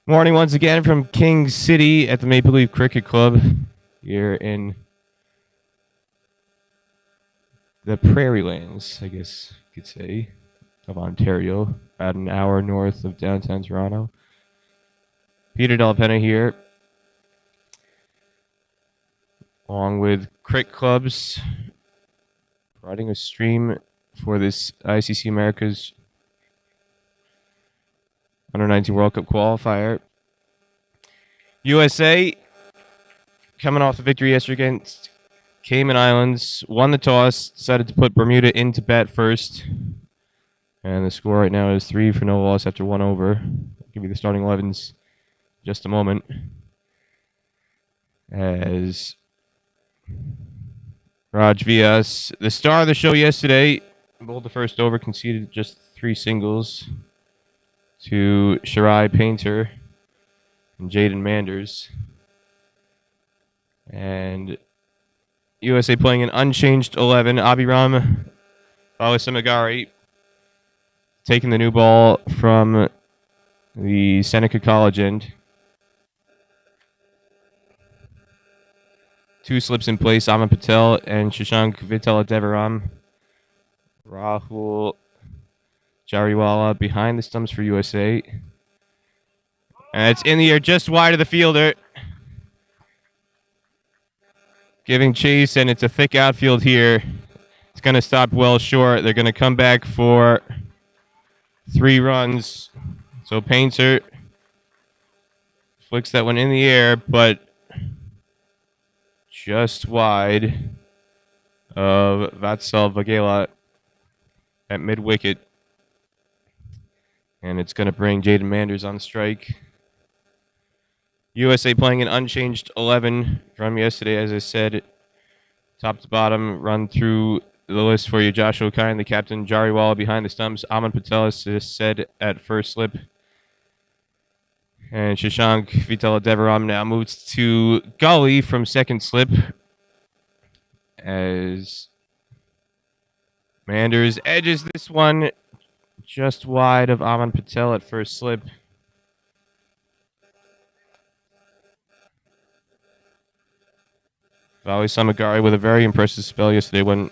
Morning once again from King City at the Maple Leaf Cricket Club here in the Prairie Lands, I guess you could say, of Ontario, about an hour north of downtown Toronto. Peter Delapena here, along with CricClubs, providing a stream for this ICC Americas Under-19 World Cup qualifier. USA coming off the victory yesterday against Cayman Islands, won the toss, decided to put Bermuda into bat first. And the score right now is 3 for no loss after 1 over. I'll give you the starting 11s in just a moment. As Raj Vias, the star of the show yesterday, bowled the first over, conceded just 3 singles to Shirai Painter and Jaden Manders. And USA playing an unchanged 11. Abhiram Balasamagari taking the new ball from the Seneca College end. 2 slips in place, Aman Patel and Shashank Vitaladevaram. Rahul Jariwala behind the stumps for USA. And it's in the air just wide of the fielder. Giving chase, and it's a thick outfield here. It's going to stop well short. They're going to come back for 3 runs. So Painter flicks that one in the air, but just wide of Vatsal Vagela at mid-wicket. And it's going to bring Jaden Manders on strike. USA playing an unchanged 11 from yesterday, as I said. Top to bottom, run through the list for you. Joshua Kine, the captain. Jariwala behind the stumps. Aman Patel, as said, at first slip. And Shashank Vitaladevaram now moves to gully from second slip. As Manders edges this one just wide of Aman Patel at first slip. Vali Samagari with a very impressive spell yesterday, went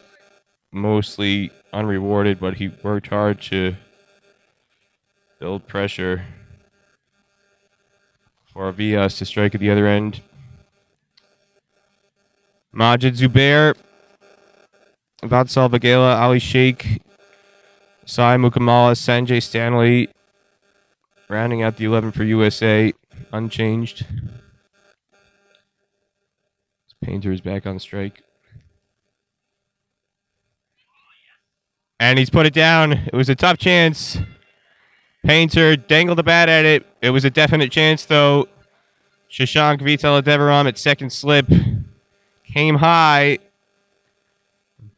mostly unrewarded, but he worked hard to build pressure for Vias to strike at the other end. Majid Zubair, Vatsal Vagela, Ali Sheikh, Sai Mukamala, Sanjay Stanley, rounding out the 11 for USA, unchanged. Painter is back on strike. And he's put it down. It was a tough chance. Painter dangled the bat at it. It was a definite chance, though. Shashank Vitaladevaram at second slip came high,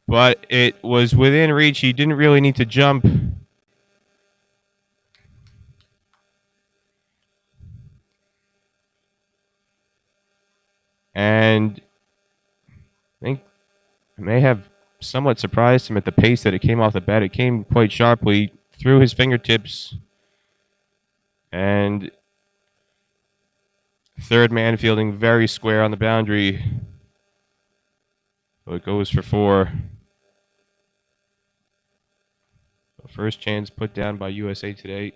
but it was within reach. He didn't really need to jump. And I think it may have somewhat surprised him at the pace that it came off the bat. It came quite sharply through his fingertips. And third man fielding very square on the boundary. So it goes for 4. First chance put down by USA today.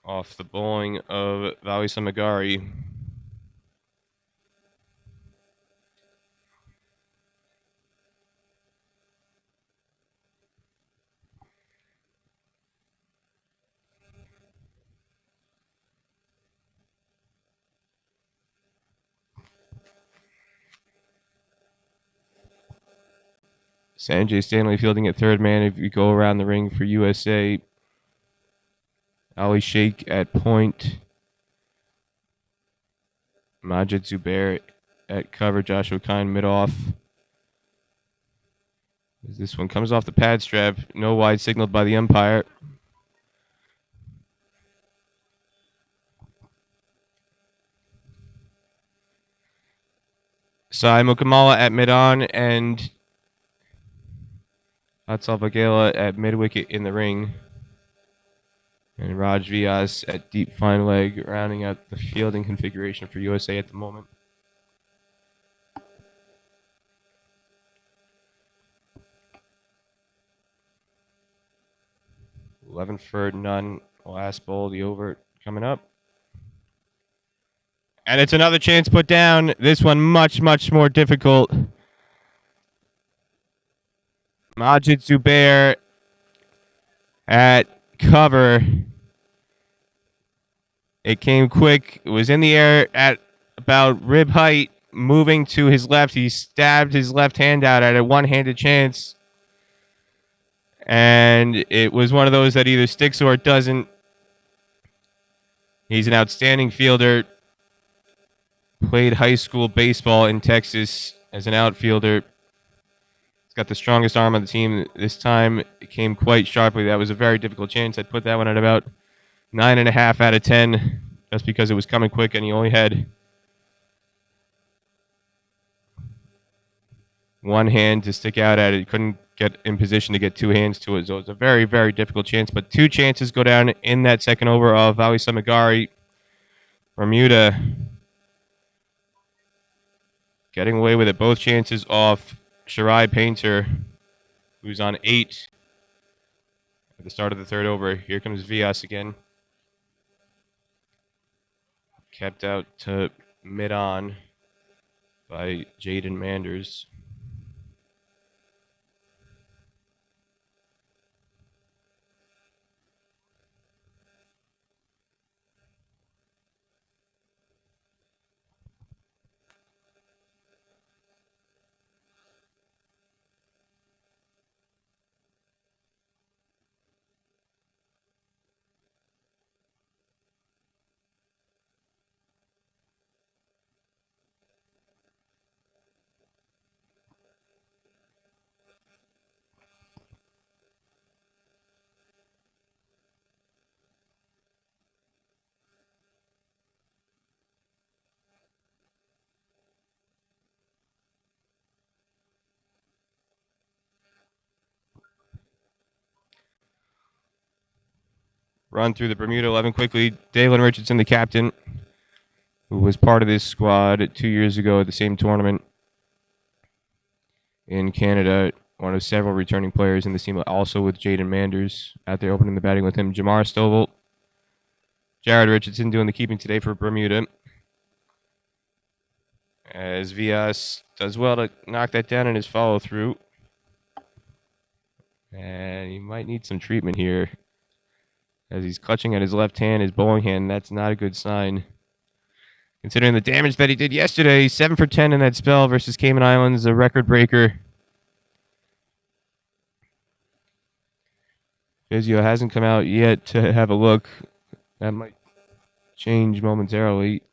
Off the bowling of Vali Samagari. Sanjay Stanley fielding at third man if you go around the ring for USA. Ali Sheikh at point. Majid Zubair at cover. Joshua Kine mid-off. As this one comes off the pad strap. No wide signaled by the umpire. Sai Mukamala at mid-on, and Atsal Bagela at mid-wicket in the ring. And Raj Vyas at deep fine leg, rounding out the fielding configuration for USA at the moment. $11 for none. Last ball, the over coming up. And it's another chance put down. This one much, much more difficult. Majid Zubair at cover. It came quick. It was in the air at about rib height, moving to his left. He stabbed his left hand out at a one-handed chance. And it was one of those that either sticks or it doesn't. He's an outstanding fielder. Played high school baseball in Texas as an outfielder. He's got the strongest arm on the team. This time it came quite sharply. That was a very difficult chance. I'd put that one at about 9.5 out of 10 just because it was coming quick and he only had one hand to stick out at it. He couldn't get in position to get two hands to it. So it was a very, very difficult chance. But two chances go down in that second over of Vawi Samagari. Bermuda getting away with it. Both chances off Shirai Painter, who's on 8 at the start of the third over. Here comes Vyas again. Kept out to mid-on by Jaden Manders. Run through the Bermuda 11 quickly. Dalen Richardson, the captain, who was part of this squad 2 years ago at the same tournament in Canada. One of several returning players in the team, also with Jaden Manders out there opening the batting with him. Jamar Stovall. Jared Richardson doing the keeping today for Bermuda. As Vyas does well to knock that down in his follow-through. And he might need some treatment here. As he's clutching at his left hand, his bowling hand. That's not a good sign. Considering the damage that he did yesterday, 7 for 10 in that spell versus Cayman Islands, a record breaker. Physio hasn't come out yet to have a look. That might change momentarily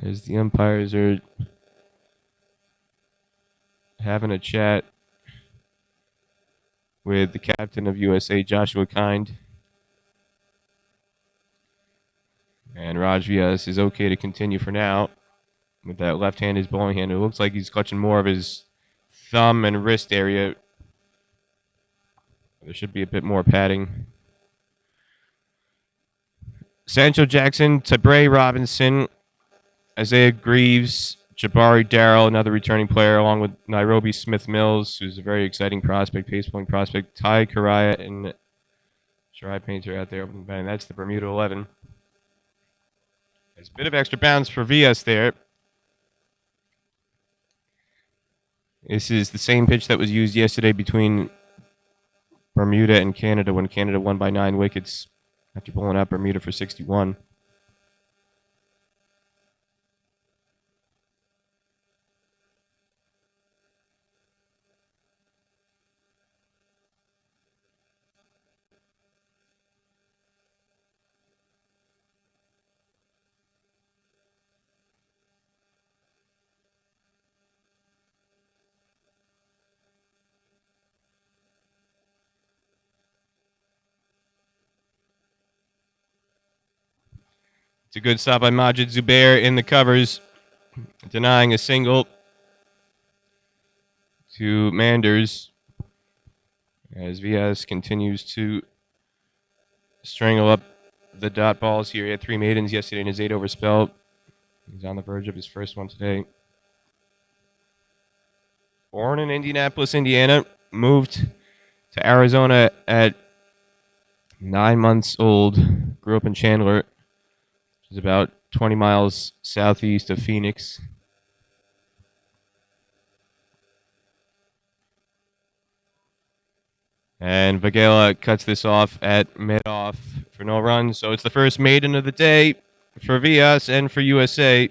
as the umpires are having a chat with the captain of USA, Joshua Kind. And Raj Vyas is okay to continue for now with that left hand, his bowling hand. It looks like he's clutching more of his thumb and wrist area. There should be a bit more padding. Sancho Jackson, Tabre Robinson, Isaiah Greaves, Jabari Darrell, another returning player, along with Nairobi Smith Mills, who's a very exciting prospect, pace bowling prospect, Ty Karaya, and Shirai Painter out there opening the batting. That's the Bermuda 11. There's a bit of extra bounce for Vyas there. This is the same pitch that was used yesterday between Bermuda and Canada when Canada won by 9 wickets after pulling out Bermuda for 61. It's a good stop by Majid Zubair in the covers, denying a single to Manders as Vias continues to strangle up the dot balls here. He had 3 maidens yesterday in his 8-over spell. He's on the verge of his first one today. Born in Indianapolis, Indiana, moved to Arizona at 9 months old. Grew up in Chandler, which is about 20 miles southeast of Phoenix. And Vagela cuts this off at mid-off for no runs. So it's the first maiden of the day for Vias and for USA.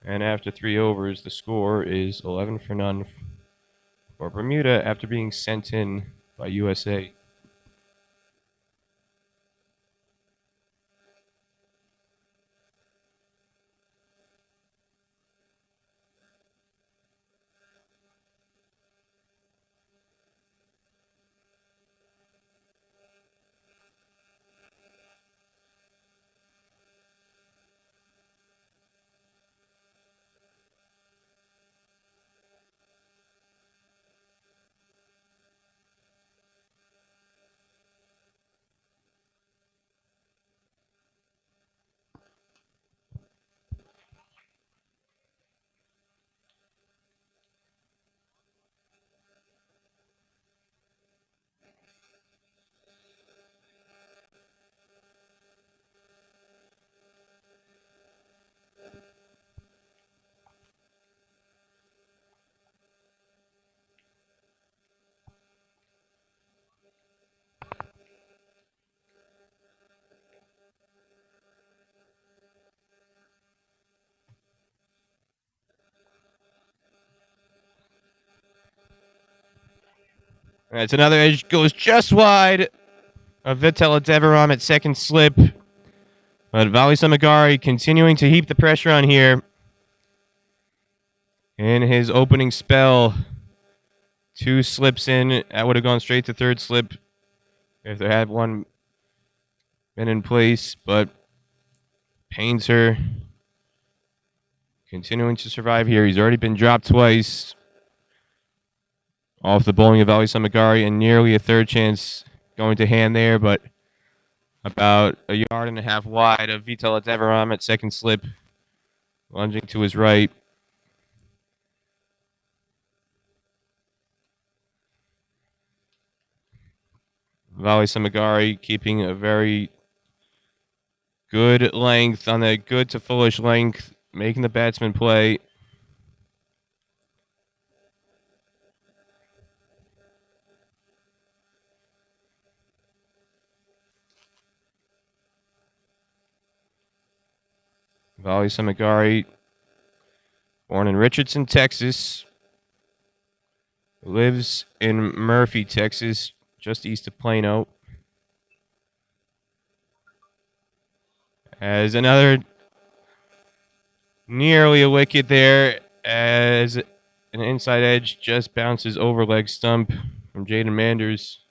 And after 3 overs, the score is 11 for none for Bermuda after being sent in by USA. That's another edge, goes just wide of Vitel Deveron at second slip. But Vali Samagari continuing to heap the pressure on here in his opening spell. 2 slips in. That would have gone straight to third slip if there had one been in place. But Painter continuing to survive here. He's already been dropped twice off the bowling of Ali Samagari, and nearly a third chance going to hand there, but about a yard and a half wide of Vital Deveram at second slip, lunging to his right. Vali Samagari keeping a very good length on the good to fullish length, making the batsman play. Vali Samagari, born in Richardson, Texas, lives in Murphy, Texas, just east of Plano. As another nearly a wicket there, as an inside edge just bounces over leg stump from Jaden Manders.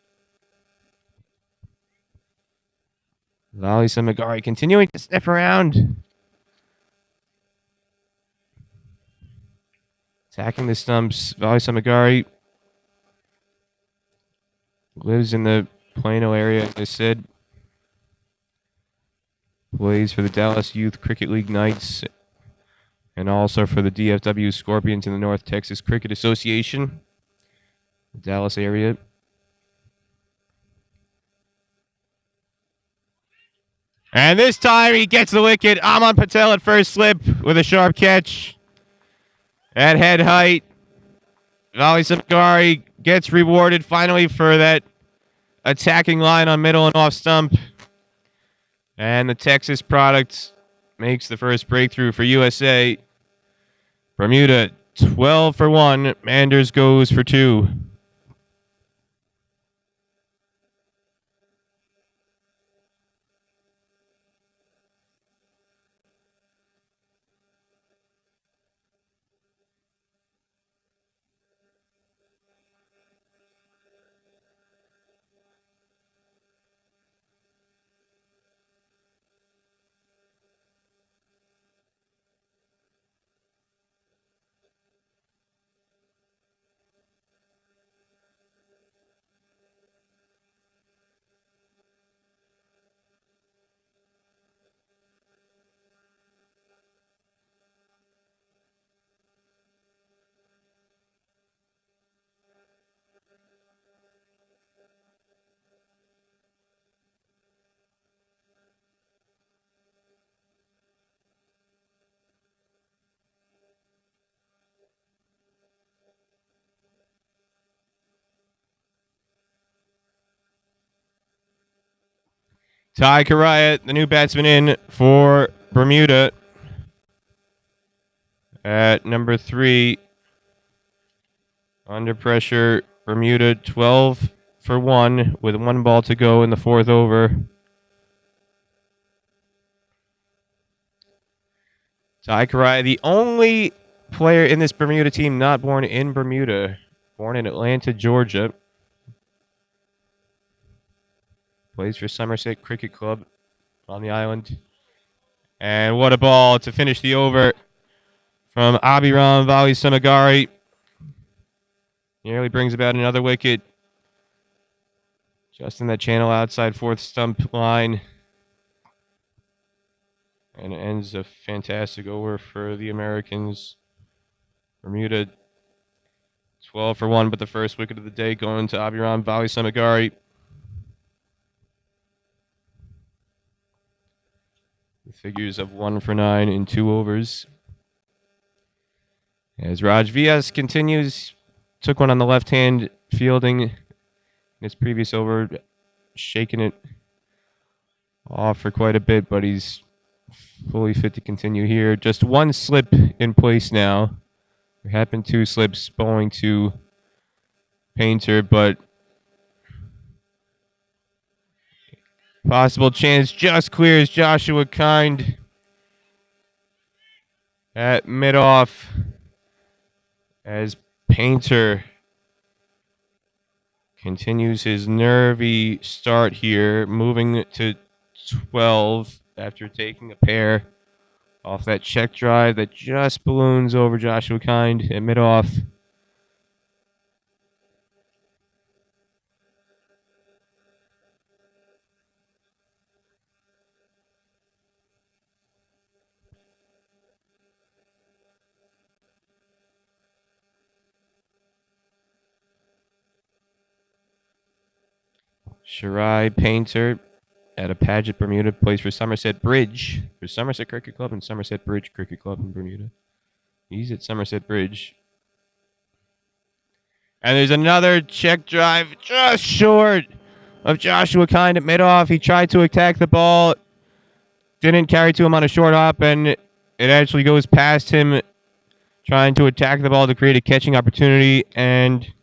Vali Samagari continuing to sniff around. Attacking the stumps. Vali Samagari lives in the Plano area, as I said. Plays for the Dallas Youth Cricket League Knights and also for the DFW Scorpions in the North Texas Cricket Association, the Dallas area. And this time he gets the wicket. Aman Patel at first slip with a sharp catch at head height. Vali Samagari gets rewarded finally for that attacking line on middle and off stump. And the Texas product makes the first breakthrough for USA. Bermuda 12 for 1. Manders goes for 2. Ty Karaya, the new batsman in for Bermuda at number 3. Under pressure, Bermuda 12 for 1 with 1 ball to go in the 4th over. Ty Karaya, the only player in this Bermuda team not born in Bermuda, born in Atlanta, Georgia. Plays for Somerset Cricket Club on the island. And what a ball to finish the over from Abhiram Vali-Samagari. Nearly brings about another wicket. Just in that channel outside 4th stump line. And it ends a fantastic over for the Americans. Bermuda 12 for 1, but the first wicket of the day going to Abhiram Vali-Samagari. The figures of 1 for 9 in 2 overs. As Raj Vyas continues, took one on the left hand fielding in his previous over, shaking it off for quite a bit, but he's fully fit to continue here. Just 1 slip in place now. There have been 2 slips bowling to Painter, but possible chance just clears Joshua Kind at mid-off as Painter continues his nervy start here, moving to 12 after taking a pair off that check drive that just balloons over Joshua Kind at mid-off. Shirai Painter at a Paget, Bermuda, plays for Somerset Bridge, for Somerset Cricket Club and Somerset Bridge Cricket Club in Bermuda. He's at Somerset Bridge. And there's another check drive just short of Joshua Kind at mid-off. He tried to attack the ball, didn't carry to him on a short hop, and it actually goes past him trying to attack the ball to create a catching opportunity and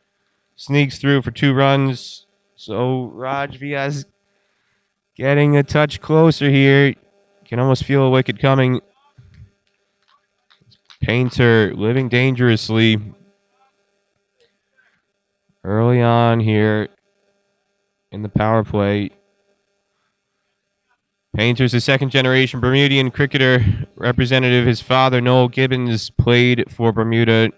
sneaks through for 2 runs. So Raj Vyas getting a touch closer here. You can almost feel a wicket coming. Painter living dangerously early on here in the power play. Painter's a second-generation Bermudian cricketer representative. His father, Noel Gibbons, played for Bermuda.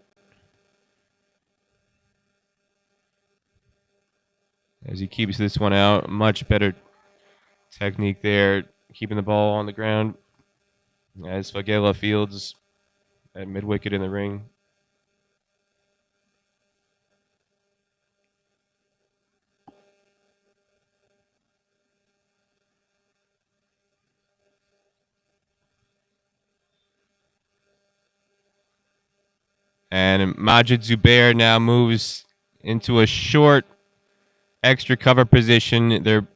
As he keeps this one out, much better technique there, keeping the ball on the ground. As Fagela fields at mid-wicket in the ring. And Majid Zubair now moves into a short extra cover position. They're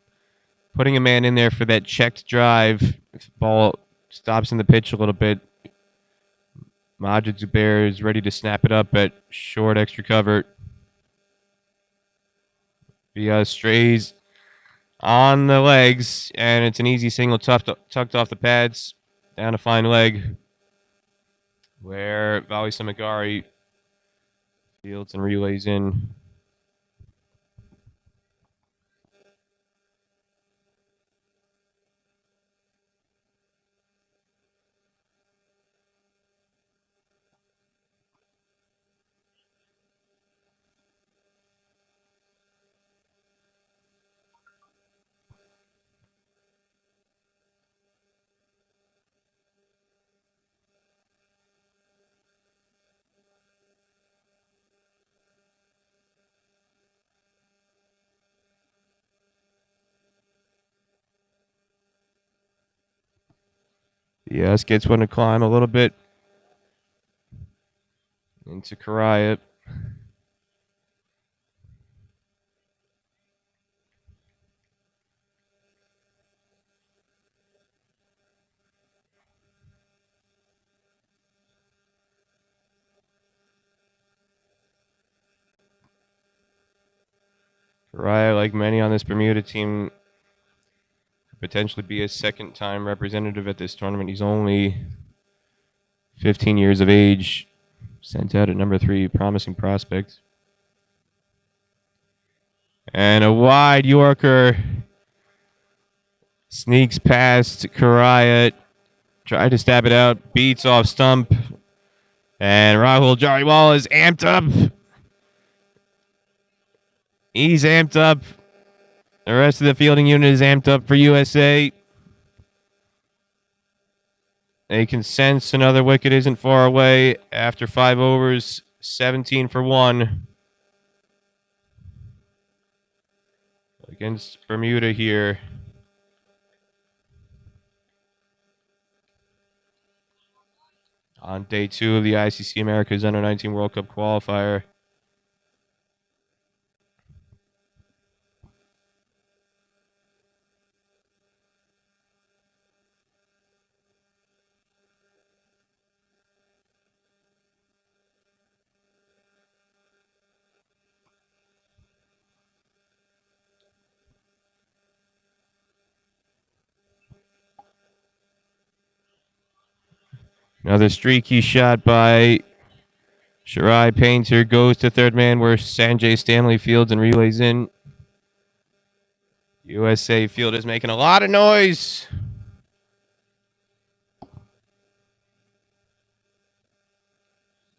putting a man in there for that checked drive. If the ball stops in the pitch a little bit, Majid Zubair is ready to snap it up at short extra cover. Via strays on the legs, and it's an easy single tucked off the pads down a fine leg where Vali Samagari fields and relays in. Yes, gets one to climb a little bit into Karaya. Correa, like many on this Bermuda team, could potentially be a second-time representative at this tournament. He's only 15 years of age, sent out at number 3, promising prospect. And a wide Yorker sneaks past Correa, tried to stab it out, beats off stump, and Rahul Jariwala is amped up. He's amped up. The rest of the fielding unit is amped up for USA. They can sense another wicket isn't far away after 5 overs, 17 for 1 against Bermuda here. On day 2 of the ICC Americas Under-19 World Cup qualifier. Another streaky shot by Shirai Painter goes to third man where Sanjay Stanley fields and relays in. USA field is making a lot of noise.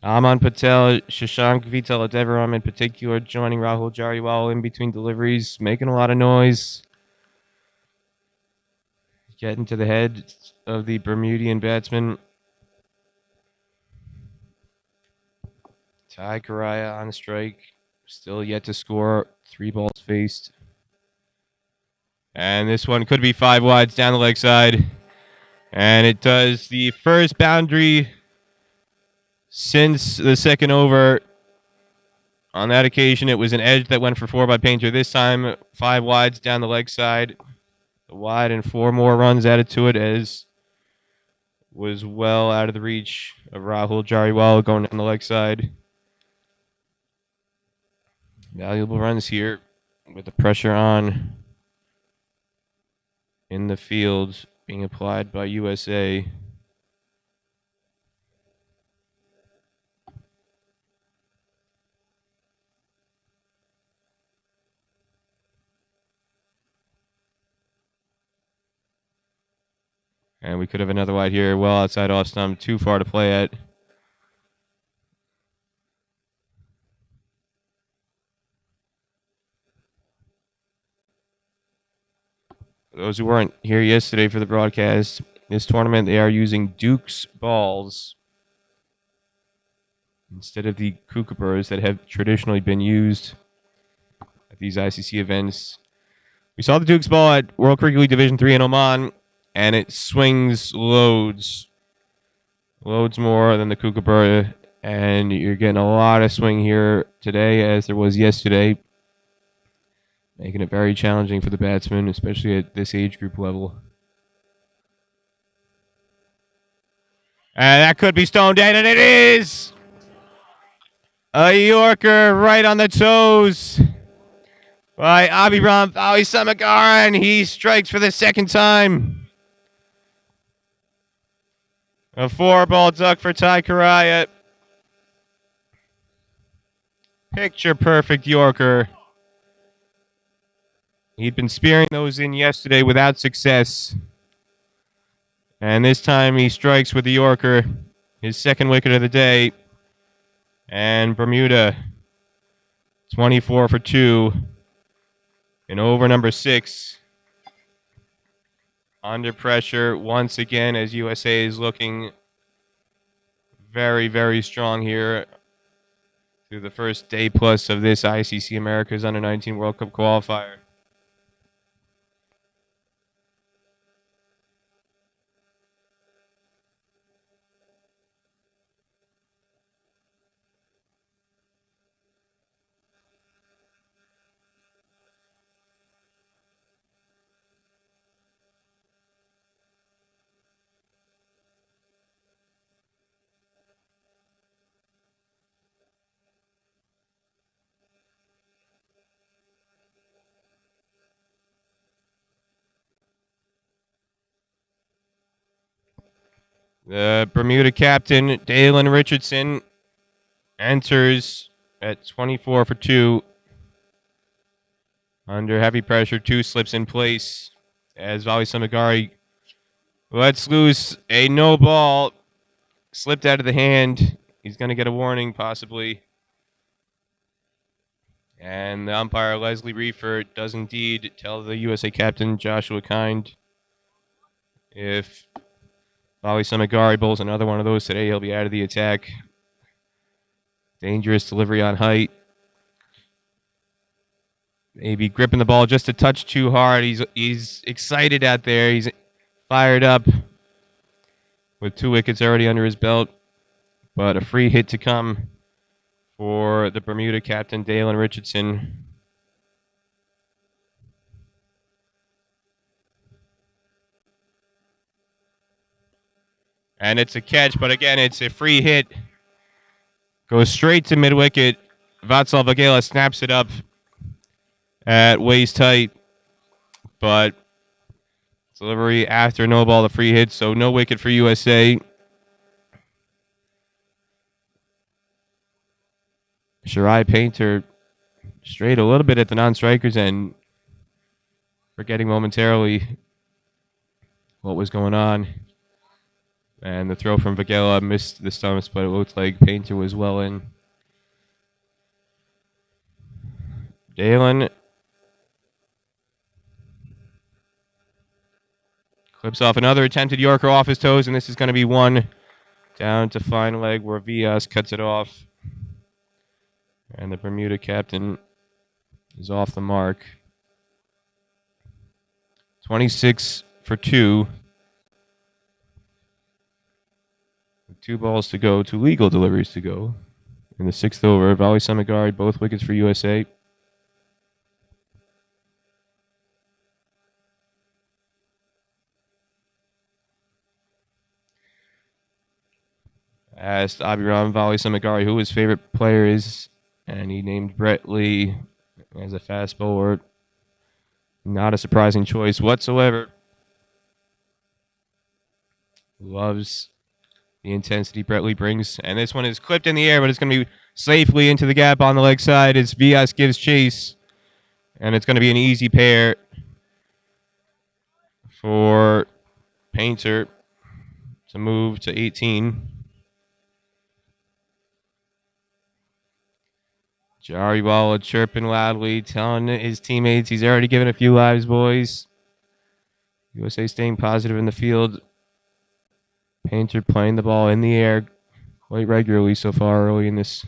Aman Patel, Shashank Vitaladevaram in particular, joining Rahul Jariwala in between deliveries, making a lot of noise. Getting to the head of the Bermudian batsman. Ty Correa on strike. Still yet to score. 3 balls faced. And this one could be 5 wides down the leg side. And it does the first boundary since the second over. On that occasion, it was an edge that went for 4 by Painter. This time, 5 wides down the leg side. A wide and 4 more runs added to it as was well out of the reach of Rahul Jariwala going down the leg side. Valuable runs here with the pressure on in the field being applied by USA. And we could have another wide here, well outside off stump, too far to play at. For those who weren't here yesterday for the broadcast, this tournament they are using Duke's balls instead of the kookaburras that have traditionally been used at these ICC events. We saw the Duke's ball at World Cricket League Division 3 in Oman, and it swings loads more than the kookaburra, and you're getting a lot of swing here today as there was yesterday, making it very challenging for the batsmen, especially at this age group level. And that could be stoned dead, and it is! A Yorker right on the toes by Abhiram Samagaran. He strikes for the second time. A 4-ball duck for Ty Correa. Picture perfect Yorker. He'd been spearing those in yesterday without success. And this time he strikes with the Yorker. His second wicket of the day. And Bermuda, 24 for 2 in over number 6. Under pressure once again as USA is looking very, very strong here through the first day plus of this ICC Americas Under-19 World Cup qualifier. The Bermuda captain, Dalen Richardson, enters at 24 for 2. Under heavy pressure, 2 slips in place as Vali Samagari lets loose a no ball. Slipped out of the hand. He's going to get a warning, possibly. And the umpire, Leslie Reefer, does indeed tell the USA captain, Joshua Kind, if Vali Samagari bowls another one of those today, he'll be out of the attack. Dangerous delivery on height. Maybe gripping the ball just a touch too hard. He's excited out there. He's fired up with 2 wickets already under his belt. But a free hit to come for the Bermuda captain, Dalen Richardson. And it's a catch, but again, it's a free hit. Goes straight to mid-wicket. Vatsal Vagela snaps it up at waist height, but delivery after no ball, the free hit, so no wicket for USA. Shirai Painter straight a little bit at the non-strikers and forgetting momentarily what was going on. And the throw from Vagela missed the stumps, but it looked like Painter was well in. Dalen clips off another attempted Yorker off his toes, and this is going to be one down to fine leg where Villas cuts it off. And the Bermuda captain is off the mark. 26 for 2. With 2 balls to go, 2 legal deliveries to go. In the 6th over, Vali Samagari, both wickets for USA. Asked Abhiram Vali Samagari who his favorite player is, and he named Brett Lee as a fast bowler. Not a surprising choice whatsoever. Loves the intensity Brett Lee brings. And this one is clipped in the air, but it's going to be safely into the gap on the leg side as Villas gives chase. And it's going to be an easy pair for Painter to move to 18. Jariwala chirping loudly, telling his teammates he's already given a few lives, boys. USA staying positive in the field. Painter playing the ball in the air quite regularly so far early in this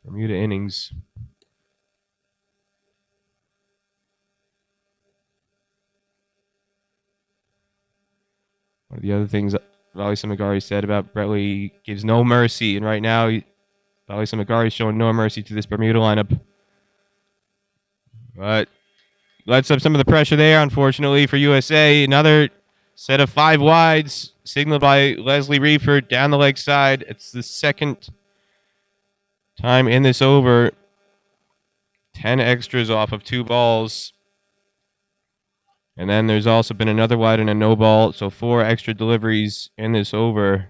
Bermuda innings. One of the other things Vali Samagari said about Brett Lee, gives no mercy, and right now Vali Samagari is showing no mercy to this Bermuda lineup. But lets up some of the pressure there, unfortunately, for USA. Another set of 5 wides, signaled by Leslie Reefer down the leg side. It's the second time in this over. 10 extras off of 2 balls. And then there's also been another wide and a no ball, so 4 extra deliveries in this over.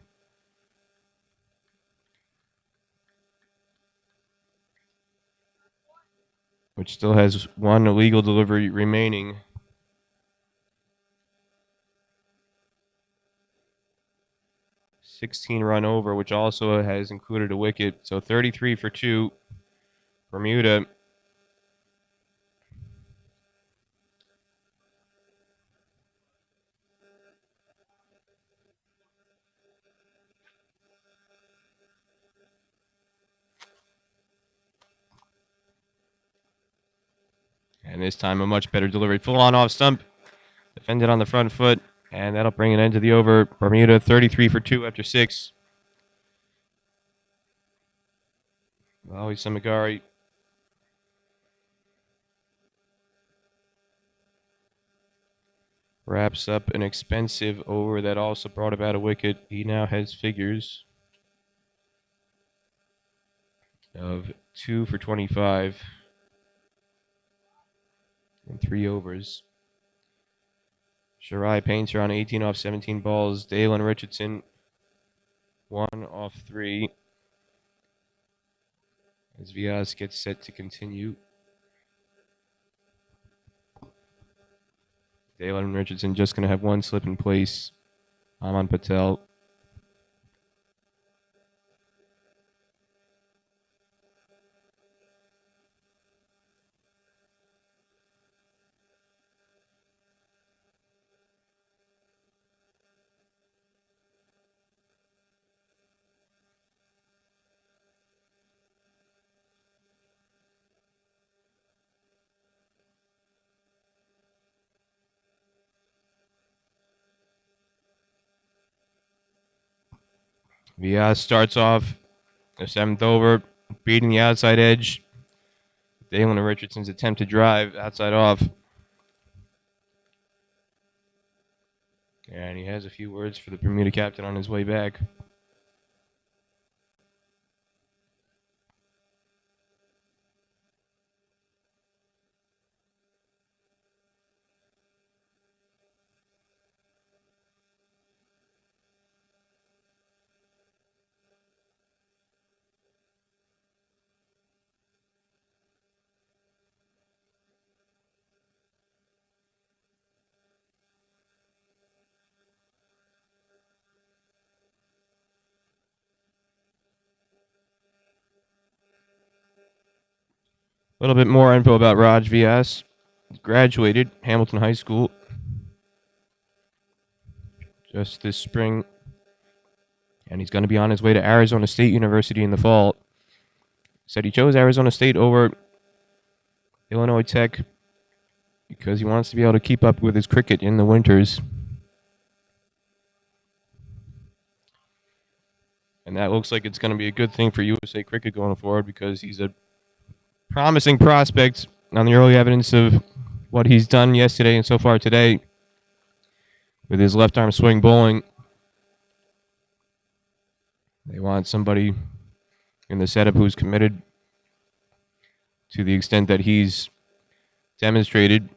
Which still has 1 illegal delivery remaining. $16-run over, which also has included a wicket. So 33 for 2. Bermuda. And this time a much better delivery. Full on off stump. Defended on the front foot. And that'll bring an end to the over. Bermuda 33 for 2 after 6. Vali Samagari wraps up an expensive over that also brought about a wicket. He now has figures of 2 for 25 in 3 overs. Shirai Painter on 18 off 17 balls. Dalen Richardson 1 off 3 as Vias gets set to continue. Dalen and Richardson just going to have one slip in place. Aman Patel. Vias starts off the 7th over, beating the outside edge. Dalen and Richardson's attempt to drive outside off. And he has a few words for the Bermuda captain on his way back. A little bit more info about Raj Vyas. Graduated Hamilton High School just this spring, and he's going to be on his way to Arizona State University in the fall. Said he chose Arizona State over Illinois Tech because he wants to be able to keep up with his cricket in the winters. And that looks like it's going to be a good thing for USA Cricket going forward because he's a promising prospect on the early evidence of what he's done yesterday and so far today with his left arm swing bowling. They want somebody in the setup who's committed to the extent that he's demonstrated,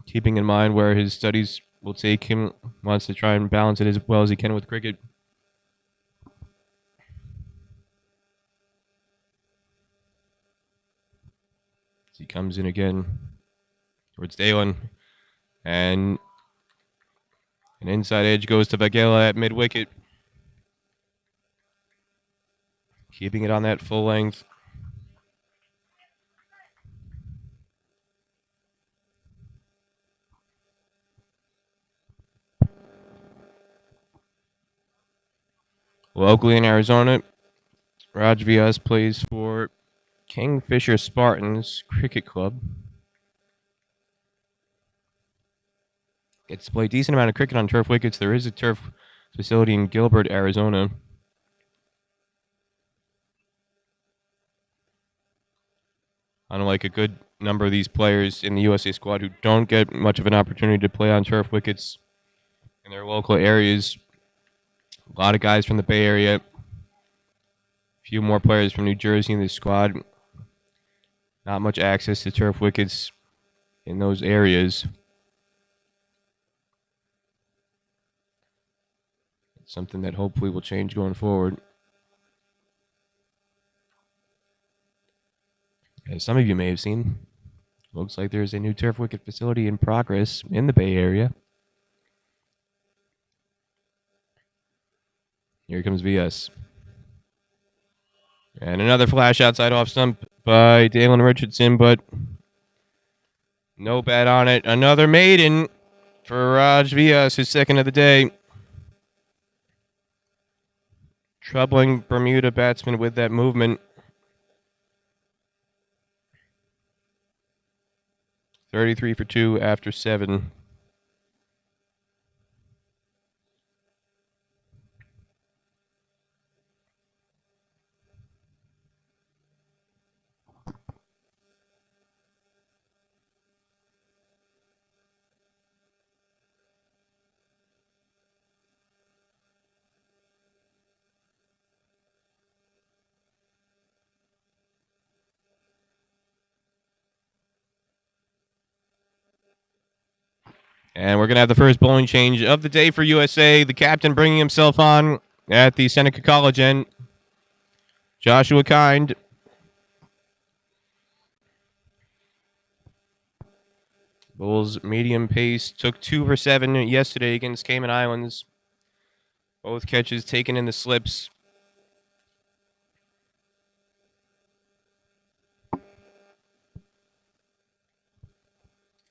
keeping in mind where his studies will take him, wants to try and balance it as well as he can with cricket. He comes in again towards Dalen, and an inside edge goes to Vagela at mid-wicket, keeping it on that full length. Locally in Arizona, Raj Vyas plays for Kingfisher Spartans Cricket Club. Gets to play a decent amount of cricket on turf wickets. There is a turf facility in Gilbert, Arizona. Unlike a good number of these players in the USA squad who don't get much of an opportunity to play on turf wickets in their local areas, a lot of guys from the Bay Area, a few more players from New Jersey in this squad. Not much access to turf wickets in those areas. It's something that hopefully will change going forward. As some of you may have seen, looks like there's a new turf wicket facility in progress in the Bay Area. Here comes VS. And another flash outside off stump by Dalen Richardson, but no bat on it. Another maiden for Raj Vyas, his second of the day. Troubling Bermuda batsman with that movement. 33 for 2 after 7. And we're going to have the first bowling change of the day for USA. The captain bringing himself on at the Seneca College end. Joshua Kind. Bulls medium pace took 2 for 7 yesterday against Cayman Islands. Both catches taken in the slips.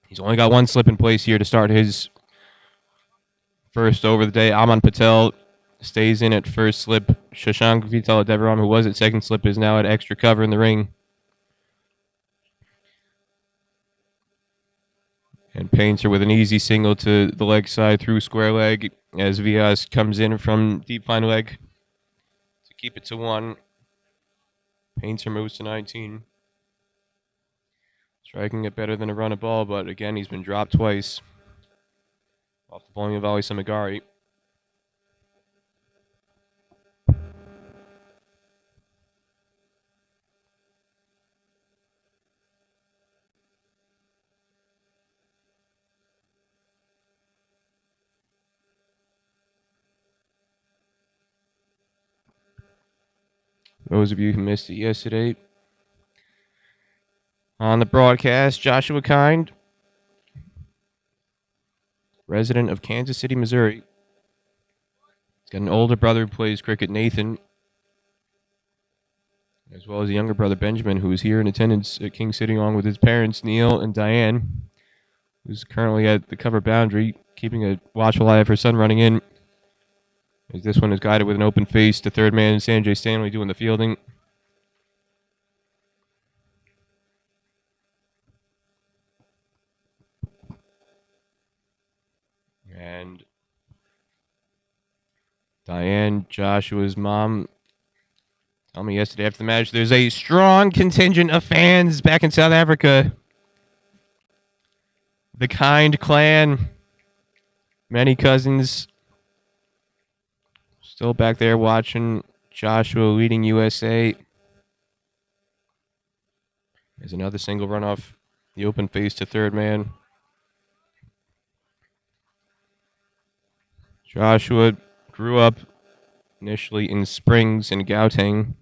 He's only got one slip in place here to start his first over the day. Aman Patel stays in at first slip. Shashank Vital Devaram, who was at second slip, is now at extra cover in the ring. And paints her with an easy single to the leg side through square leg as Vias comes in from deep fine leg to keep it to 1. Painter moves to 19. Striking it better than a run of ball, but again, he's been dropped twice off the bowling of Ali Samagari. Those of you who missed it yesterday, on the broadcast, Joshua Kind, resident of Kansas City, Missouri. He's got an older brother who plays cricket, Nathan, as well as a younger brother, Benjamin, who is here in attendance at King City along with his parents, Neil and Diane, who's currently at the cover boundary, keeping a watchful eye of her son running in. As this one is guided with an open face to third man, Sanjay Stanley doing the fielding. And Diane, Joshua's mom, told me yesterday after the match there's a strong contingent of fans back in South Africa. The Kind clan. Many cousins still back there watching Joshua leading USA. There's another single run off the open face to third man. Joshua grew up initially in Springs in Gauteng,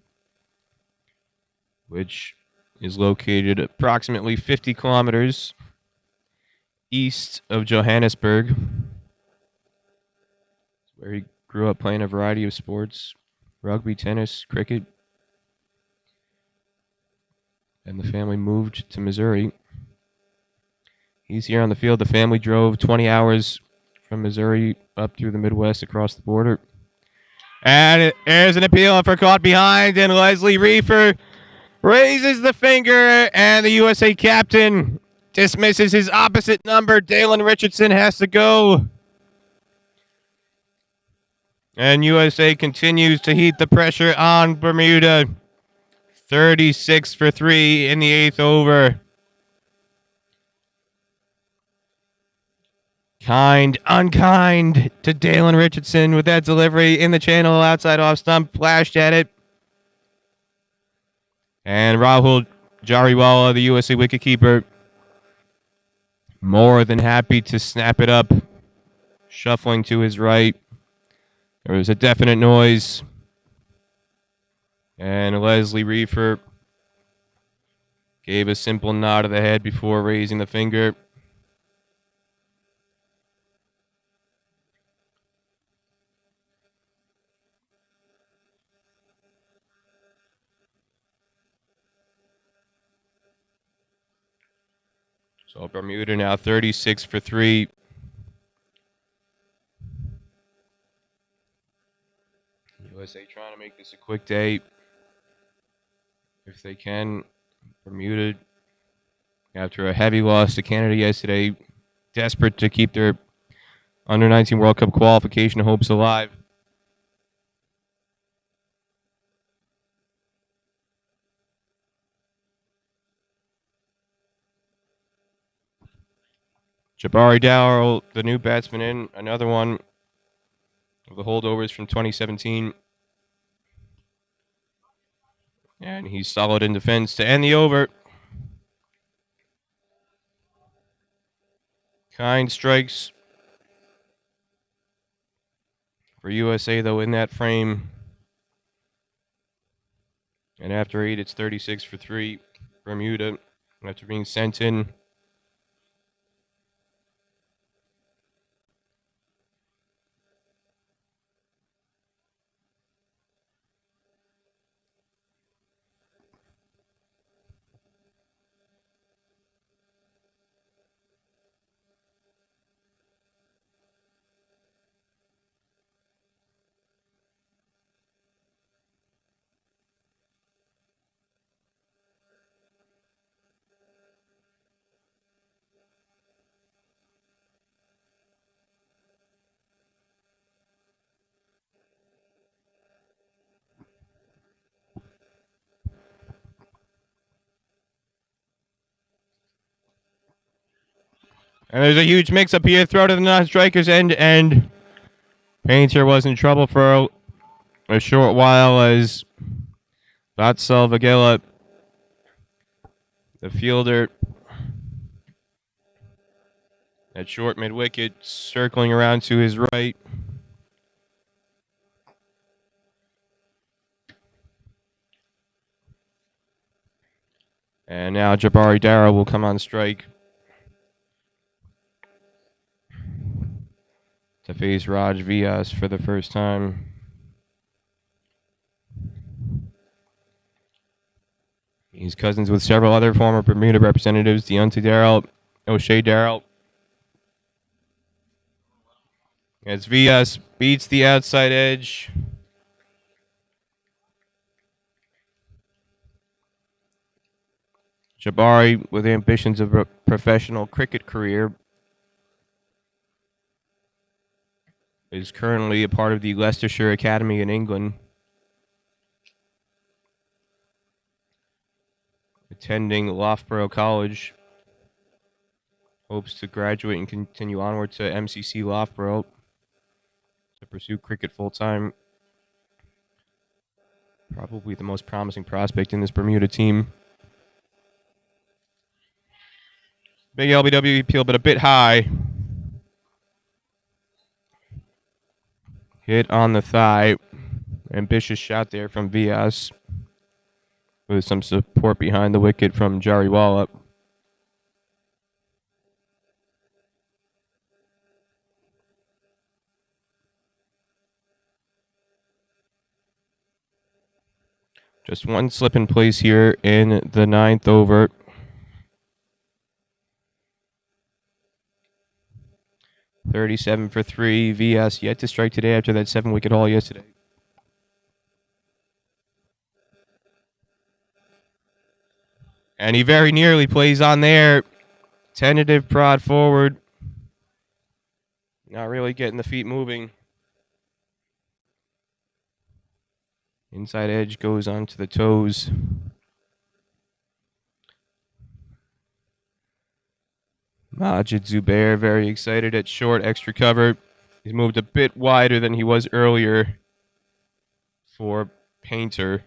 which is located approximately 50 kilometers east of Johannesburg, where he grew up playing a variety of sports, rugby, tennis, cricket, and the family moved to Missouri. He's here on the field. The family drove 20 hours from Missouri up through the Midwest across the border. And there's an appeal for caught behind, and Leslie Reefer raises the finger, and the USA captain dismisses his opposite number. Dalen Richardson has to go. And USA continues to heat the pressure on Bermuda. 36 for 3 in the 8th over. Unkind to Dalen Richardson with that delivery in the channel outside off stump, flashed at it. And Rahul Jariwala, the USA wicketkeeper, more than happy to snap it up, shuffling to his right. There was a definite noise. And Leslie Reefer gave a simple nod of the head before raising the finger. So Bermuda now 36 for 3. USA trying to make this a quick day if they can. Bermuda, after a heavy loss to Canada yesterday, desperate to keep their under-19 World Cup qualification hopes alive. Jabari Dowell, the new batsman in, another one of the holdovers from 2017. And he's solid in defense to end the over. Kind strikes for USA, though, in that frame. And after 8, it's 36 for 3. Bermuda, after being sent in. And there's a huge mix-up here. Throw to the non-striker's end, and Painter was in trouble for a short while as Vatsal the fielder, at short mid-wicket, circling around to his right. And now Jabari Darrow will come on strike to face Raj Vyas for the first time. He's cousins with several other former Bermuda representatives, Deontay Darrell, O'Shea Darrell. As Vyas beats the outside edge. Jabari, with ambitions of a professional cricket career, is currently a part of the Leicestershire Academy in England, attending Loughborough College. Hopes to graduate and continue onward to MCC Loughborough to pursue cricket full-time. Probably the most promising prospect in this Bermuda team. Big LBW appeal, but a bit high. Hit on the thigh. Ambitious shot there from Vyas, with some support behind the wicket from Jariwala. Just one slip in place here in the 9th over. .37 for 3. Vyas yet to strike today after that 7-wicket haul yesterday. And he very nearly plays on there. Tentative prod forward. Not really getting the feet moving. Inside edge goes onto the toes. Majid Zubair very excited at short, extra cover. He's moved a bit wider than he was earlier for Painter.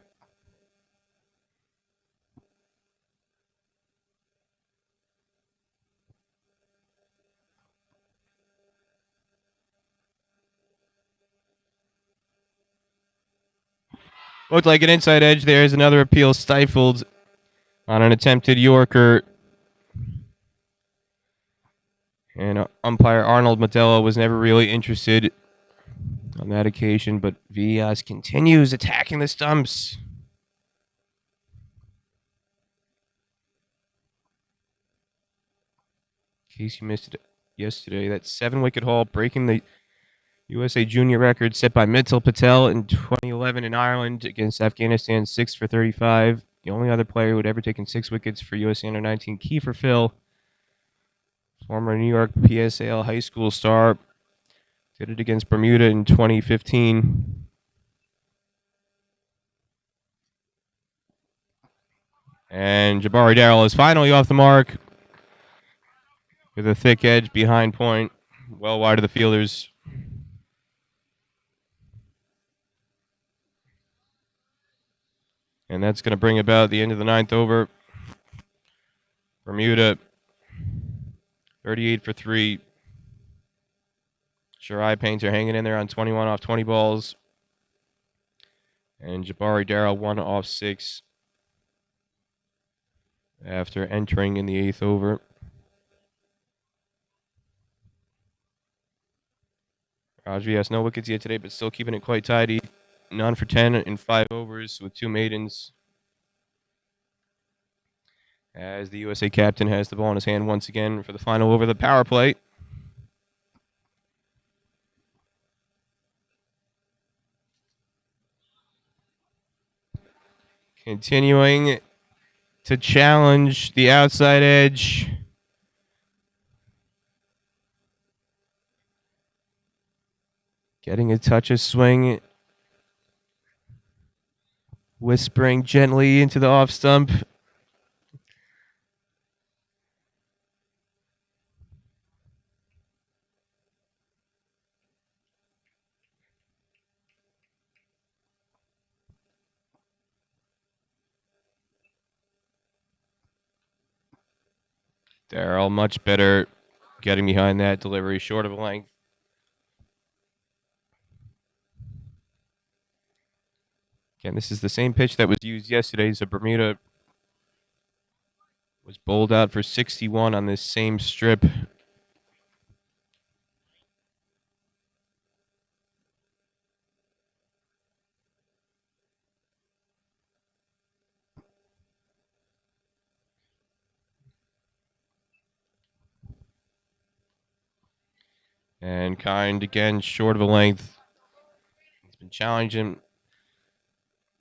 Looked like an inside edge. There's another appeal stifled on an attempted Yorker. And umpire Arnold Modello was never really interested on that occasion, but Vyas continues attacking the stumps. In case you missed it yesterday, that 7-wicket haul breaking the USA junior record set by Mittal Patel in 2011 in Ireland against Afghanistan, 6 for 35. The only other player who had ever taken 6 wickets for USA Under-19, Kiefer Phil, former New York PSAL high school star, did it against Bermuda in 2015. And Jabari Darrell is finally off the mark with a thick edge behind point, well wide of the fielders. And that's going to bring about the end of the 9th over. Bermuda, 38 for 3. Shirai Painter hanging in there on 21 off 20 balls. And Jabari Darrell 1 off 6 after entering in the 8th over. Rajvi has no wickets yet today, but still keeping it quite tidy. None for 10 in 5 overs with 2 maidens. As the USA captain has the ball in his hand once again for the final over, the power play. Continuing to challenge the outside edge. Getting a touch of swing. Whispering gently into the off stump. Darrell much better getting behind that delivery, short of length. Again, this is the same pitch that was used yesterday. So Bermuda was bowled out for 61 on this same strip. And Kind again short of a length. He's been challenging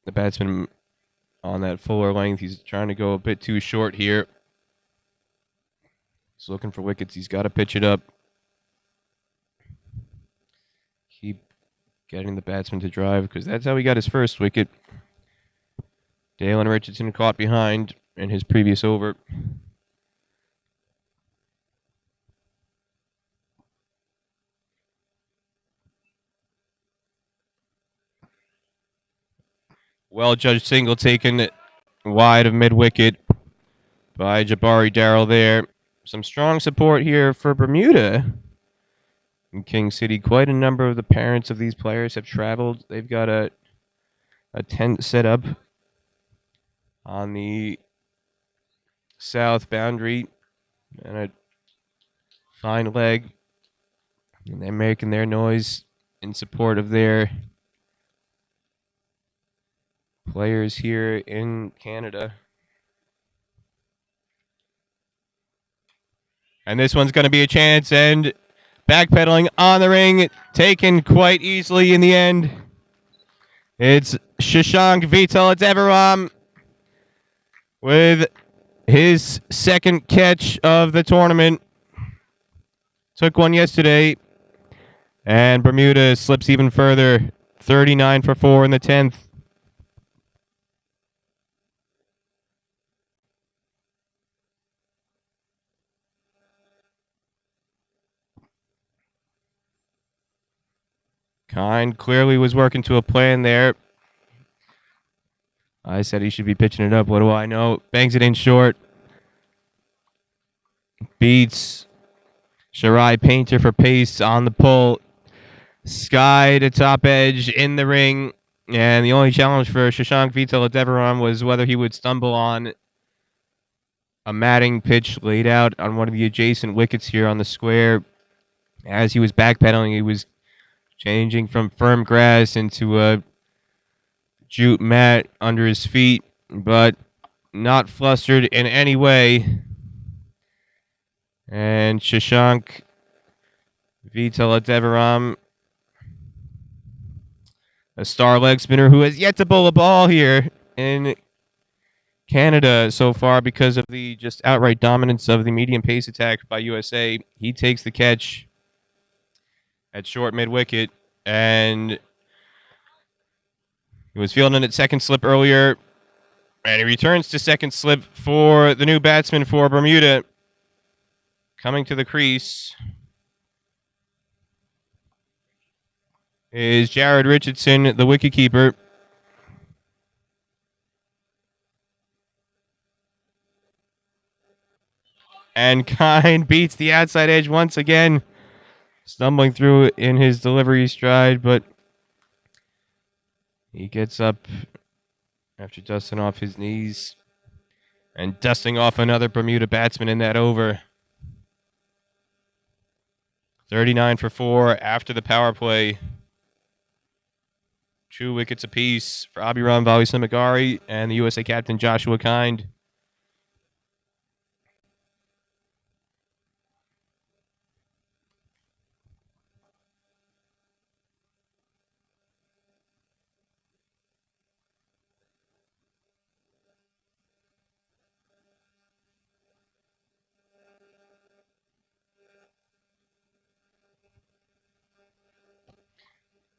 the batsman on that fuller length. He's trying to go a bit too short here. He's looking for wickets. He's got to pitch it up. Keep getting the batsman to drive because that's how he got his first wicket. Dalen Richardson caught behind in his previous over. Well-judged single taken wide of mid-wicket by Jabari Darrell there. Some strong support here for Bermuda in King City. Quite a number of the parents of these players have traveled. They've got a tent set up on the south boundary and a fine leg. And they're making their noise in support of their players here in Canada. And this one's going to be a chance, and backpedaling on the ring, taken quite easily in the end. It's Shashank Vitaladevaram with his second catch of the tournament. Took one yesterday, and Bermuda slips even further. 39 for 4 in the 10th. Kind clearly was working to a plan there. I said he should be pitching it up. What do I know? Bangs it in short. Beats Shirai Painter for pace on the pull. Sky to top edge in the ring. And the only challenge for Shashank Vitaladevaram was whether he would stumble on a matting pitch laid out on one of the adjacent wickets here on the square. As he was backpedaling, he was changing from firm grass into a jute mat under his feet, but not flustered in any way. And Shashank Vitaladevaram, a star leg spinner who has yet to bowl a ball here in Canada so far because of the just outright dominance of the medium pace attack by USA. He takes the catch at short mid wicket, and he was fielding at second slip earlier, and he returns to second slip for the new batsman for Bermuda. Coming to the crease is Jared Richardson, the wicketkeeper. And Kind beats the outside edge once again. stumbling through in his delivery stride, but he gets up after dusting off his knees and dusting off another Bermuda batsman in that over. 39 for 4 after the power play. 2 wickets apiece for Abhiram Valisamagari and the USA captain Joshua Kind.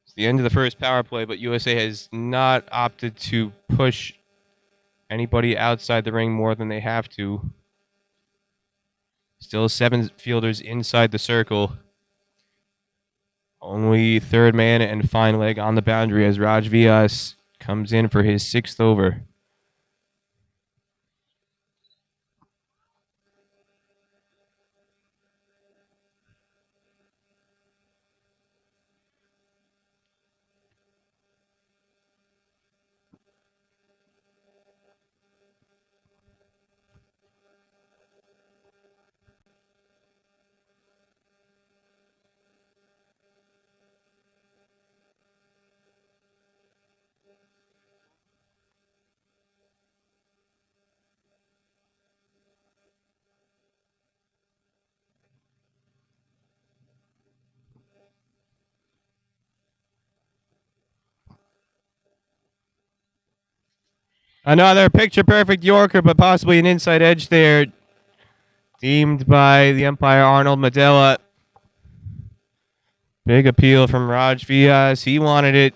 It's the end of the first power play, but USA has not opted to push anybody outside the ring more than they have to. Still 7 fielders inside the circle. Only third man and fine leg on the boundary as Raj Vyas comes in for his 6th over. Another picture-perfect Yorker, but possibly an inside edge there, deemed by the umpire Arnold Madela. Big appeal from Raj Vyas. He wanted it.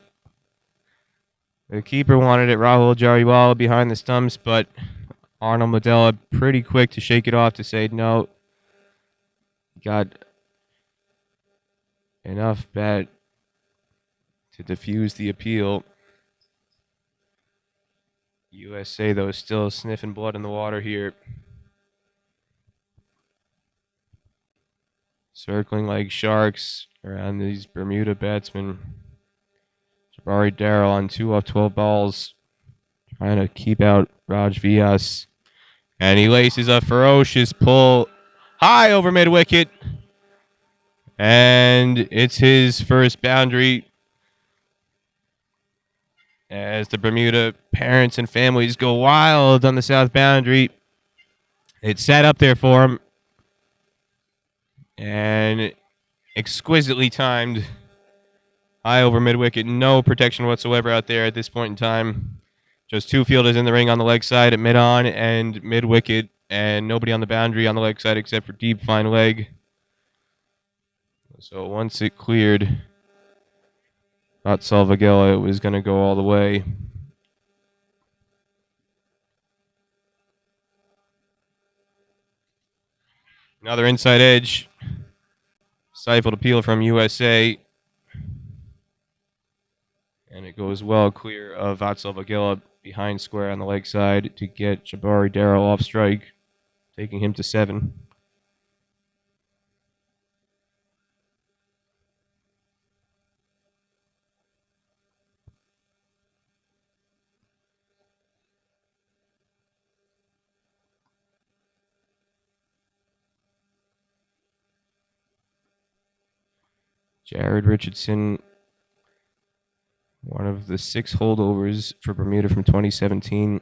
The keeper wanted it, Rahul Jariwala, behind the stumps, but Arnold Madela pretty quick to shake it off to say no. Got enough bat to defuse the appeal. USA, though, still sniffing blood in the water here. Circling like sharks around these Bermuda batsmen. Jabari Darrell on 2 off 12 balls, trying to keep out Raj Vyas. And he laces a ferocious pull high over mid-wicket. And it's his first boundary as the Bermuda parents and families go wild on the south boundary. It sat up there for him. And exquisitely timed. High over mid-wicket. No protection whatsoever out there at this point in time. Just 2 fielders in the ring on the leg side at mid-on and mid-wicket. And nobody on the boundary on the leg side except for deep fine leg. So once it cleared Vatsal Vagela, it was going to go all the way. Another inside edge. Stifled appeal from USA. And it goes well clear of Vatsal Vagela behind square on the leg side to get Jabari Darrell off strike, taking him to 7. Jared Richardson, one of the 6 holdovers for Bermuda from 2017.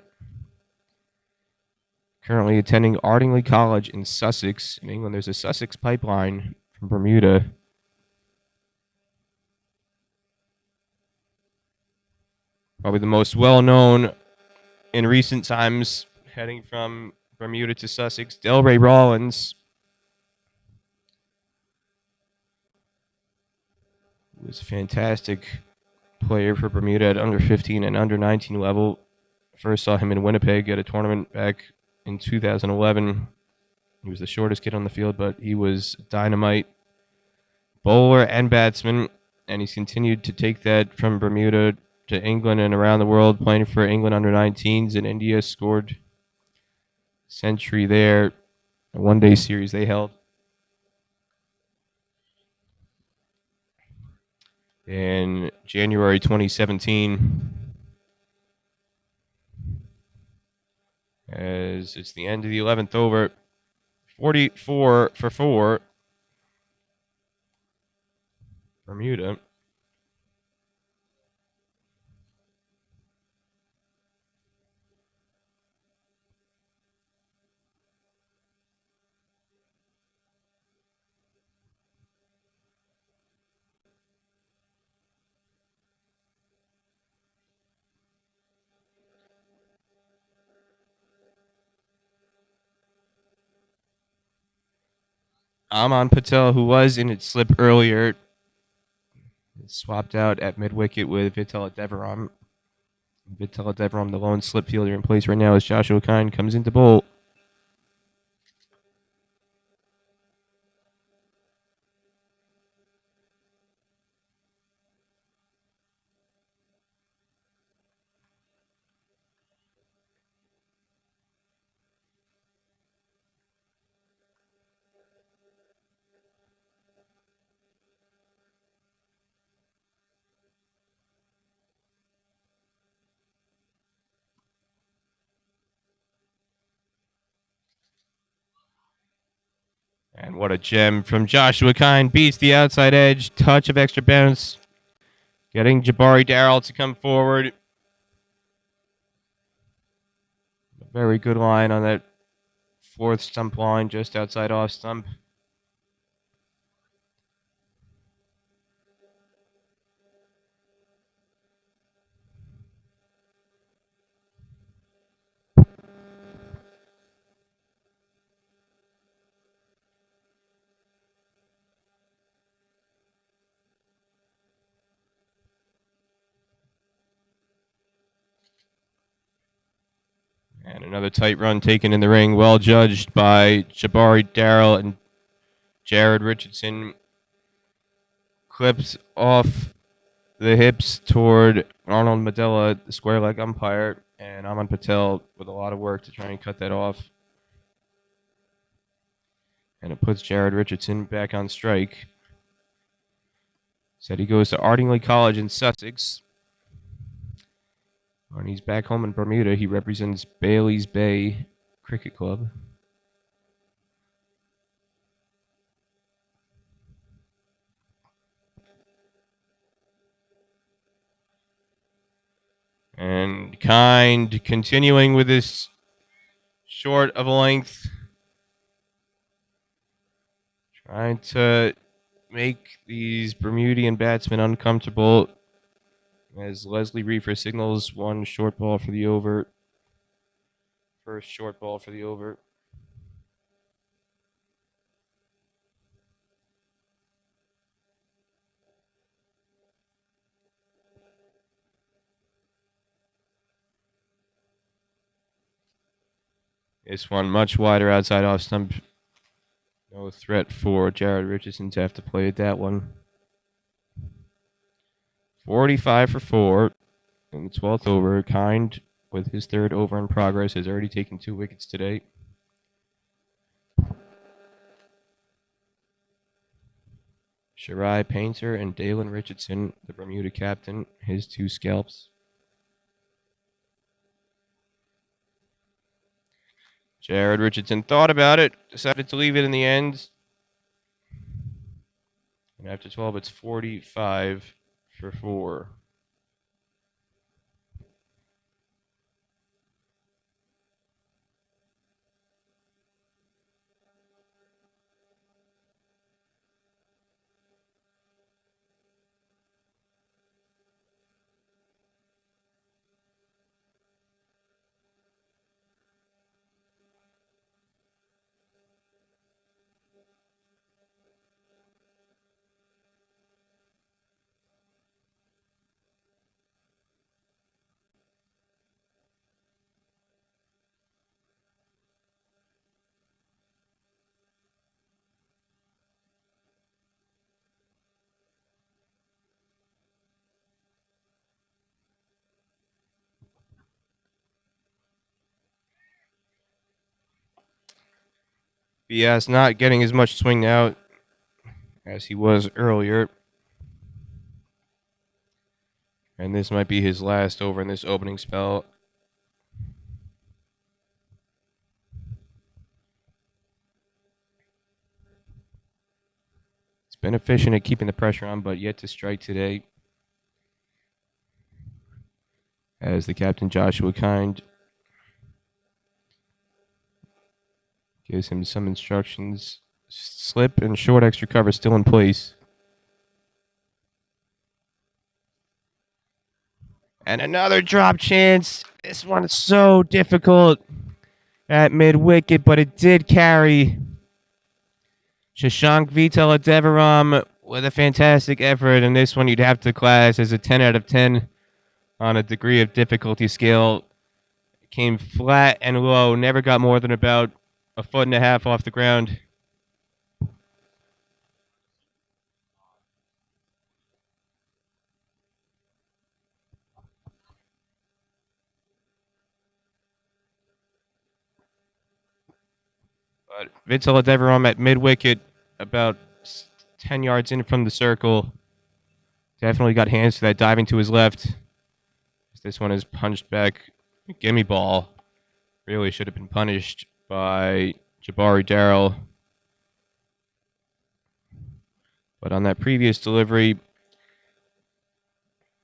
Currently attending Ardingly College in Sussex, in England. There's a Sussex pipeline from Bermuda. Probably the most well-known in recent times, heading from Bermuda to Sussex. Delray Rawlins was a fantastic player for Bermuda at under 15 and under 19 level. First saw him in Winnipeg at a tournament back in 2011. He was the shortest kid on the field, but he was dynamite bowler and batsman, and he's continued to take that from Bermuda to England and around the world, playing for England under 19s in India, scored century there, a one-day series they held. in January 2017. As it's the end of the 11th over, 44 for 4, Bermuda. Aman Patel, who was in its slip earlier, swapped out at mid-wicket with Vital Devaram. Vital Devaram, the lone slip fielder in place right now, as Joshua Kine comes into bowl. And what a gem from Joshua Kine. Beats the outside edge. Touch of extra bounce. Getting Jabari Darrell to come forward. A very good line on that fourth stump line, just outside off stump. And another tight run taken in the ring. Well judged by Jabari Darrell and Jared Richardson. Clips off the hips toward Arnold Medella, the square leg umpire, and Aman Patel with a lot of work to try and cut that off. And it puts Jared Richardson back on strike. Said he goes to Ardingly College in Sussex. When he's back home in Bermuda, he represents Bailey's Bay Cricket Club. And Kind continuing with this short of a length. Trying to make these Bermudian batsmen uncomfortable as Leslie Reefer signals one short ball for the over. First short ball for the over. This one much wider outside off stump. No threat for Jared Richardson to have to play at that one. 45 for 4 in the 12th over. Kind, with his third over in progress, has already taken 2 wickets today. Shirai Painter and Dalen Richardson, the Bermuda captain, his 2 scalps. Jared Richardson thought about it, decided to leave it in the end. And after 12, it's 45 for 4. BS not getting as much swing now as he was earlier. And this might be his last over in this opening spell. He's been efficient at keeping the pressure on, but yet to strike today. As the captain, Joshua Kind, gives him some instructions. Slip and short extra cover still in place. And another drop chance. This one is so difficult at mid-wicket, but it did carry. Shashank Vitaladevaram with a fantastic effort, and this one you'd have to class as a 10 out of 10 on a degree of difficulty scale. Came flat and low, never got more than about a foot and a half off the ground. But Vitaladevaram at mid-wicket, about 10 yards in from the circle. Definitely got hands to that diving to his left. This one is punched back. Gimme ball. Really should have been punished by Jabari Darrell. But on that previous delivery,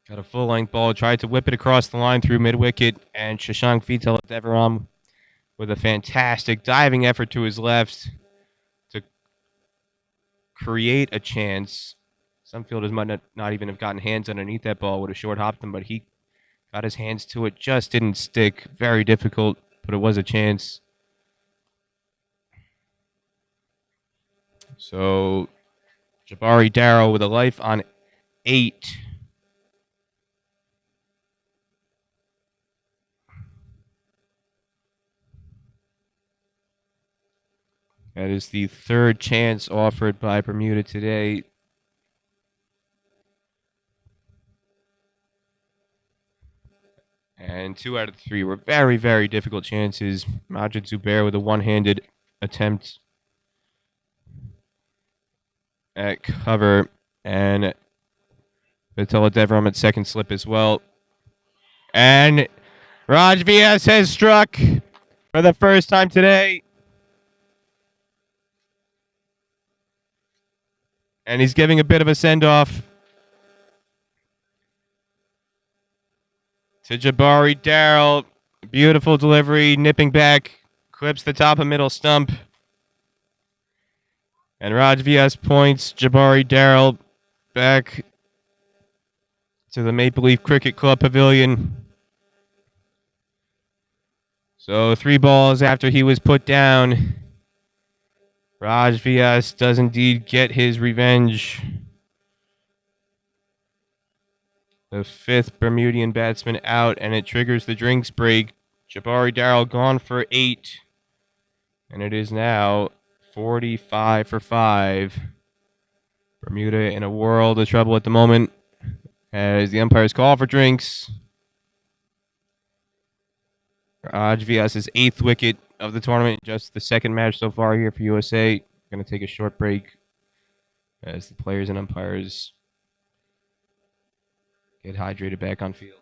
got a full-length ball, tried to whip it across the line through mid-wicket, and Shashank Vitaladevaram with a fantastic diving effort to his left to create a chance. Some fielders might not even have gotten hands underneath that ball, would have short hopped him, but he got his hands to it, just didn't stick. Very difficult, but it was a chance. So Jabari Darrow with a life on 8. That is the third chance offered by Bermuda today. And 2 out of 3 were very, very difficult chances. Majid Zubair with a one-handed attempt at cover, and Vitola Devram at second slip as well. And Raj Vyas has struck for the first time today. And he's giving a bit of a send-off to Jabari Darrell. Beautiful delivery, nipping back, clips the top of middle stump. And Raj Vyas points Jabari Darrell back to the Maple Leaf Cricket Club Pavilion. So 3 balls after he was put down, Raj Vyas does indeed get his revenge. The 5th Bermudian batsman out, and it triggers the drinks break. Jabari Darrell gone for 8, and it is now 45 for 5. Bermuda in a world of trouble at the moment as the umpires call for drinks. Raj Vyas' 8th wicket of the tournament, just the second match so far here for USA. Going to take a short break as the players and umpires get hydrated back on field.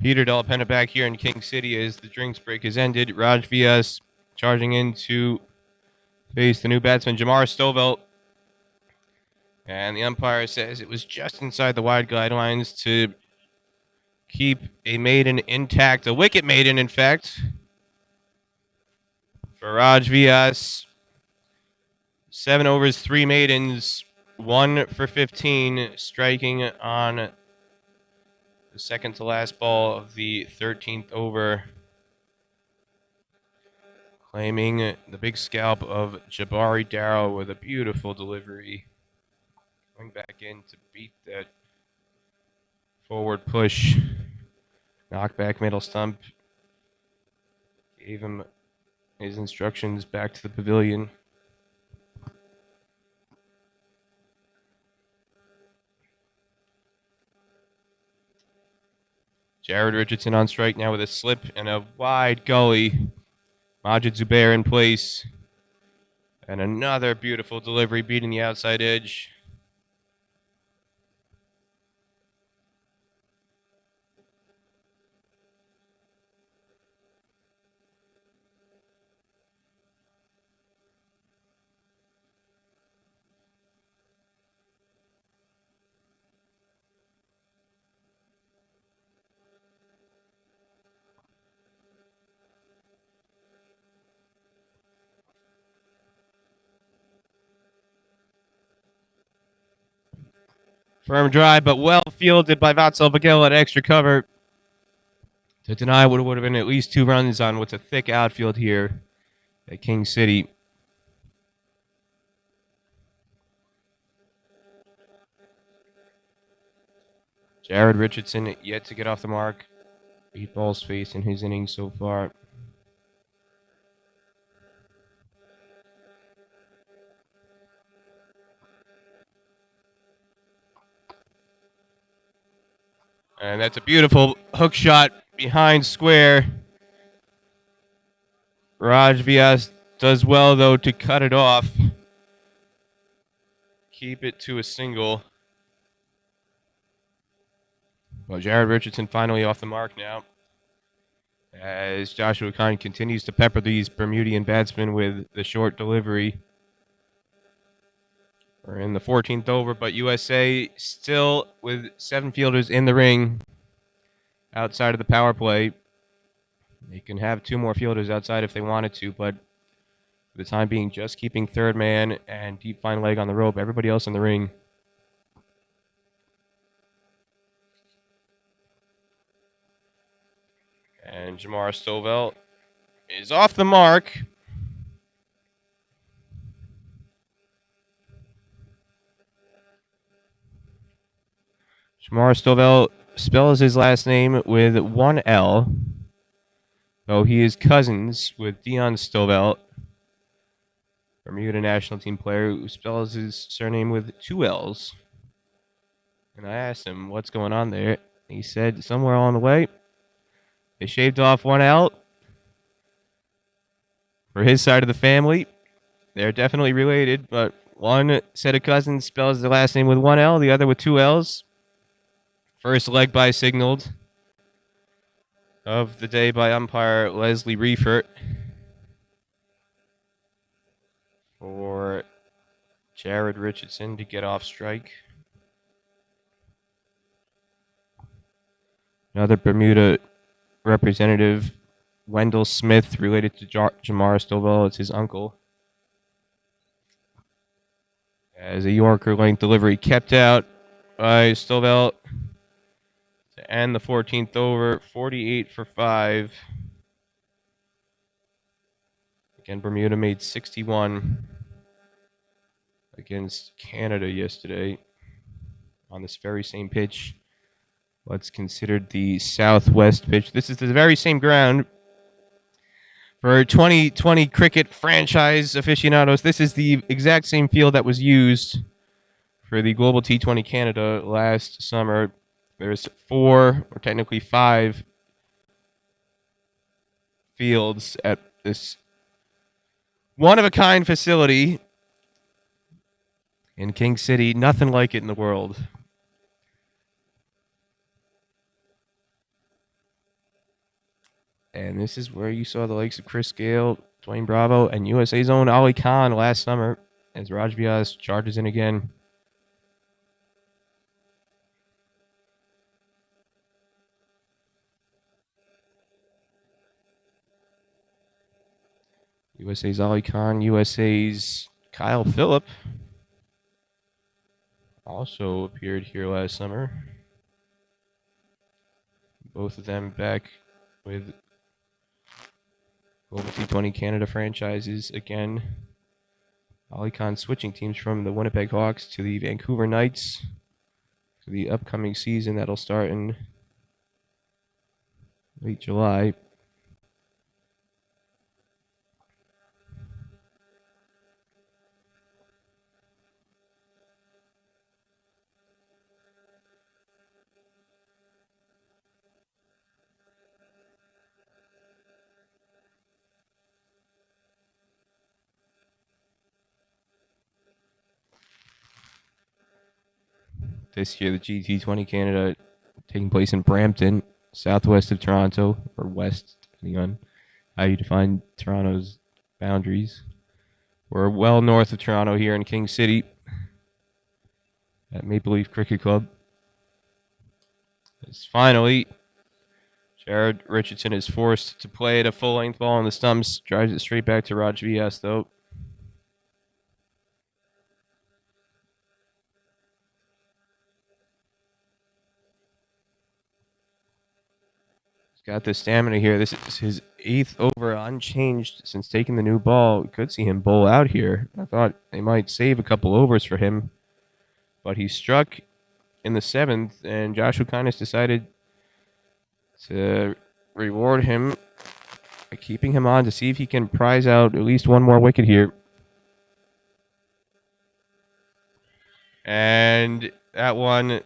Peter Delapenna back here in King City as the drinks break has ended. Raj Vyas charging in to face the new batsman, Jamar Stovall. And the umpire says it was just inside the wide guidelines to keep a maiden intact, a wicket maiden, in fact, for Raj Vyas. 7 overs, 3 maidens, 1 for 15, striking on the second to last ball of the 13th over, claiming the big scalp of Jabari Darrow with a beautiful delivery. Going back in to beat that forward push. Knockback middle stump. Gave him his instructions back to the pavilion. Jared Richardson on strike now with a slip and a wide gully. Majid Zubair in place. And another beautiful delivery beating the outside edge. Firm drive, but well fielded by Vatsal Vagel at extra cover to deny what would have been at least 2 runs on what's a thick outfield here at King City. Jared Richardson yet to get off the mark. 8 balls faced in his innings so far. And that's a beautiful hook shot behind square. Raj Vyas does well, though, to cut it off. Keep it to a single. Well, Jared Richardson finally off the mark now, as Joshua Khan continues to pepper these Bermudian batsmen with the short delivery. We're in the 14th over, but USA still with 7 fielders in the ring outside of the power play. They can have 2 more fielders outside if they wanted to, but for the time being, just keeping third man and deep fine leg on the rope. Everybody else in the ring. And Jamar Stovall is off the mark. Jamar Stovall spells his last name with 1 L, though he is cousins with Dion Stovall, Bermuda national team player, who spells his surname with 2 L's. And I asked him what's going on there. He said somewhere along the way, they shaved off 1 L for his side of the family. They're definitely related, but one set of cousins spells their last name with 1 L, the other with 2 L's. First leg by signaled of the day by umpire Leslie Reifert for Jared Richardson to get off strike. Another Bermuda representative, Wendell Smith, related to Jamar Stovall. It's his uncle. As a Yorker length delivery kept out by Stovall to end the 14th over, 48 for 5. Again, Bermuda made 61 against Canada yesterday on this very same pitch. What's considered the southwest pitch. This is the very same ground. For 2020 cricket franchise aficionados, this is the exact same field that was used for the Global T20 Canada last summer. There's 4, or technically 5, fields at this one-of-a-kind facility in King City. Nothing like it in the world. And this is where you saw the likes of Chris Gale, Dwayne Bravo, and USA's own Ali Khan last summer as Raj Vyas charges in again. USA's Ali Khan, USA's Kyle Phillip also appeared here last summer. Both of them back with Global T20 Canada franchises again. Ali Khan switching teams from the Winnipeg Hawks to the Vancouver Knights for the upcoming season that'll start in late July. This year, the GT20 Canada taking place in Brampton, southwest of Toronto, or west, depending on how you define Toronto's boundaries. We're well north of Toronto here in King City at Maple Leaf Cricket Club. As finally, Jared Richardson is forced to play at a full-length ball on the stumps. Drives it straight back to Raj Vyas, though. He's got the stamina here. This is his 8th over unchanged since taking the new ball. We could see him bowl out here. I thought they might save a couple overs for him. But he struck in the 7th, and Joshua Kindness decided to reward him by keeping him on to see if he can prize out at least one more wicket here. And that one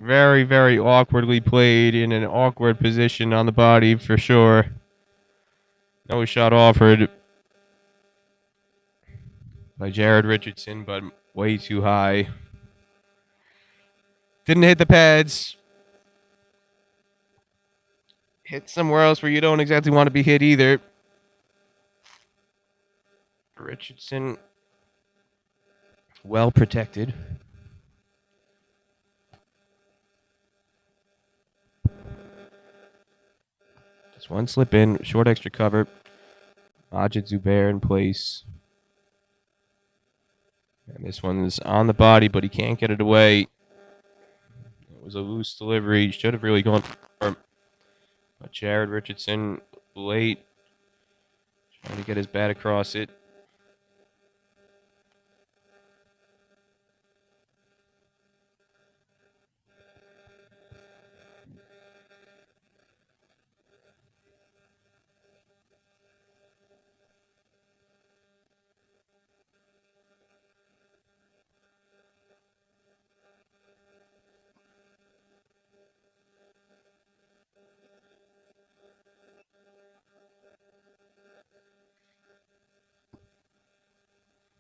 very, very awkwardly played in an awkward position on the body for sure. No shot offered by Jared Richardson, but way too high. Didn't hit the pads. Hit somewhere else where you don't exactly want to be hit either. Richardson well protected. Just one slip in, short extra cover. Majid Zubair in place. And this one's on the body, but he can't get it away. It was a loose delivery. Should have really gone for him. But Jared Richardson late. Trying to get his bat across it.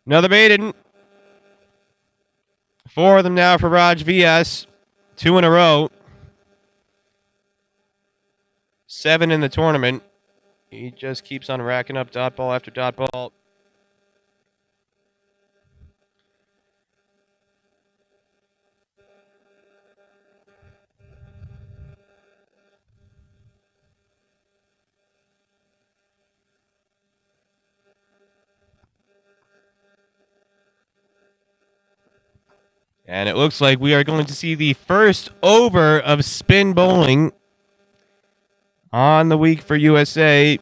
Another maiden. 4 of them now for Raj Vyas. 2 in a row. 7 in the tournament. He just keeps on racking up dot ball after dot ball. And it looks like we are going to see the first over of spin bowling on the week for USA.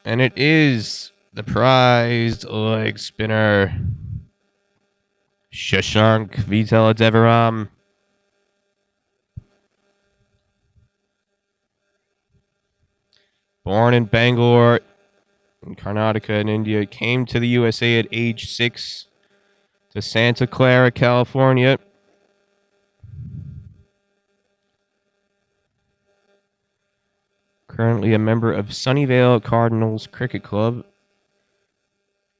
And it is the prized leg spinner, Shashank Vitaladevaram. Born in Bangalore, in Karnataka in India, came to the USA at age 6 to Santa Clara, California. Currently a member of Sunnyvale Cardinals Cricket Club.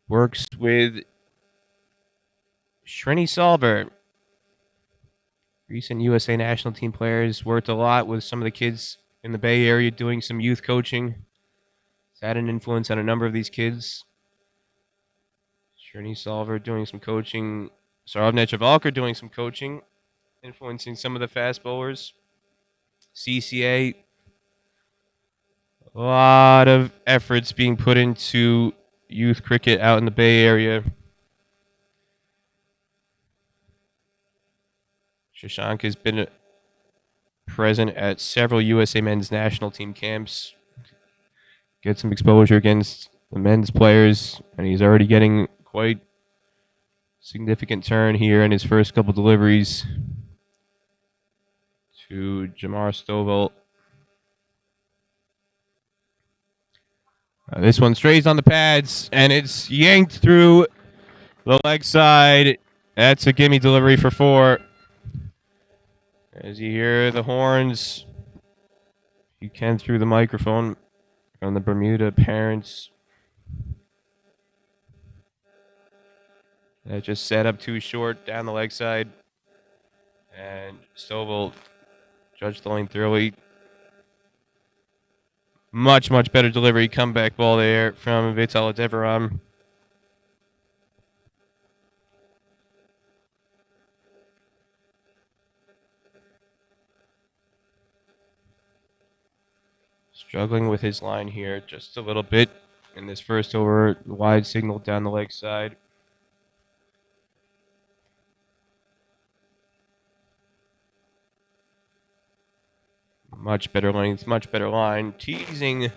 Works with Srini Salver. Recent USA national team players. Worked a lot with some of the kids in the Bay Area doing some youth coaching. It's had an influence on a number of these kids. Sherny Solver doing some coaching. Sarovnet Chavalkar doing some coaching, influencing some of the fast bowlers. CCA, a lot of efforts being put into youth cricket out in the Bay Area. Shashank has been present at several USA men's national team camps. Get some exposure against the men's players, and he's already getting quite significant turn here in his first couple deliveries to Jamar Stovall. This one strays on the pads, and it's yanked through the leg side. That's a gimme delivery for 4. As you hear the horns, you can through the microphone from the Bermuda parents. That just set up too short down the leg side. And Stovall judged the lane thoroughly. Much, much better delivery. Comeback ball there from Vital Deveram. Struggling with his line here just a little bit in this first over. Wide signal down the leg side. Much better length, much better line. Teasing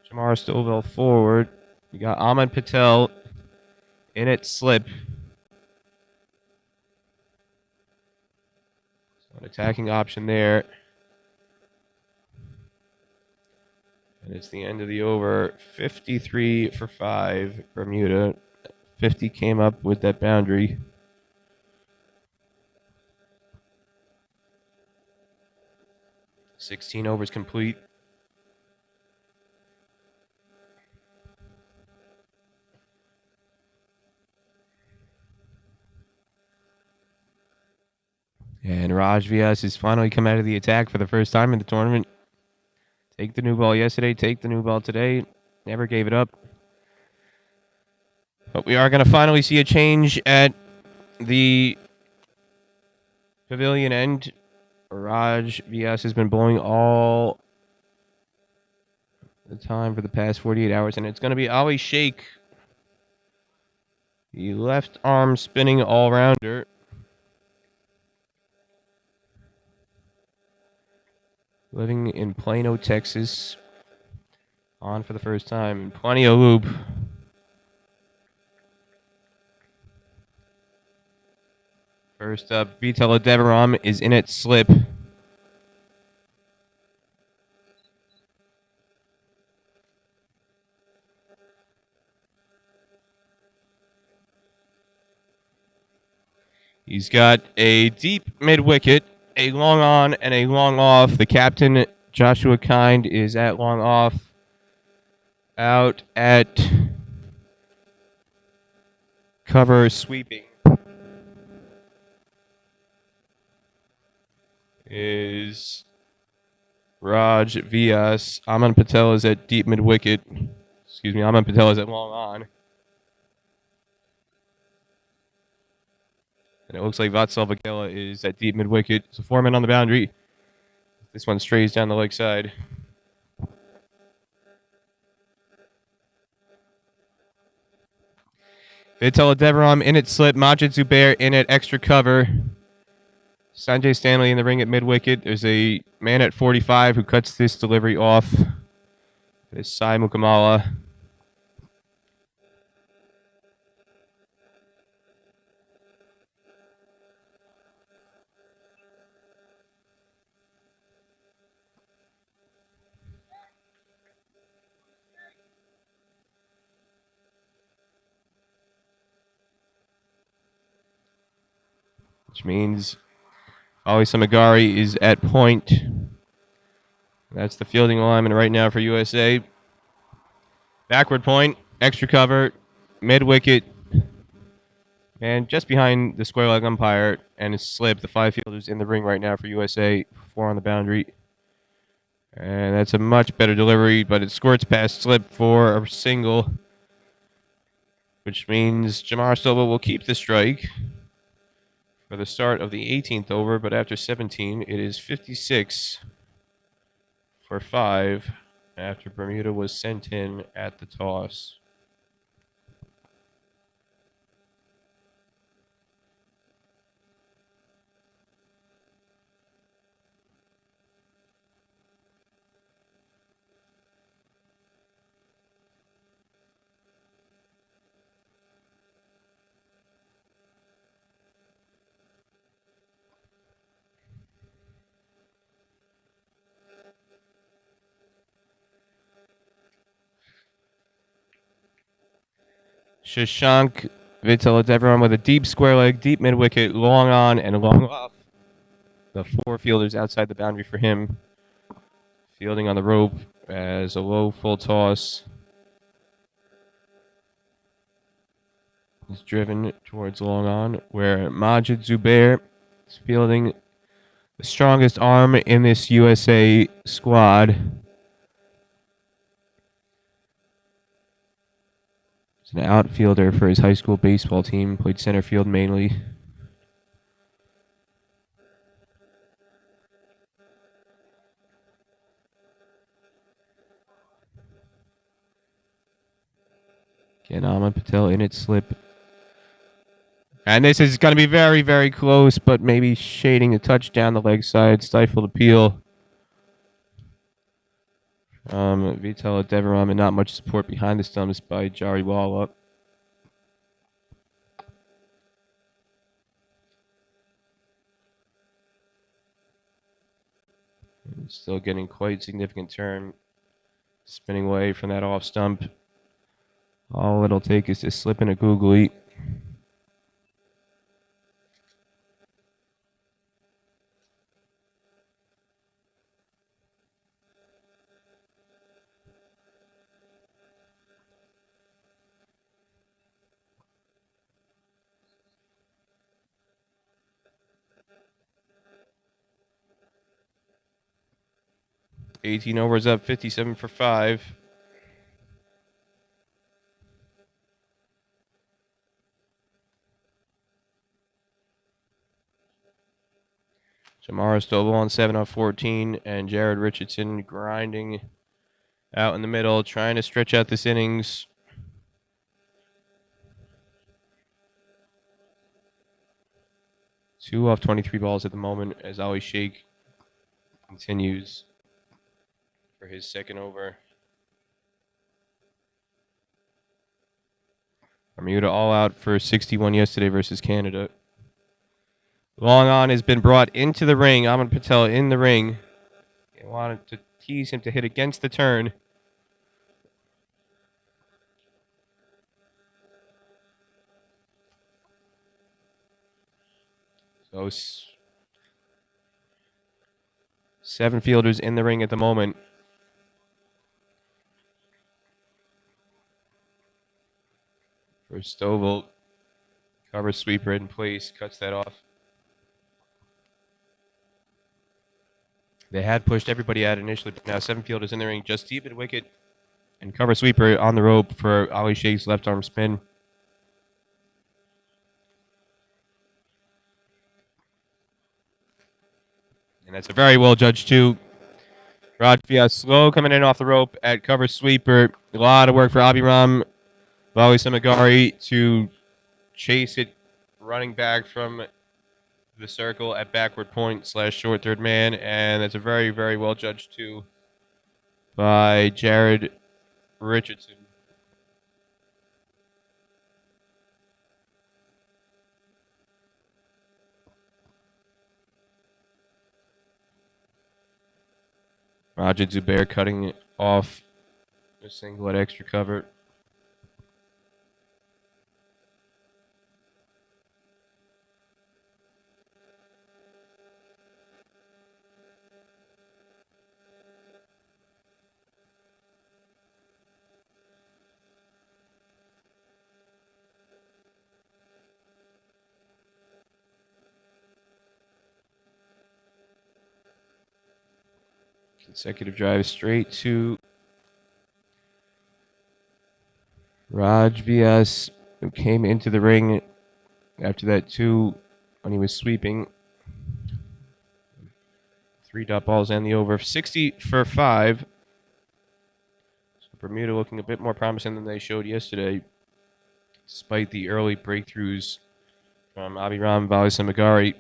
Jamar Stovall forward. You got Ahmed Patel in at slip. So an attacking option there. And it's the end of the over. 53 for 5, Bermuda. 50 came up with that boundary. $16 overs complete. And Raj Vyas has finally come out of the attack for the first time in the tournament. Take the new ball yesterday, take the new ball today. Never gave it up. But we are going to finally see a change at the pavilion end. Raj Vyas has been bowling all the time for the past 48 hours, and it's going to be Ali Sheikh, the left arm spinning all-rounder. Living in Plano, Texas. On for the first time. Plenty of loop. First up, Vital Deveram is in at slip. He's got a deep mid-wicket, a long on, and a long off. The captain, Joshua Kind, is at long off. Out at cover sweeping is Raj Vyas. Aman Patel is at deep mid-wicket. Excuse me, Aman Patel is at long on. And it looks like Vatsal Vakela is at deep mid-wicket. So 4 men on the boundary. This one strays down the leg side. Vital Deveram in at slip. Majid Zubair in at extra cover. Sanjay Stanley in the ring at mid-wicket. There's a man at 45 who cuts this delivery off. It's Sai Mukamala. Which means Ali Samagari is at point. That's the fielding alignment right now for USA. Backward point, extra cover, mid-wicket, and just behind the square leg umpire and his slip. The 5 fielders in the ring right now for USA. 4 on the boundary. And that's a much better delivery, but it squirts past slip for a single, which means Jamar Stovall will keep the strike for the start of the 18th over, but after 17, it is 56 for 5 after Bermuda was sent in at the toss. Shashank Vittel, everyone with a deep square leg, deep mid wicket, long on and long off. The 4 fielders outside the boundary for him. Fielding on the rope as a low full toss is driven towards long on, where Majid Zubair is fielding the strongest arm in this USA squad. He's an outfielder for his high school baseball team, played center field mainly. Again, Ahmed Patel in its slip. And this is going to be very, very close, but maybe shading a touch down the leg side. Stifled appeal. Vital Deveram, and not much support behind the stumps by Jari Walla. Still getting quite significant turn. Spinning away from that off stump. All it'll take is to slip in a googly. '18 overs up, 57 for 5. Jamara Stovall on 7 off 14, and Jared Richardson grinding out in the middle, trying to stretch out this innings. 2 off 23 balls at the moment as Ali Sheikh continues for his second over. Bermuda all out for 61 yesterday versus Canada. Long on has been brought into the ring. Ahmed Patel in the ring. They wanted to tease him to hit against the turn. So 7 fielders in the ring at the moment. For Stovall, cover sweeper in place, cuts that off. They had pushed everybody out initially, but now 7 fielders in the ring, just deep at wicket, and cover sweeper on the rope for Ali Sheikh's left arm spin. And that's a very well judged too. Rod Fias slow coming in off the rope at cover sweeper. A lot of work for Abhiram Bali Samagari to chase it running back from the circle at backward point / short third man. And that's a very, very well judged too by Jared Richardson. Majid Zubair cutting off a single at extra cover. Consecutive drive straight to Raj Vyas, who came into the ring after that 2 when he was sweeping. 3 dot balls and the over. 60 for 5. So Bermuda looking a bit more promising than they showed yesterday, despite the early breakthroughs from Abhiram Valisamagari.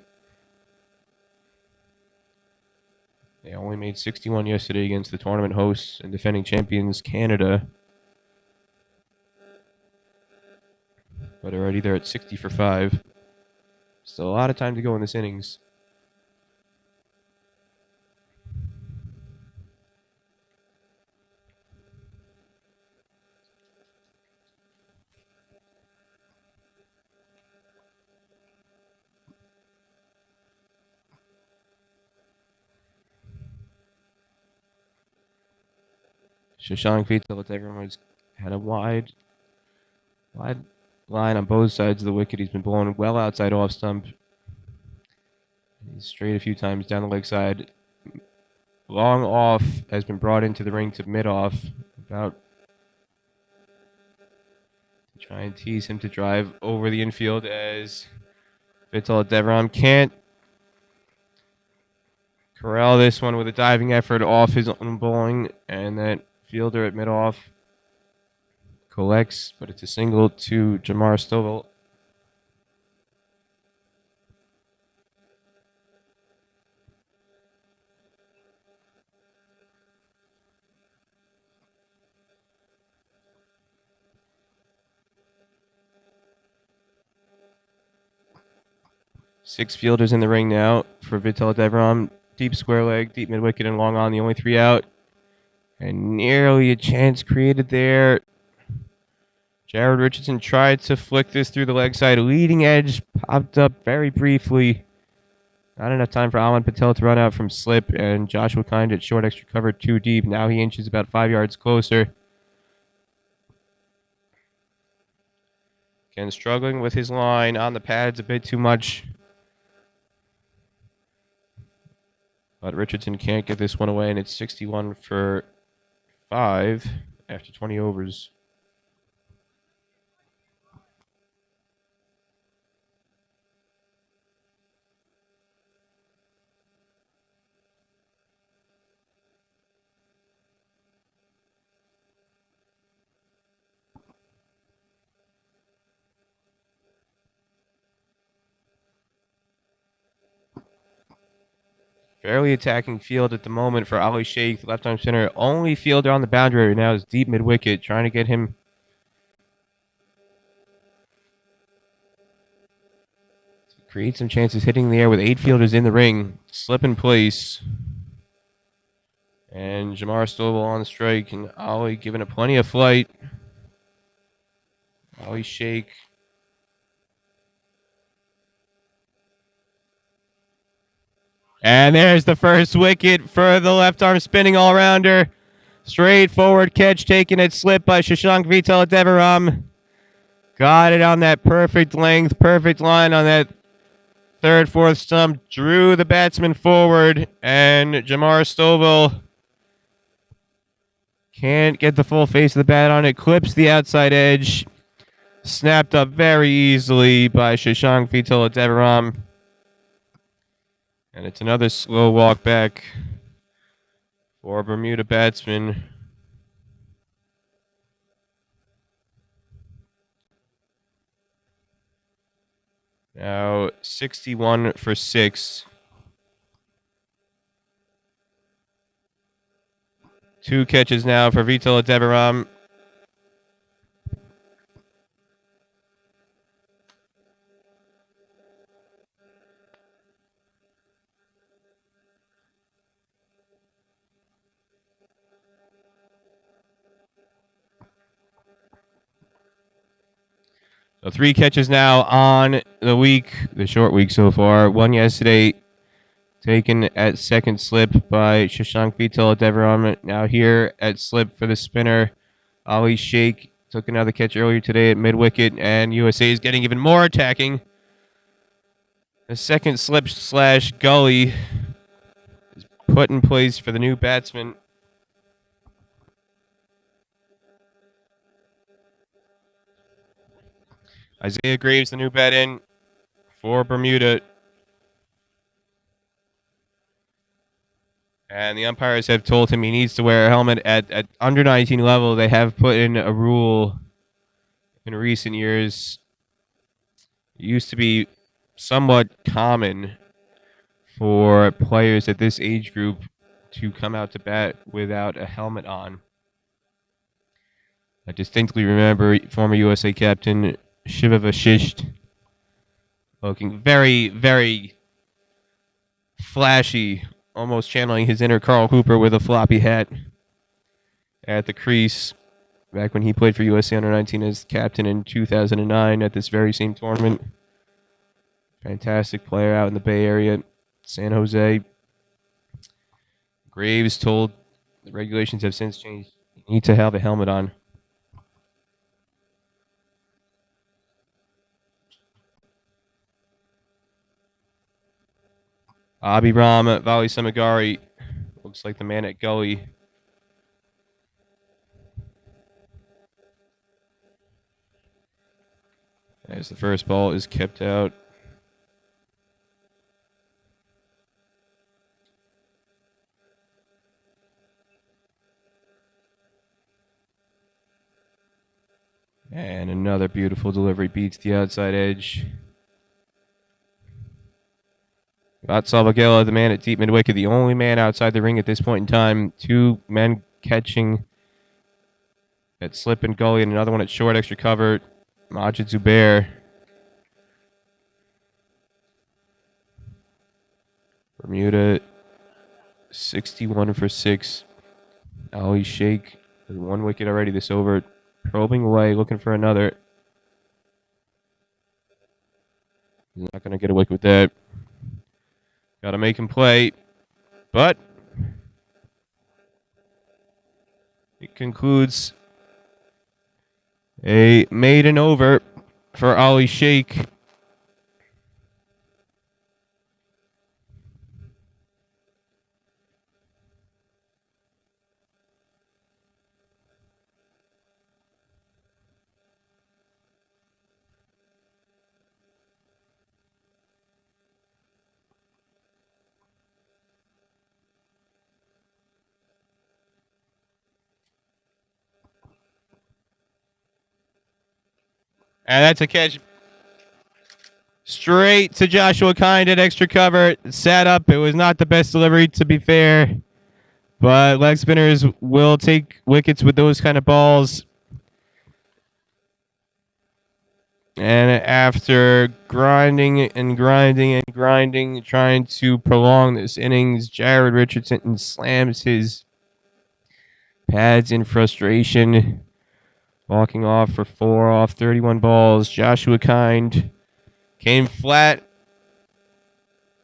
They only made 61 yesterday against the tournament hosts and defending champions Canada. But already they're at 60 for 5. Still a lot of time to go in this innings. Shashank Vitale had a wide line on both sides of the wicket. He's been blowing well outside off stump. He's strayed a few times down the leg side. Long off has been brought into the ring to mid off. About to try and tease him to drive over the infield as Vital Devaram can't corral this one with a diving effort off his own bowling, and that fielder at mid off collects, but it's a single to Jamar Stovall. Six fielders in the ring now for Vital Devaram. Deep square leg, deep mid wicket, and long on, the only 3 out. And nearly a chance created there. Jared Richardson tried to flick this through the leg side. Leading edge popped up very briefly. Not enough time for Aman Patel to run out from slip, and Joshua Kind at short extra cover 2 deep. Now he inches about 5 yards closer. Again, struggling with his line on the pads a bit too much. But Richardson can't get this one away, and it's 61 for 5 after 20 overs. Fairly attacking field at the moment for Ali Sheikh, left arm center. Only fielder on the boundary right now is deep mid wicket, trying to get him to create some chances hitting the air with 8 fielders in the ring. Slip in place. And Jamar Stovall on the strike, and Ali giving it plenty of flight. Ali Sheikh. And there's the first wicket for the left arm spinning all-rounder. Straightforward catch taken at slip by Shashank Vitale Devaram. Got it on that perfect length, perfect line on that third, fourth stump. Drew the batsman forward, and Jamar Stovall can't get the full face of the bat on it. Clips the outside edge. Snapped up very easily by Shashank Vitale Devaram. And it's another slow walk back for Bermuda batsman. Now 61 for 6. 2 catches now for Vitale Devaram. So 3 catches now on the week, the short week so far. 1 yesterday, taken at second slip by Shashank Vitale Devaram. Now here at slip for the spinner, Ali Sheikh. Took another catch earlier today at mid-wicket, and USA is getting even more attacking. The second slip slash gully is put in place for the new batsman. Isaiah Graves, the new bat in for Bermuda. And the umpires have told him he needs to wear a helmet at under 19 level. They have put in a rule in recent years. It used to be somewhat common for players at this age group to come out to bat without a helmet on. I distinctly remember former USA captain Shiva Vashisht looking very, very flashy, almost channeling his inner Carl Cooper with a floppy hat at the crease back when he played for USA Under 19 as captain in 2009 at this very same tournament. Fantastic player out in the Bay Area, San Jose. Graves told the regulations have since changed. You need to have a helmet on. Abhiram Vali Samagari looks like the man at Gully. As the first ball is kept out. And another beautiful delivery beats the outside edge. Vatsal Vagela, the man at deep mid wicket, the only man outside the ring at this point in time. Two men catching at slip and gully, and another one at short extra cover. Majid Zubair. Bermuda 61 for 6. Ali Sheikh with one wicket already this over. Probing away, looking for another. He's not going to get a wicket with that. Got to make him play. But it concludes a maiden over for Ali Sheikh. And that's a catch straight to Joshua Kind at extra cover. Sat up. It was not the best delivery, to be fair. But leg spinners will take wickets with those kind of balls. And after grinding and grinding and grinding, trying to prolong this innings, Jared Richardson slams his pads in frustration, walking off for 4 off 31 balls. Joshua Kind came flat,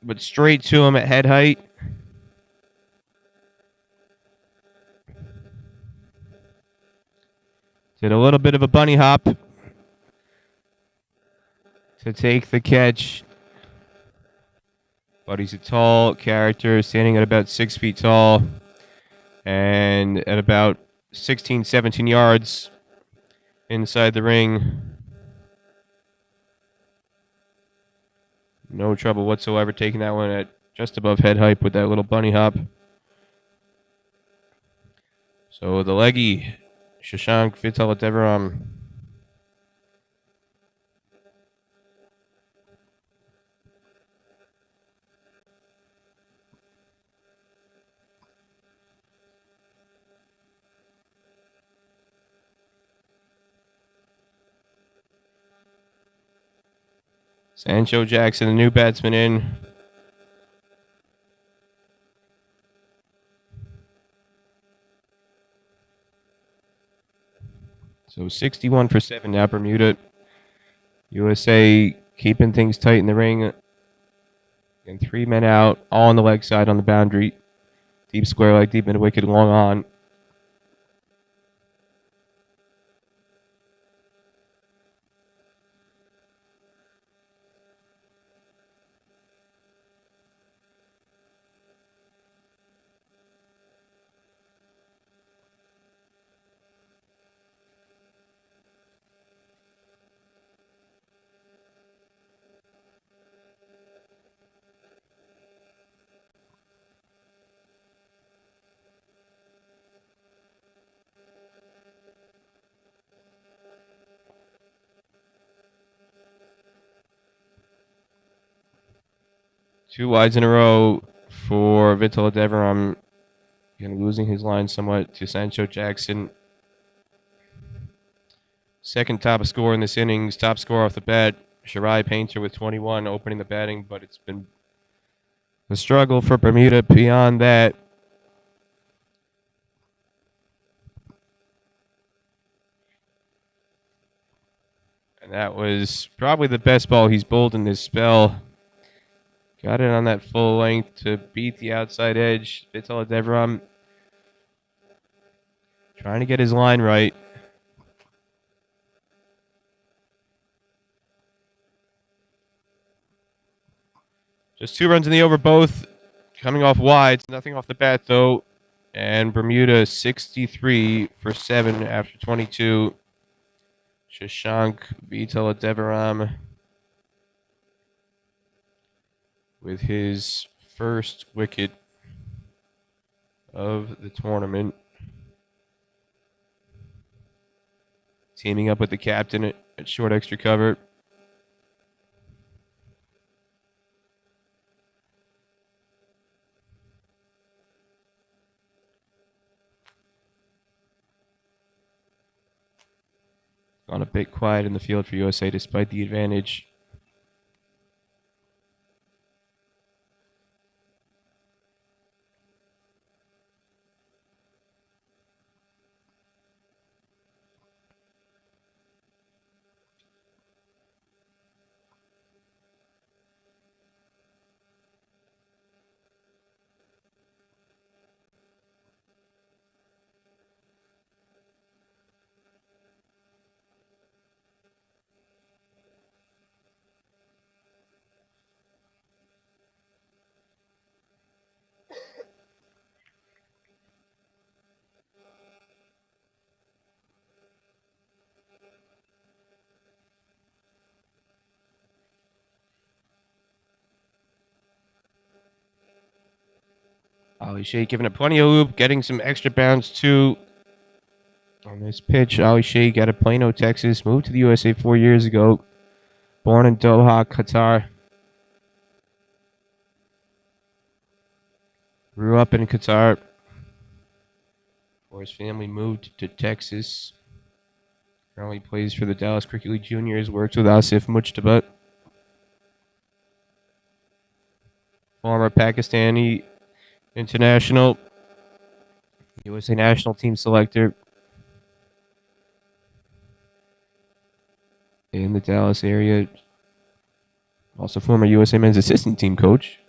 but straight to him at head height. Did a little bit of a bunny hop to take the catch. But he's a tall character, standing at about 6 feet tall and at about 16, 17 yards inside the ring. No trouble whatsoever taking that one at just above head height with that little bunny hop. So the leggy, Shashank Vitaladevaram. Sancho Jackson, the new batsman in. So 61 for 7 now, Bermuda. USA keeping things tight in the ring. And 3 men out, all on the leg side on the boundary. Deep square leg, deep mid wicket, long on. 2 wides in a row for Vital Deveram. Again, losing his line somewhat to Sancho Jackson. Second top scorer in this innings. Top scorer off the bat. Shirai Painter with 21 opening the batting, but it's been a struggle for Bermuda beyond that. And that was probably the best ball he's bowled in this spell. Got it on that full length to beat the outside edge. Vital Deveram trying to get his line right. Just 2 runs in the over, both coming off wides. Nothing off the bat, though. And Bermuda 63 for 7 after 22. Shashank Vital Deveram with his first wicket of the tournament. Teaming up with the captain at short extra cover. Gone a bit quiet in the field for USA despite the advantage. Ali Sheikh giving it plenty of loop, getting some extra bounce too. On this pitch, Ali Sheikh out of Plano, Texas, moved to the USA 4 years ago. Born in Doha, Qatar. Grew up in Qatar. Before his family moved to Texas. Currently plays for the Dallas Cricket League Juniors. Works with Asif Mujtaba. Former Pakistani international. USA national team selector. In the Dallas area. Also former USA men's assistant team coach.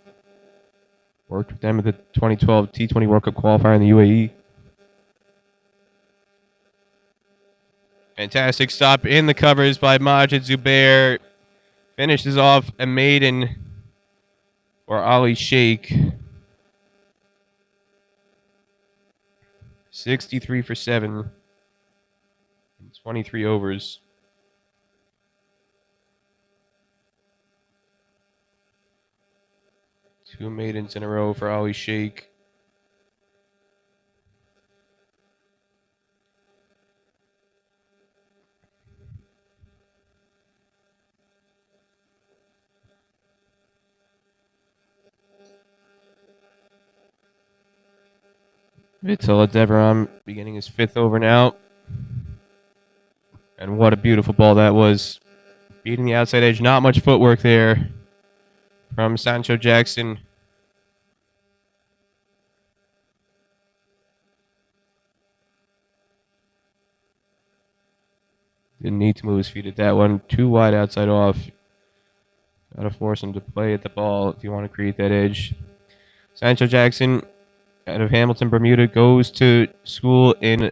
Worked with them at the 2012 T20 World Cup qualifier in the UAE. Fantastic stop in the covers by Majid Zubair. Finishes off a maiden for Ali Sheikh. 63 for 7. 23 overs. Two maidens in a row for Ali Sheikh. Vital Deveram beginning his 5th over now. And what a beautiful ball that was. Beating the outside edge. Not much footwork there from Sancho Jackson. Didn't need to move his feet at that one. Too wide outside off. Gotta force him to play at the ball if you want to create that edge. Sancho Jackson out of Hamilton, Bermuda, goes to school in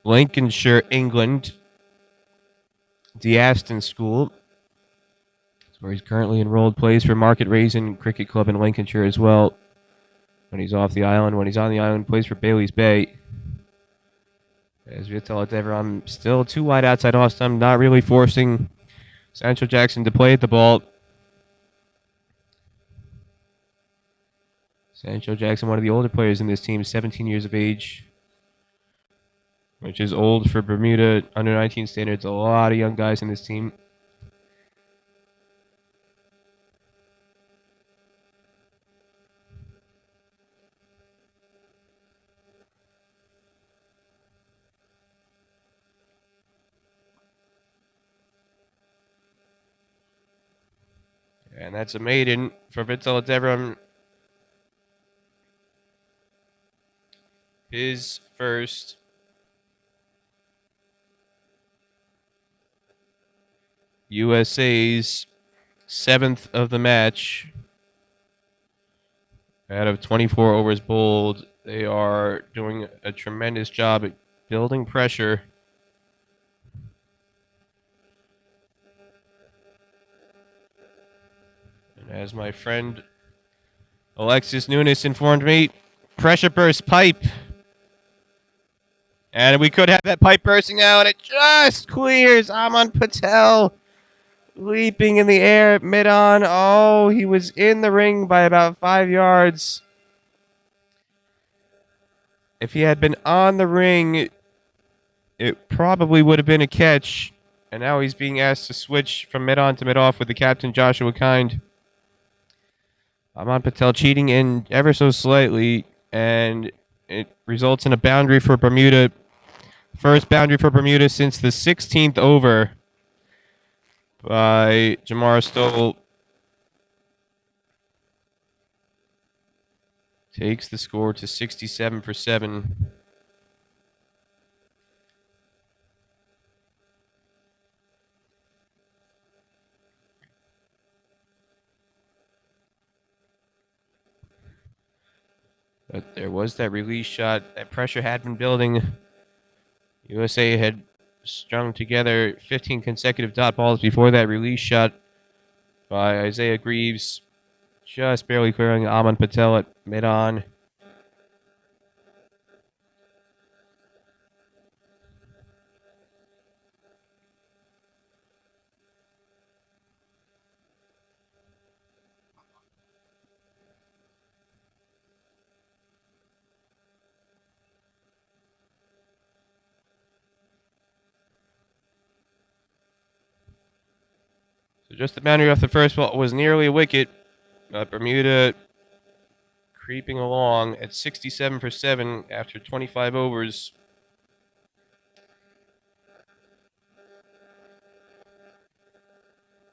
Lincolnshire, England. The Aston School. That's where he's currently enrolled. Plays for Market Raisin Cricket Club in Lincolnshire as well. When he's off the island. When he's on the island, plays for Bailey's Bay. As Vital Deveram still too wide outside off stump, not really forcing Sancho Jackson to play at the ball. Sancho Jackson, one of the older players in this team, 17 years of age, which is old for Bermuda under 19 standards. A lot of young guys in this team. And that's a maiden for Vital Devram. His first. USA's 7th of the match. Out of 24 overs bowled, they are doing a tremendous job at building pressure. And as my friend Alexis Nunes informed me, pressure burst pipe. And we could have that pipe bursting now, and it just clears. Aman Patel leaping in the air mid-on. Oh, he was in the ring by about 5 yards. If he had been on the ring, it probably would have been a catch. And now he's being asked to switch from mid-on to mid-off with the captain, Joshua Kind. Aman Patel cheating in ever so slightly, and it results in a boundary for Bermuda. First boundary for Bermuda since the 16th over by Jamar Stoll. Takes the score to 67 for 7. But there was that release shot. That pressure had been building. USA had strung together 15 consecutive dot balls before that release shot by Isaiah Greaves. Just barely clearing Aman Patel at mid-on. So just the boundary off the first ball was nearly a wicket. Bermuda creeping along at 67 for 7 after 25 overs.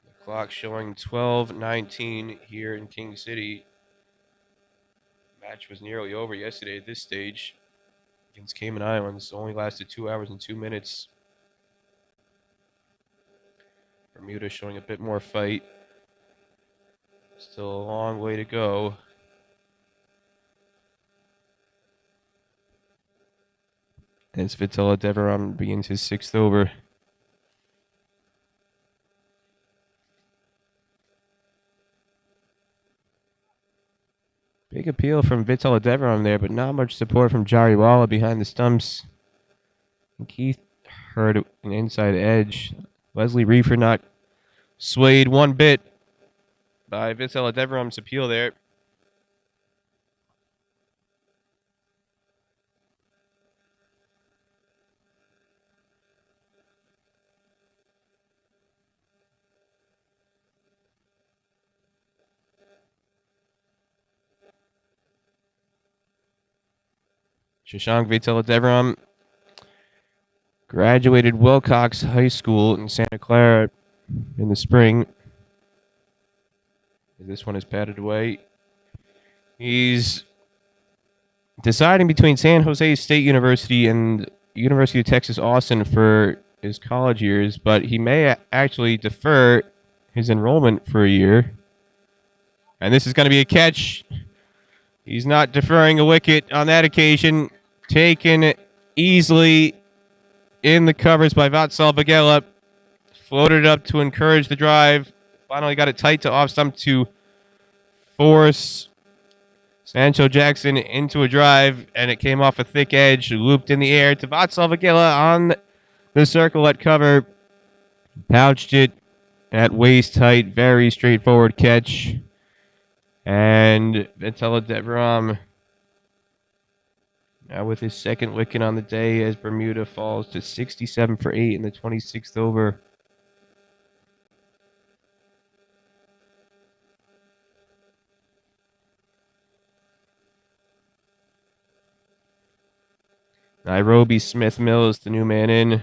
The clock showing 12:19 here in King City. Match was nearly over yesterday at this stage against Cayman Islands. Only lasted 2 hours and 2 minutes. Bermuda showing a bit more fight. Still a long way to go. As Vitala Deveram begins his 6th over. Big appeal from Vitala Deveram there, but not much support from Jariwala behind the stumps. Keith heard an inside edge. Leslie Reefer not swayed one bit by Vitala Deveram's appeal there. Shashank Vitala Deveram graduated Wilcox High School in Santa Clara in the spring. This one is batted away. He's deciding between San Jose State University and University of Texas Austin for his college years, but he may actually defer his enrollment for a year. And this is going to be a catch. He's not deferring a wicket on that occasion. Taken easily in the covers by Vatsal Bagela. Floated up to encourage the drive. Finally got it tight to off stump to force Sancho Jackson into a drive, and it came off a thick edge, looped in the air to Vatsal Bagela on the circle at cover. Pouched it at waist height. Very straightforward catch. And Vitala Deveram now with his 2nd wicket on the day as Bermuda falls to 67 for 8 in the 26th over. Nairobi Smith Mills, the new man in.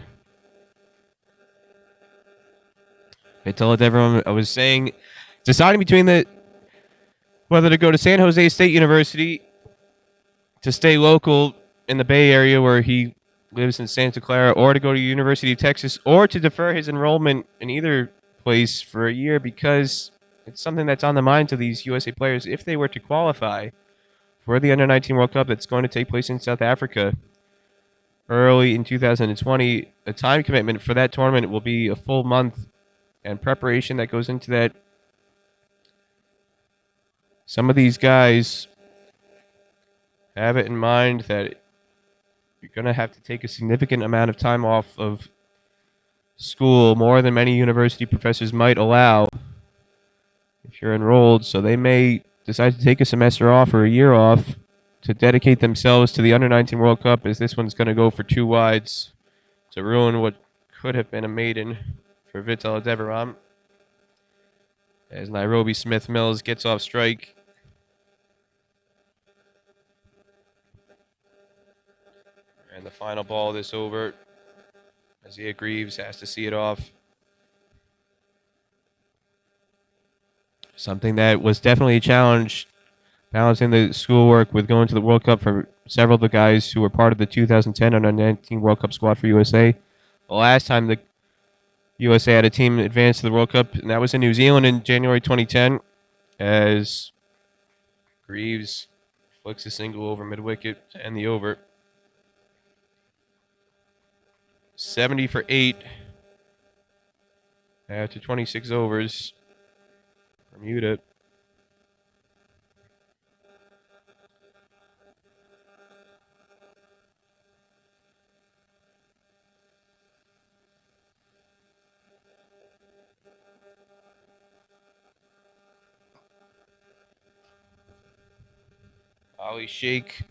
Vitala Deveram, I was saying, it's deciding between whether to go to San Jose State University to stay local in the Bay Area where he lives in Santa Clara, or to go to University of Texas, or to defer his enrollment in either place for a year, because it's something that's on the minds of these USA players if they were to qualify for the Under-19 World Cup that's going to take place in South Africa early in 2020. The time commitment for that tournament will be a full month, and preparation that goes into that. Some of these guys have it in mind that you're going to have to take a significant amount of time off of school, more than many university professors might allow if you're enrolled. So they may decide to take a semester off or a year off to dedicate themselves to the Under-19 World Cup, as this one's going to go for 2 wides to ruin what could have been a maiden for Vital Deveram, as Nairobi Smith Mills gets off strike. And the final ball of this over, Isaiah Greaves has to see it off. Something that was definitely a challenge, balancing the schoolwork with going to the World Cup for several of the guys who were part of the 2010 Under-19 World Cup squad for USA. The last time the USA had a team advance to the World Cup, and that was in New Zealand in January 2010, as Greaves flicks a single over mid-wicket to end the over. 70 for 8 after 26 overs. Bermuda. Ali Sheikh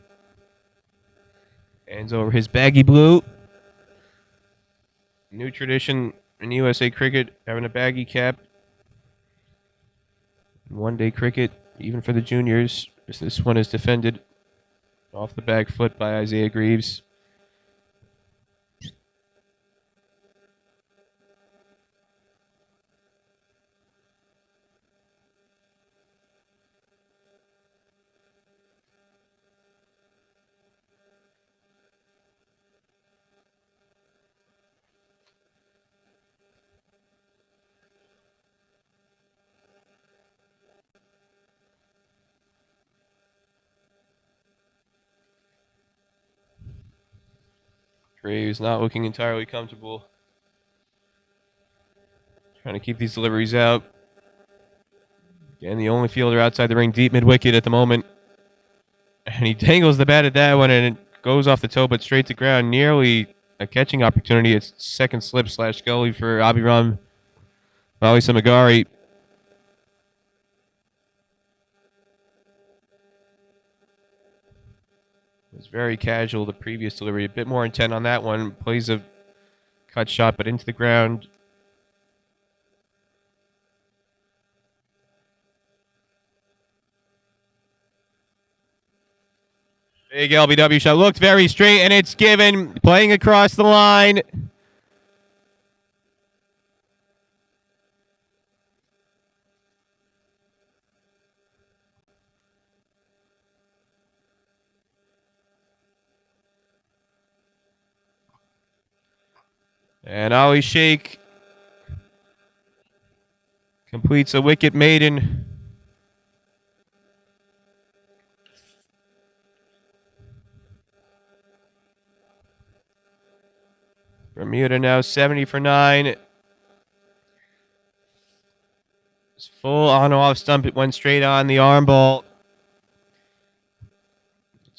hands over his baggy blue. New tradition in USA cricket, having a baggy cap. One-day cricket, even for the juniors, as this one is defended off the back foot by Isaiah Greaves. Graves not looking entirely comfortable. Trying to keep these deliveries out. Again, the only fielder outside the ring, deep mid-wicket at the moment. And he dangles the bat at that one, and it goes off the toe, but straight to ground. Nearly a catching opportunity. It's second slip / gully for Abhiram Samagari. Was very casual the previous delivery. A bit more intent on that one. Plays a cut shot, but into the ground. Big LBW shot. Looked very straight, and it's given. Playing across the line. And Ali Sheikh completes a wicket maiden. Bermuda now 70 for 9. It's full on off stump. It went straight on the arm ball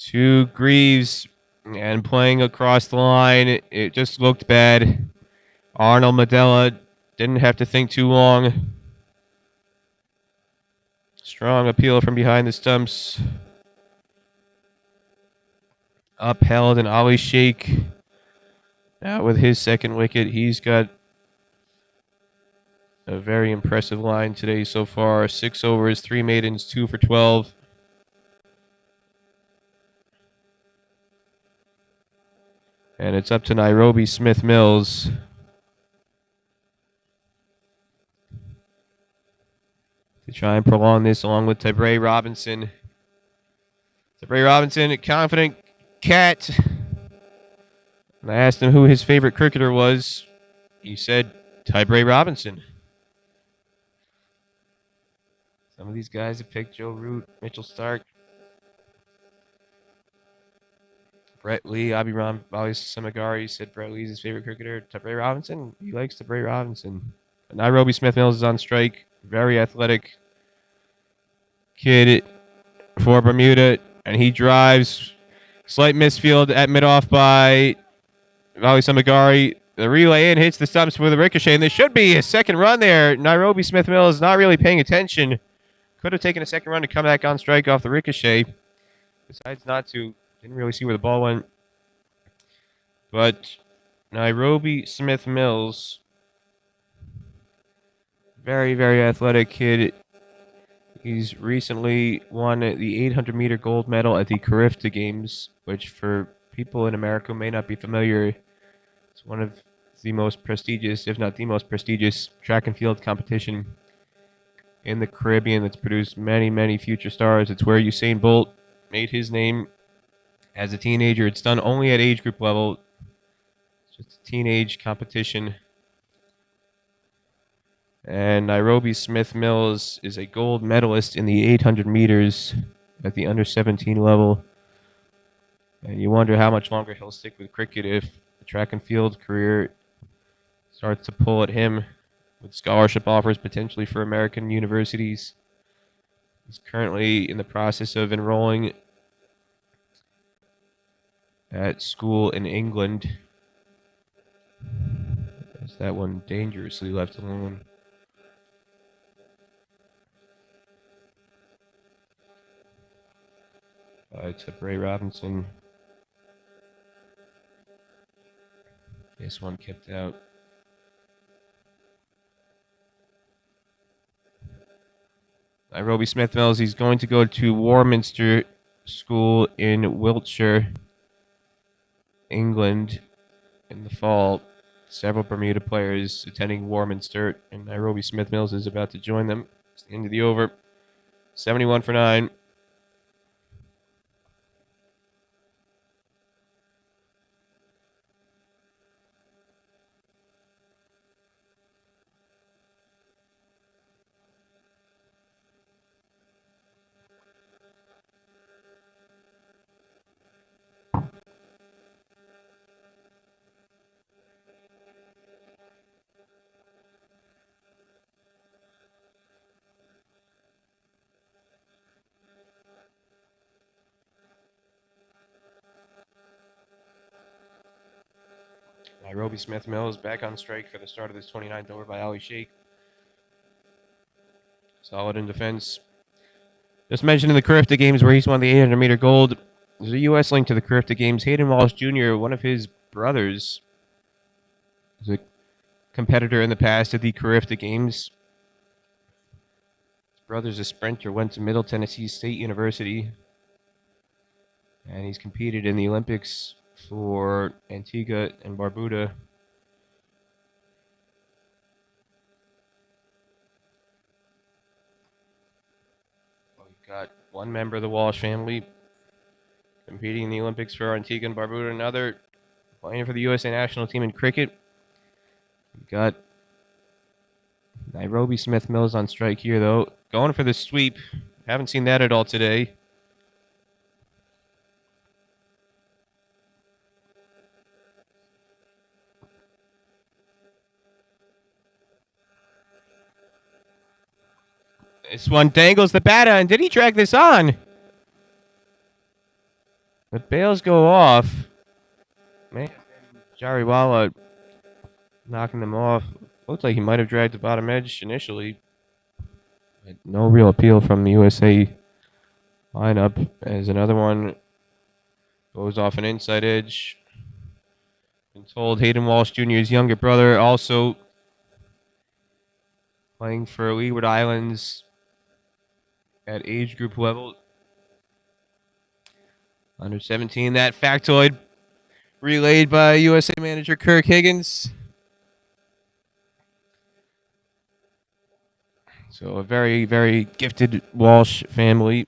to Greaves, and playing across the line. It just looked bad. Arnold Medella didn't have to think too long. Strong appeal from behind the stumps. Upheld, and Ali Sheikh out with his second wicket. He's got a very impressive line today so far. 6 overs, 3 maidens, 2 for 12. And it's up to Nairobi Smith Mills. to try and prolong this along with Tybre Robinson. Tybre Robinson, a confident cat. And I asked him who his favorite cricketer was. He said Tybre Robinson. Some of these guys have picked Joe Root, Mitchell Stark, Brett Lee, Abhiram Samagari said Brett Lee's his favorite cricketer. Tybre Robinson, he likes Tybre Robinson. Nairobi Smith Mills is on strike. Very athletic kid for Bermuda, and he drives. Slight misfield at mid-off by Vali Samagari. The relay in hits the stumps with a ricochet, and there should be a second run there. Nairobi Smith Mills not really paying attention. Could have taken a second run to come back on strike off the ricochet. Decides not to. Didn't really see where the ball went. But Nairobi Smith Mills, very, very athletic kid. He's recently won the 800-meter gold medal at the Carifta Games, which for people in America who may not be familiar, it's one of the most prestigious, if not the most prestigious, track and field competition in the Caribbean that's produced many, many future stars. It's where Usain Bolt made his name as a teenager. It's done only at age group level. It's just a teenage competition. And Nairobi Smith Mills is a gold medalist in the 800 meters at the under 17 level. And you wonder how much longer he'll stick with cricket if the track and field career starts to pull at him with scholarship offers potentially for American universities. He's currently in the process of enrolling at school in England. Is that one dangerously left alone? Tybre Robinson. This one kept out. Nairobi Smith Mills, he's going to go to Warminster School in Wiltshire, England, in the fall. Several Bermuda players attending Warminster, and Nairobi Smith Mills is about to join them. It's the end of the over. 71 for 9. Nairobi Smith Mills back on strike for the start of this 29th over by Ali Sheikh. Solid in defense. Just mentioned in the Carifta Games where he's won the 800-meter gold. There's a U.S. link to the Carifta Games. Hayden Walsh Jr., one of his brothers, was a competitor in the past at the Carifta Games. His brother's a sprinter, went to Middle Tennessee State University, and he's competed in the Olympics for Antigua and Barbuda. We've got one member of the Walsh family competing in the Olympics for Antigua and Barbuda, another playing for the USA national team in cricket. We've got Nairobi Smith Mills on strike here, though. Going for the sweep. Haven't seen that at all today. This one dangles the batter, and did he drag this on? The bails go off. Man, Jariwala knocking them off. Looks like he might have dragged the bottom edge initially. But no real appeal from the USA lineup as another one goes off an inside edge. Been told Hayden Walsh Jr.'s younger brother also playing for Leeward Islands at age group level. Under 17, that factoid relayed by USA manager Kirk Higgins. So a very, very gifted Walsh family.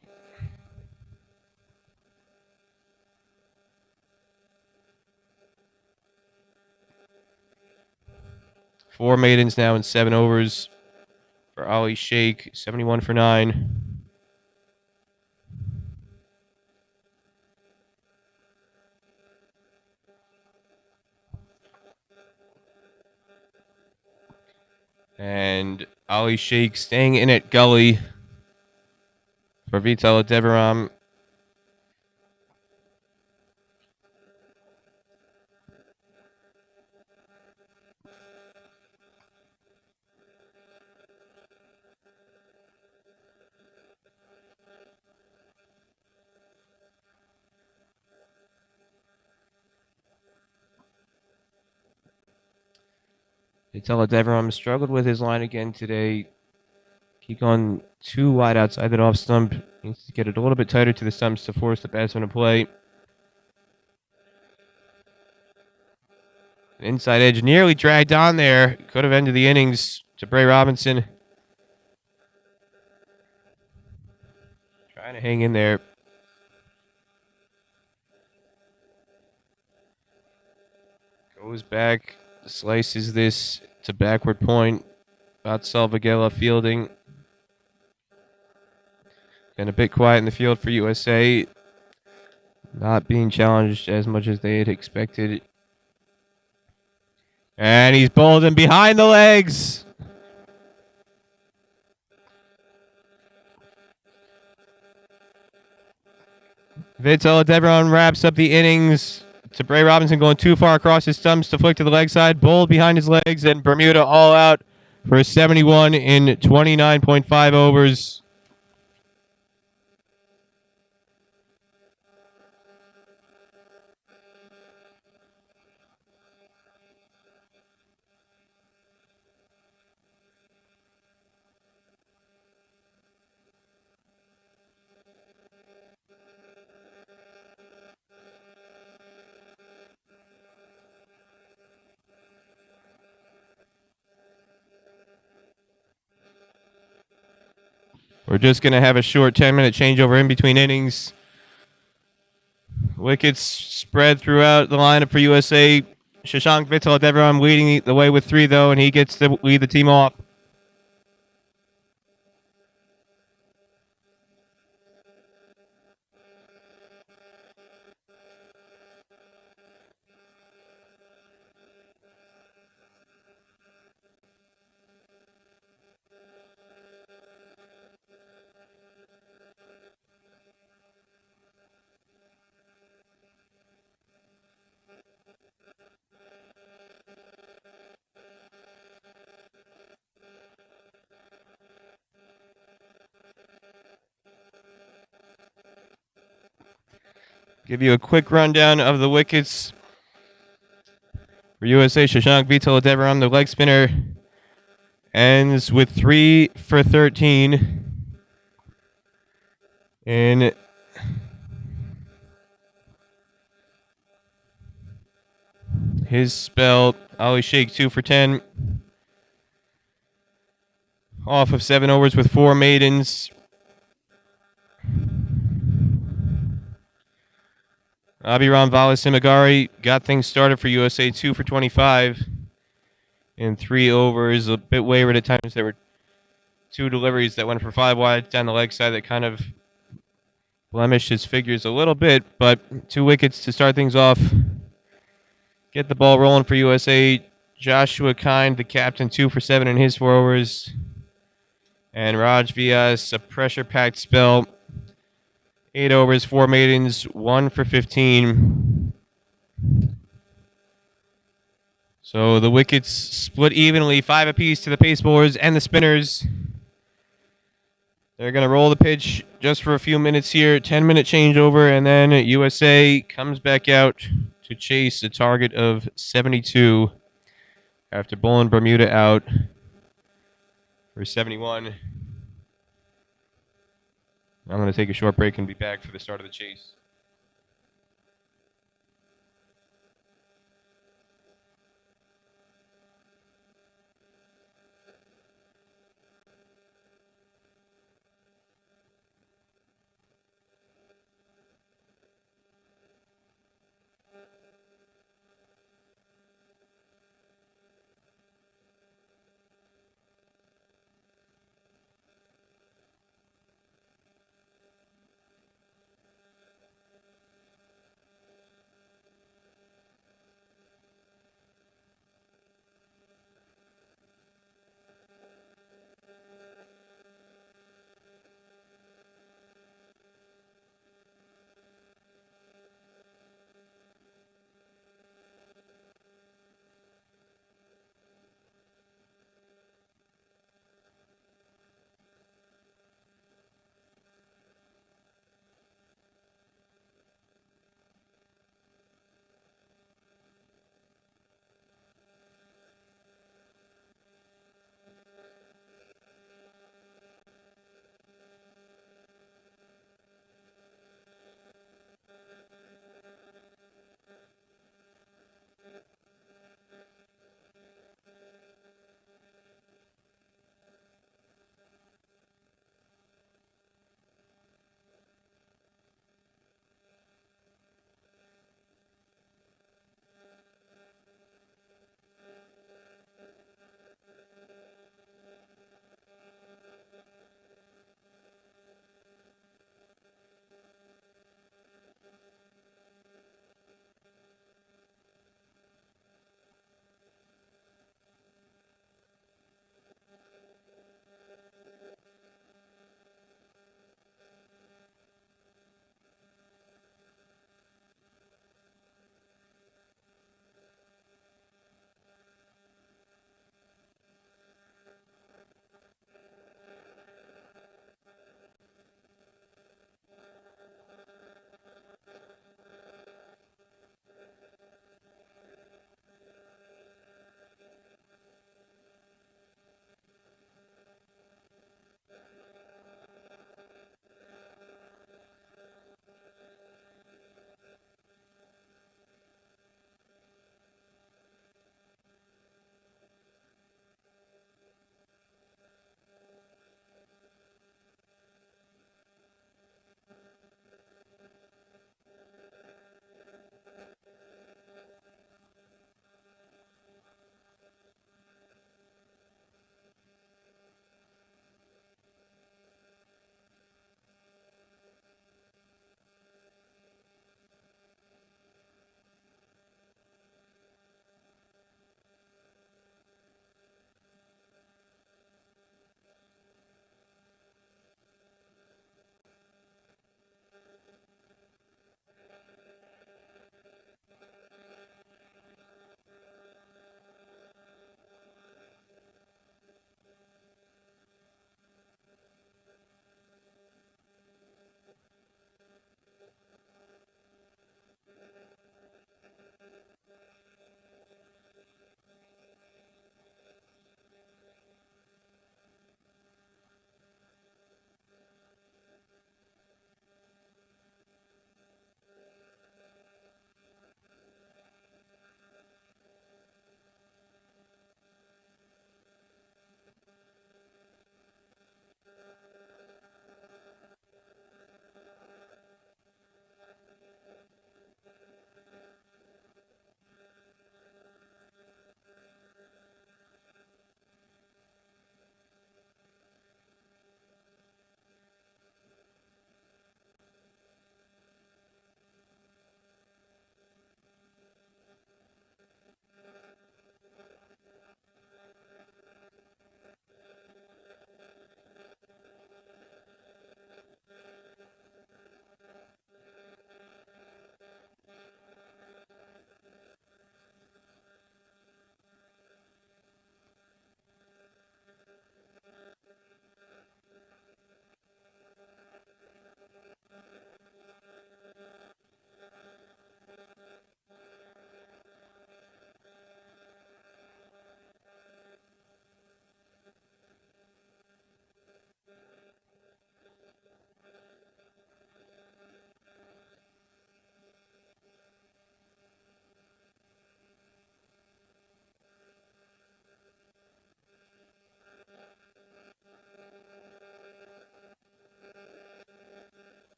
Four maidens now in 7 overs for Ali Sheikh, 71 for 9. And Ali Sheikh staying in at gully for Vital Deveram. Vital Deveram struggled with his line again today. He gone too wide outside that off stump. Needs to get it a little bit tighter to the stumps to force the batsman to play. Inside edge nearly dragged on there. Could have ended the innings to Bray Robinson. Trying to hang in there. Goes back, slices this to backward point. About Salvagella fielding. And a bit quiet in the field for USA. Not being challenged as much as they had expected. And he's bowled him behind the legs. Vital Deveron wraps up the innings to Bray Robinson going too far across his stumps to flick to the leg side. Bowled behind his legs, and Bermuda all out for a 71 in 29.5 overs. We're just going to have a short 10-minute changeover in between innings. Wickets spread throughout the lineup for USA. Shashank Vital Deveron leading the way with 3, though, and he gets to lead the team off. Give you a quick rundown of the wickets. For USA, Shashank Vital Deveron, the leg spinner, ends with 3 for 13. In his spell, Ali Sheikh 2 for 10. Off of 7 overs with 4 maidens. Abhiram Valasimagari got things started for USA 2 for 25 in 3 overs. A bit wayward at times. There were 2 deliveries that went for 5 wide down the leg side that kind of blemished his figures a little bit, but 2 wickets to start things off. Get the ball rolling for USA. Joshua Kind, the captain, 2 for 7 in his 4 overs. And Raj Vyas, a pressure-packed spell. 8 overs, 4 maidens, 1 for 15. So the wickets split evenly, 5 apiece to the pace bowlers and the spinners. They're going to roll the pitch just for a few minutes here. 10-minute changeover, and then USA comes back out to chase a target of 72 after bowling Bermuda out for 71. I'm going to take a short break and be back for the start of the chase.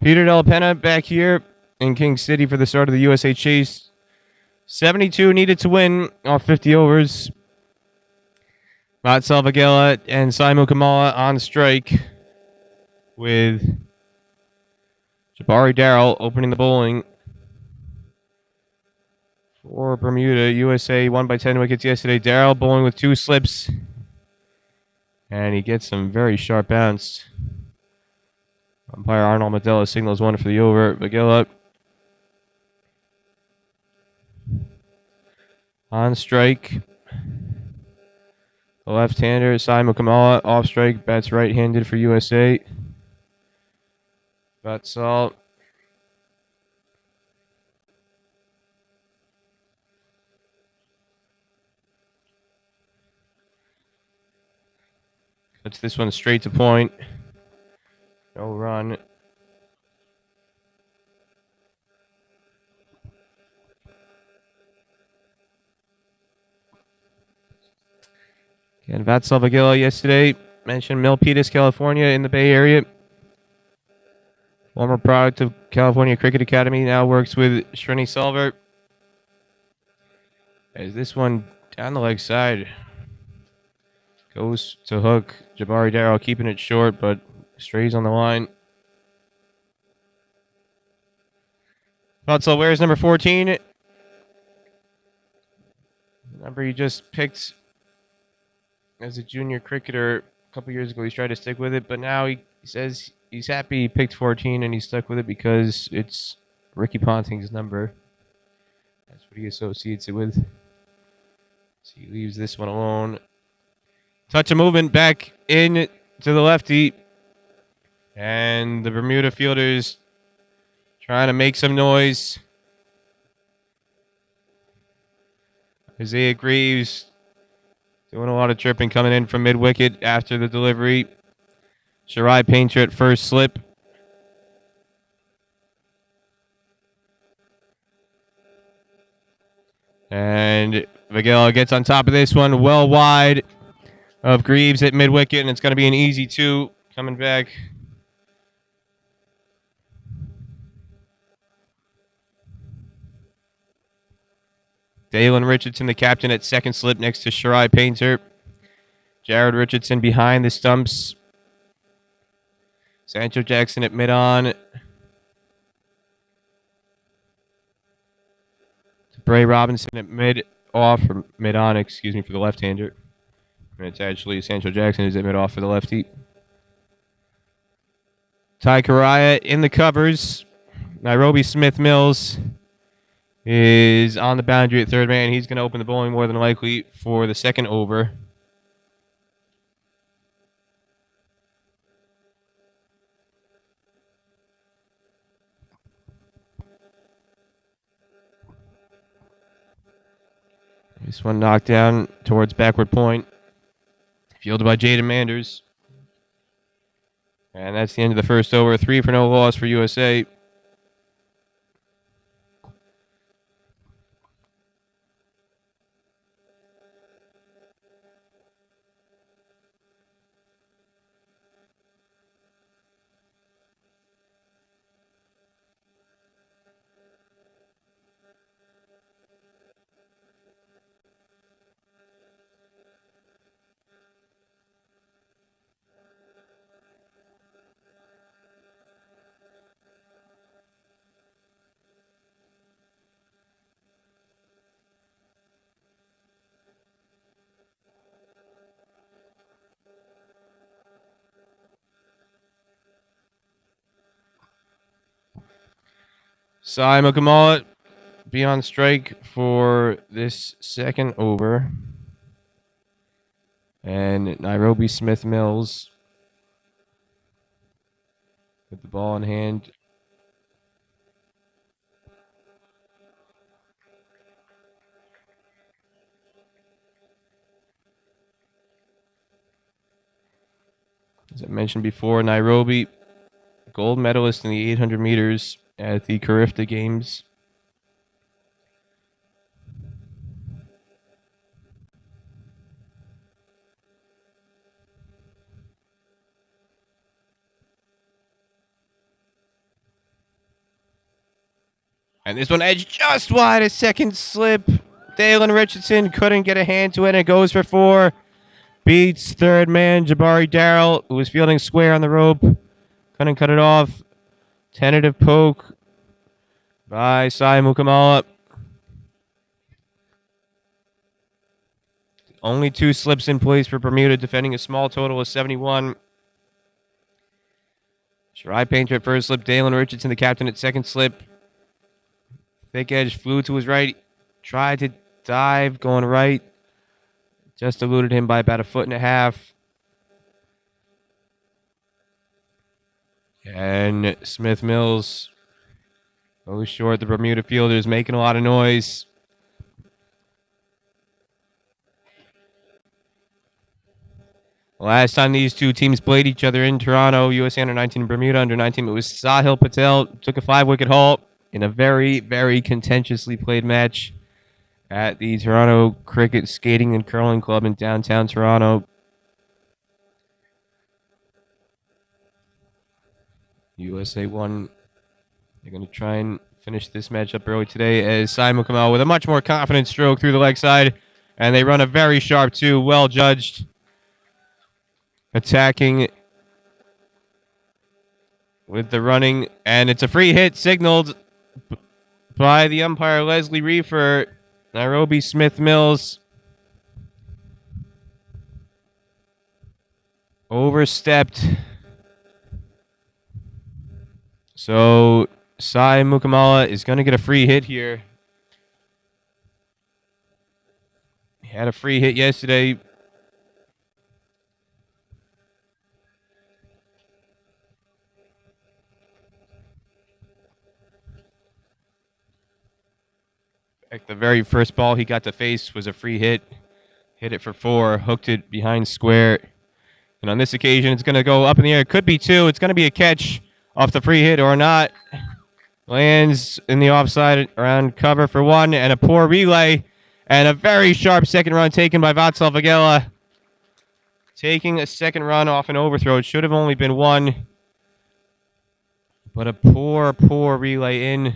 Peter Della Penna back here in King City for the start of the USA Chase. 72 needed to win off 50 overs. Matt Salvagella and Simon Kamala on strike with Jabari Darrell opening the bowling for Bermuda. USA won by 10 wickets yesterday. Darrell bowling with 2 slips. And he gets some very sharp bounce. Umpire Arnold Medella signals 1 for the over. Vagilla on strike. The left-hander, Simon Kamala, off strike, bats right-handed for USA. That's all. Puts this one straight to point. No run. And Václav Vagilla yesterday mentioned Milpitas, California, in the Bay Area. Former product of California Cricket Academy, now works with Srini Salver. As this one down the leg side goes to hook. Jabari Darrell keeping it short, but strays on the line. Václav, where's number 14? Number he just picked as a junior cricketer a couple years ago. He's tried to stick with it, but now he says he's happy he picked 14 and he stuck with it because it's Ricky Ponting's number. That's what he associates it with. So he leaves this one alone. Touch of movement back in to the lefty. And the Bermuda fielders trying to make some noise. Isaiah Greaves doing a lot of tripping coming in from mid-wicket after the delivery. Shirai Painter at first slip. And Vagella gets on top of this one, well wide of Greaves at mid-wicket, and it's going to be an easy 2 coming back. Dalen Richardson, the captain, at second slip next to Shirai Painter. Jared Richardson behind the stumps. Sancho Jackson at mid-on. Bray Robinson at mid-off, or mid-on, excuse me, for the left-hander. And it's actually Sancho Jackson who's at mid-off for the lefty. Ty Karaya in the covers. Nairobi Smith Mills is on the boundary at third man. He's going to open the bowling more than likely for the second over. This one knocked down towards backward point. Fielded by Jaden Manders. And that's the end of the first over. 3 for no loss for USA. Simon Kamala be on strike for this second over. And Nairobi Smith Mills with the ball in hand. As I mentioned before, Nairobi, gold medalist in the 800 meters at the Carifta Games. And this one edged just wide, a second slip. Dalen Richardson couldn't get a hand to it, and it goes for 4. Beats third man, Jabari Darrell, who was fielding square on the rope. Couldn't cut it off. Tentative poke by Sai Mukamala. Only 2 slips in place for Bermuda, defending a small total of 71. Shirai Painter at first slip. Dalen Richardson, the captain, at second slip. Thick edge flew to his right. Tried to dive, going right. Just eluded him by about 1.5 feet. And Smith Mills goes short. The Bermuda fielder is making a lot of noise. Last time these two teams played each other in Toronto, USA Under-19 and Bermuda Under-19, it was Sahil Patel took a 5-wicket haul in a very, very contentiously played match at the Toronto Cricket Skating and Curling Club in downtown Toronto. USA won. They're going to try and finish this match up early today as Sai Mukamala with a much more confident stroke through the leg side. And they run a very sharp 2, well judged. Attacking with the running, and it's a free hit signaled by the umpire Leslie Reefer. Nairobi Smith Mills overstepped. So Sai Mukamala is going to get a free hit here. He had a free hit yesterday. Like the very first ball he got to face was a free hit. Hit it for 4, hooked it behind square. And on this occasion, it's going to go up in the air. It could be 2. It's going to be a catch off the free hit or not. Lands in the offside around cover for 1, and a poor relay. And a very sharp second run taken by Vatsal Vagela. Taking a second run off an overthrow. It should have only been 1. But a poor, poor relay in.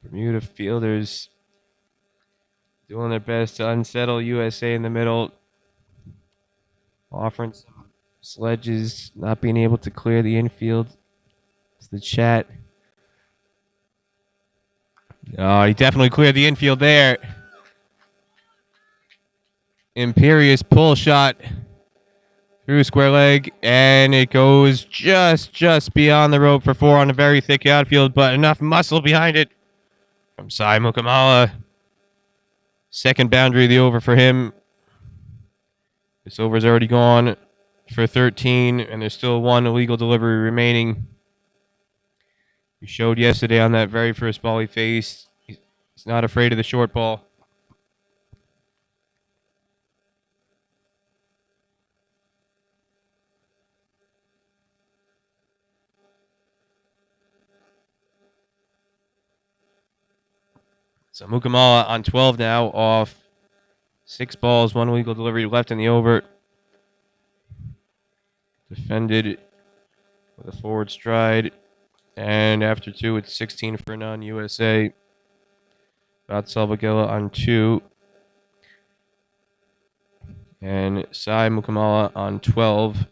Bermuda fielders doing their best to unsettle USA in the middle. Offering some sledges, not being able to clear the infield. It's the chat. Oh, he definitely cleared the infield there. Imperious pull shot through square leg, and it goes just beyond the rope for 4 on a very thick outfield, but enough muscle behind it from Sai Mukamala. Second boundary of the over for him. This over's already gone for 13, and there's still 1 illegal delivery remaining. He showed yesterday on that very first ball he faced. He's not afraid of the short ball. So Mukamala on 12 now off 6 balls, 1 illegal delivery left in the over. Defended with a forward stride. And after 2, it's 16 for none USA. Vatsal Vagela on 2. And Sai Mukamala on 12.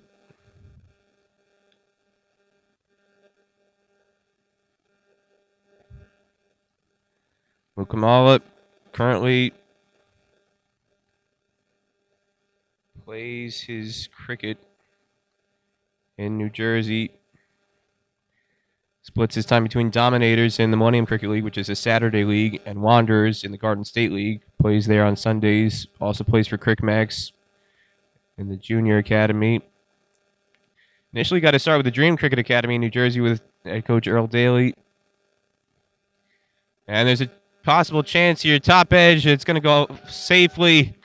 Mukamala currently plays his cricket in New Jersey. Splits his time between Dominators in the Millennium Cricket League, which is a Saturday league, and Wanderers in the Garden State League. Plays there on Sundays. Also plays for CricMax in the Junior Academy. Initially got to start with the Dream Cricket Academy in New Jersey with head coach Earl Daly. And there's a possible chance here. Top edge. It's going to go safely.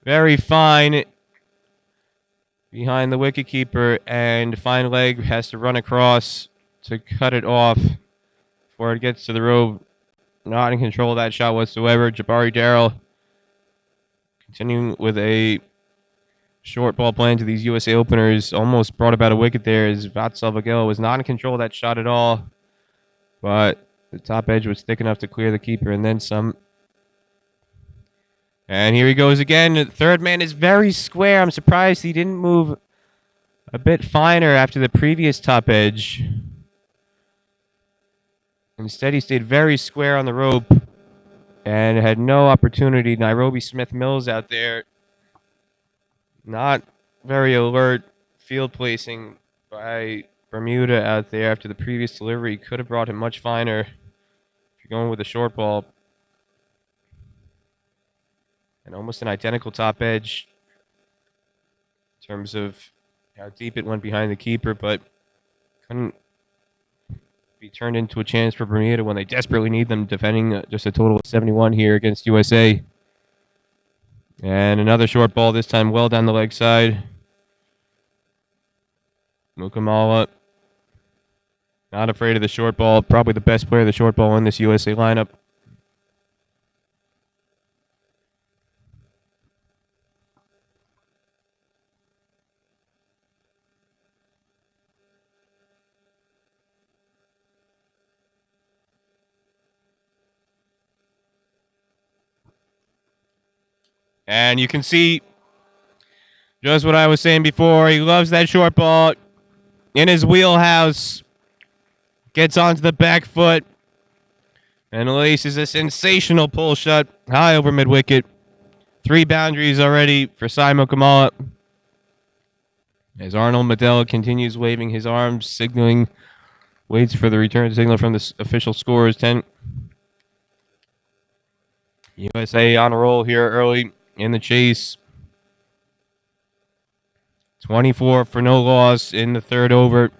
Very fine. Behind the wicketkeeper. And fine leg has to run across to cut it off before it gets to the rope. Not in control of that shot whatsoever. Jabari Darrell Continuing with a short ball plan to these USA openers. Almost brought about a wicket there as Václav Vagel was not in control of that shot at all. But the top edge was thick enough to clear the keeper and then some. And here he goes again. The third man is very square. I'm surprised he didn't move a bit finer after the previous top edge. Instead, he stayed very square on the rope and had no opportunity. Nairobi Smith Mills out there, not very alert field placing by Bermuda out there after the previous delivery. Could have brought him much finer if you're going with a short ball. And almost an identical top edge in terms of how deep it went behind the keeper, but couldn't be turned into a chance for Bermuda when they desperately need them, defending just a total of 71 here against USA. And another short ball, this time well down the leg side. Mukamala, not afraid of the short ball. Probably the best player of the short ball in this USA lineup. And you can see just what I was saying before. He loves that short ball in his wheelhouse. Gets onto the back foot and laces a sensational pull shot high over mid wicket. 3 boundaries already for Simon Kamala. As Arnold Medell continues waving his arms, signaling, waits for the return signal from the official scorer's tent. USA on a roll here early in the chase. 24 for no loss in the third over.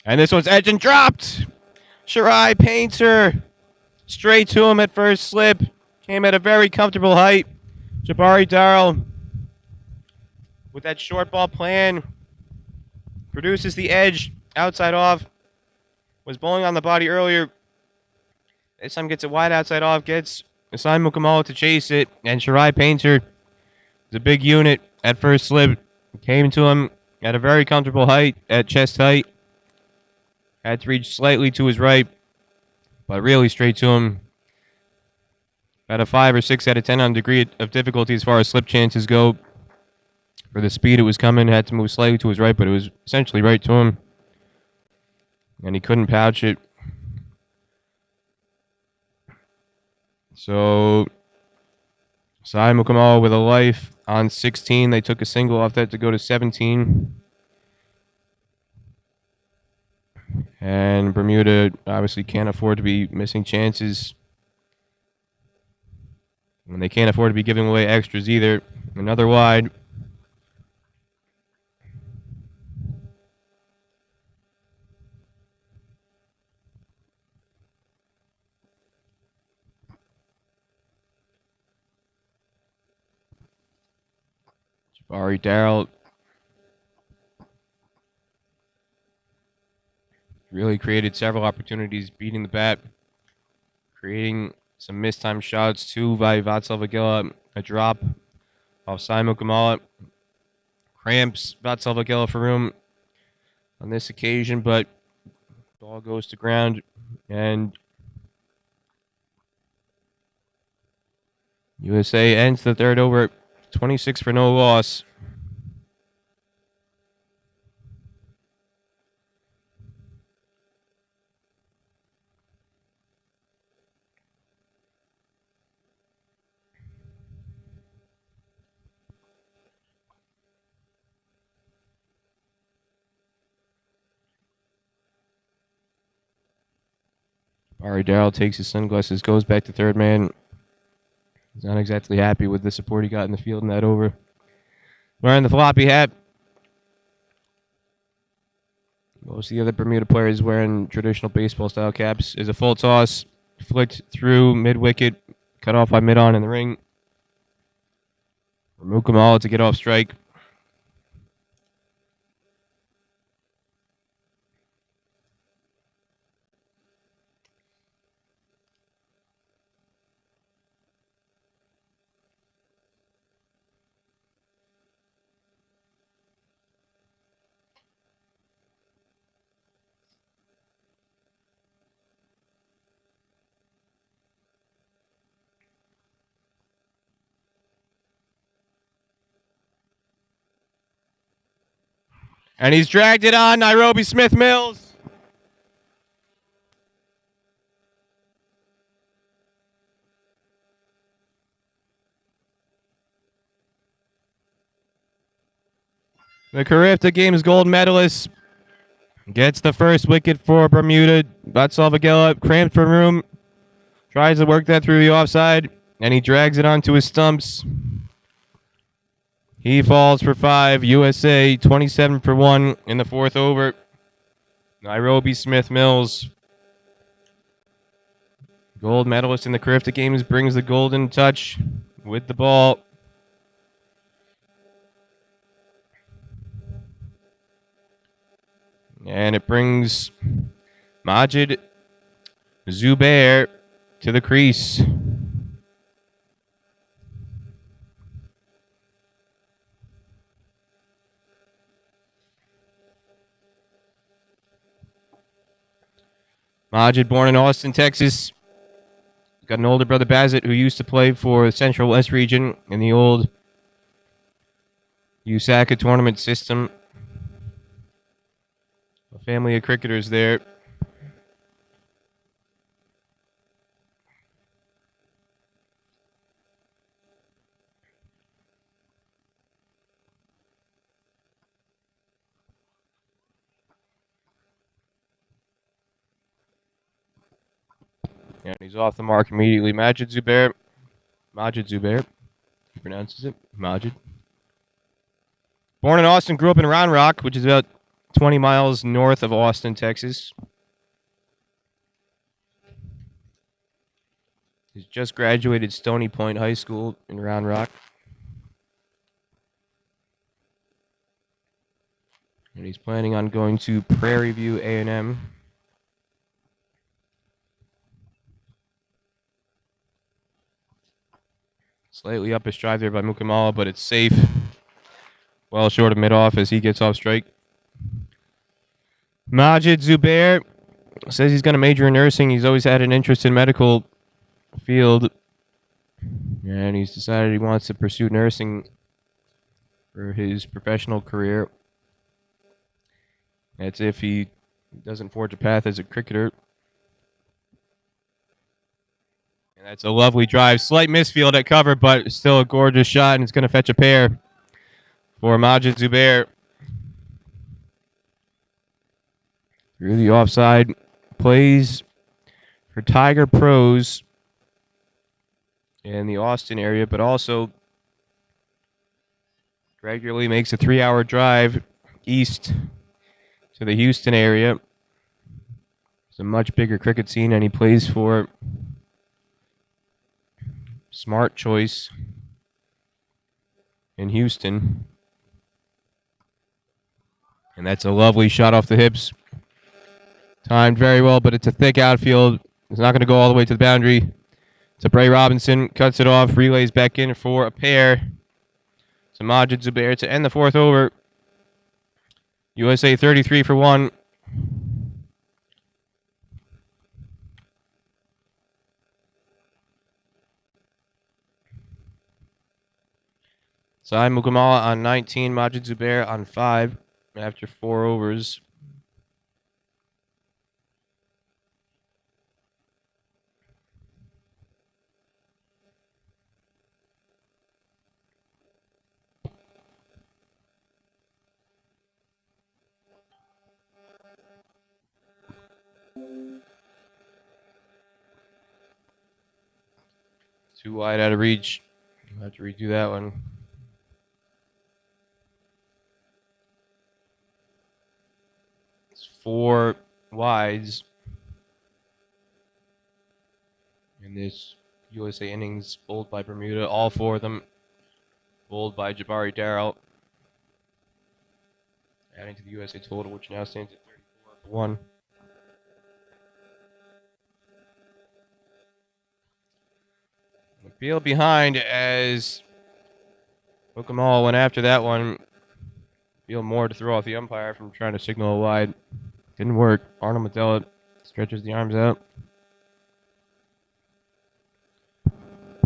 And this one's edged and dropped. Shirai Painter straight to him at first slip. Came at a very comfortable height. Jabari Darrell with that short ball plan produces the edge outside off. Was bowling on the body earlier. This time gets it wide outside off. Gets Asai Mukamala to chase it. And Shirai Painter is a big unit at first slip. Came to him at a very comfortable height, at chest height. Had to reach slightly to his right, but really straight to him. About a 5 or 6 out of 10 on degree of difficulty as far as slip chances go. For the speed it was coming, had to move slightly to his right, but it was essentially right to him. And he couldn't pouch it. So, Sai Mukamala with a life on 16. They took a single off that to go to 17. And Bermuda obviously can't afford to be missing chances. And they can't afford to be giving away extras either. Another wide. Jabari Darrell really created several opportunities beating the bat, creating some missed time shots. 2 by Václav Vagela, a drop off Simon Kamala. Cramps Václav Vagela for room on this occasion, but ball goes to ground, and USA ends the third over 26 for no loss. Barry Darrell takes his sunglasses, goes back to third man. He's not exactly happy with the support he got in the field in that over. Wearing the floppy hat. Most of the other Bermuda players wearing traditional baseball style caps. Is a full toss, flicked through mid wicket, cut off by mid on in the ring. Mukamala to get off strike. And he's dragged it on, Nairobi Smith Mills. The Carifta Games gold medalist gets the first wicket for Bermuda. Batsalvagella cramped for room. Tries to work that through the offside, and he drags it onto his stumps. He falls for 5. USA 27 for 1 in the 4th over. Nairobi Smith Mills, gold medalist in the Carifta Games, brings the golden touch with the ball. And it brings Majid Zubair to the crease. Majid, born in Austin, Texas. Got an older brother, Bazit, who used to play for the Central West region in the old USACA tournament system. A family of cricketers there. And he's off the mark immediately. Majid Zubair. He pronounces it. Majid. Born in Austin, grew up in Round Rock, which is about 20 miles north of Austin, Texas. He's just graduated Stony Point High School in Round Rock. And he's planning on going to Prairie View A&M. Slightly up his drive there by Mukamala, but it's safe. Well short of mid-off as he gets off strike. Majid Zubair says he's going to major in nursing. He's always had an interest in medical field. And he's decided he wants to pursue nursing for his professional career. That's if he doesn't forge a path as a cricketer. And that's a lovely drive. Slight misfield at cover, but still a gorgeous shot, and it's going to fetch a pair for Majid Zubair. Through the offside. Plays for Tiger Pros in the Austin area, but also regularly makes a 3-hour drive east to the Houston area. It's a much bigger cricket scene, and he plays for Smart Choice in Houston. And that's a lovely shot off the hips. Timed very well, but it's a thick outfield. It's not going to go all the way to the boundary. To Bray Robinson, cuts it off, relays back in for a pair. To Majid Zubair to end the 4th over. USA 33 for 1. Sai Mukamala on 19, Majid Zubair on 5 after 4 overs. Too wide out of reach. I'll have to redo that one. It's 4 wides in this USA innings, bowled by Bermuda. All 4 of them bowled by Jabari Darrell. Adding to the USA total, which now stands at 34 for 1. Beal behind as Mukamala went after that one. Beal more to throw off the umpire from trying to signal a wide. Didn't work. Arnold Medella stretches the arms out.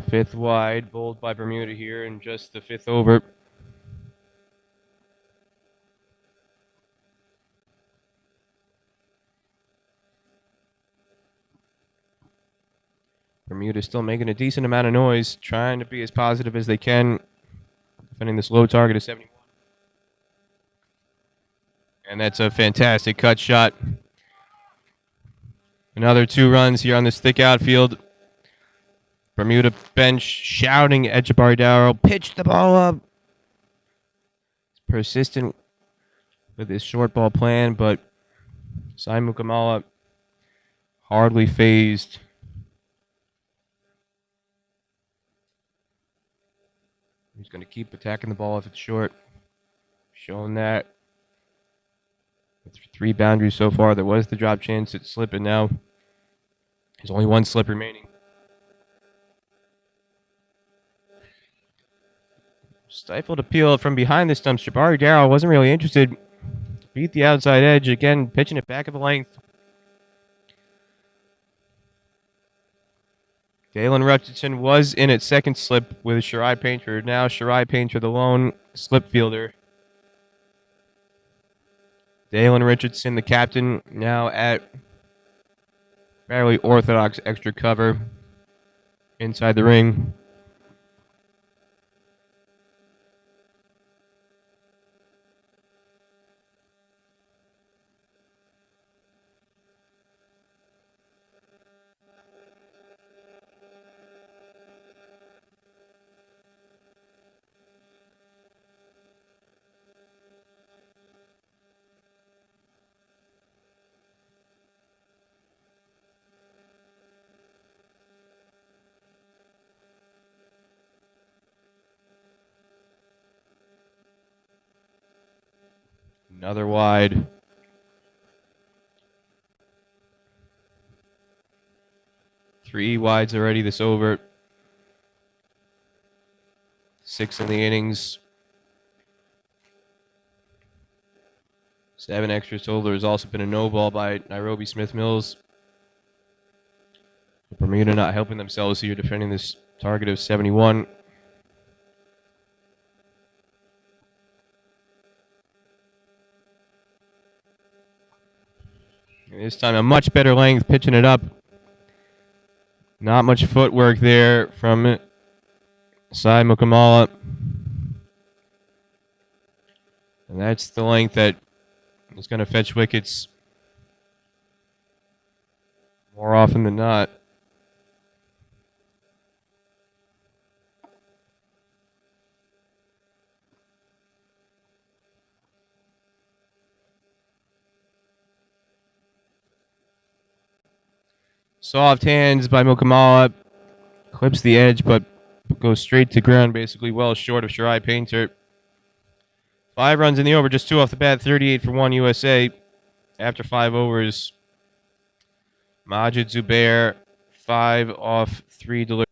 5th wide, bowled by Bermuda here in just the 5th over. Bermuda still making a decent amount of noise, trying to be as positive as they can, defending this low target of 71. And that's a fantastic cut shot. Another 2 runs here on this thick outfield. Bermuda bench shouting at Jabari Darrow, pitch the ball up. Persistent with his short ball plan, but Simon Kamala hardly phased. He's going to keep attacking the ball if it's short. Showing that. With 3 boundaries so far, there was the drop chance at slip, and now there's only 1 slip remaining. Stifled appeal from behind the stumps. Jabari Darrow wasn't really interested. Beat the outside edge again, pitching it back of the length. Dalen Richardson was in at second slip with Shirai Painter. Now Shirai Painter, the lone slip fielder. Dalen Richardson, the captain, now at fairly orthodox extra cover inside the ring. Another wide. Three wides already this over. 6 in the innings. 7 extras total. There's also been a no ball by Nairobi Smith Mills. Bermuda not helping themselves here, defending this target of 71. And this time a much better length, pitching it up. Not much footwork there from Sai Mukamala. And that's the length that is going to fetch wickets more often than not. Soft hands by Mukamala. Clips the edge, but goes straight to ground, basically well short of Shirai Painter. 5 runs in the over, just 2 off the bat, 38 for 1 USA. After 5 overs, Majid Zubair, 5 off 3 deliveries.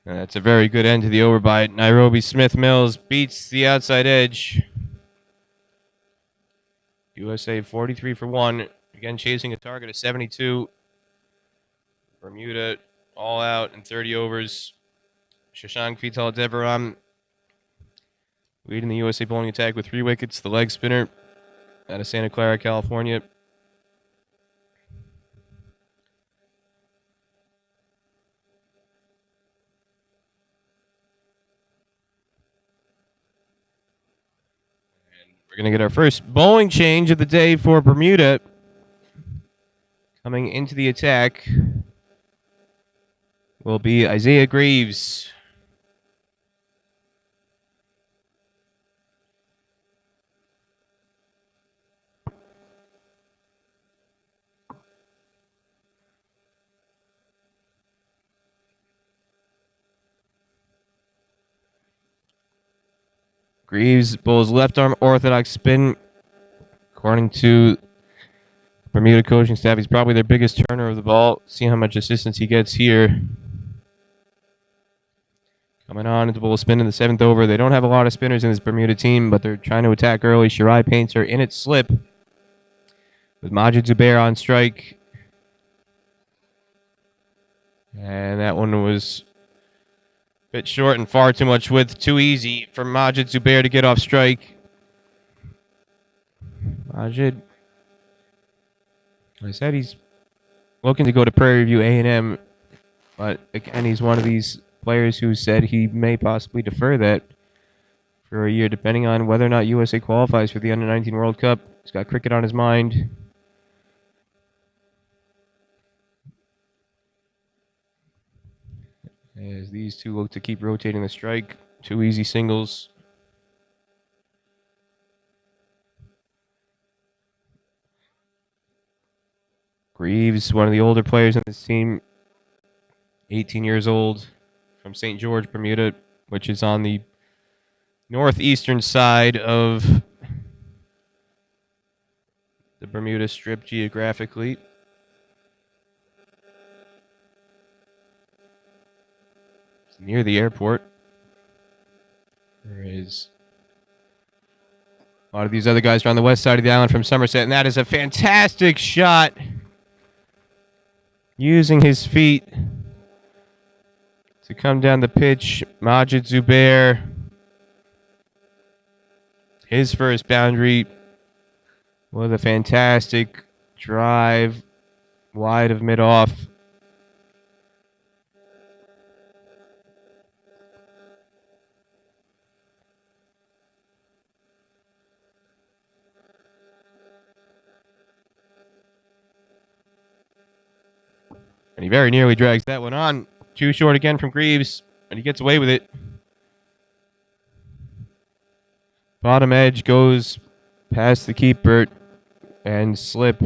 That's a very good end to the over by Nairobi Smith Mills. Beats the outside edge. USA 43 for 1. Again, chasing a target of 72. Bermuda all out in 30 overs. Shashank Vital Devaram leading the USA bowling attack with 3 wickets. The leg spinner out of Santa Clara, California. And we're going to get our first bowling change of the day for Bermuda. Coming into the attack will be Isaiah Greaves. Greaves bowls left arm orthodox spin. According to Bermuda coaching staff, he's probably their biggest turner of the ball. See how much assistance he gets here. Coming on into bowl spin in the 7th over. They don't have a lot of spinners in this Bermuda team, but they're trying to attack early. Shirai Painter in its slip with Majid Zubair on strike. And that one was a bit short and far too much width. Too easy for Majid Zubair to get off strike. Majid I said he's looking to go to Prairie View A&M, but again, he's one of these players who said he may possibly defer that for a year, depending on whether or not USA qualifies for the Under-19 World Cup. He's got cricket on his mind. As these two look to keep rotating the strike. Two easy singles. Greaves, one of the older players on this team, 18 years old, from St. George, Bermuda, which is on the northeastern side of the Bermuda Strip geographically. It's near the airport. There is a lot of these other guys are on the west side of the island from Somerset, and that is a fantastic shot. Using his feet to come down the pitch, Majid Zubair. His first boundary with a fantastic drive wide of mid-off. And he very nearly drags that one on. Too short again from Greaves, and he gets away with it. Bottom edge goes past the keeper and slip.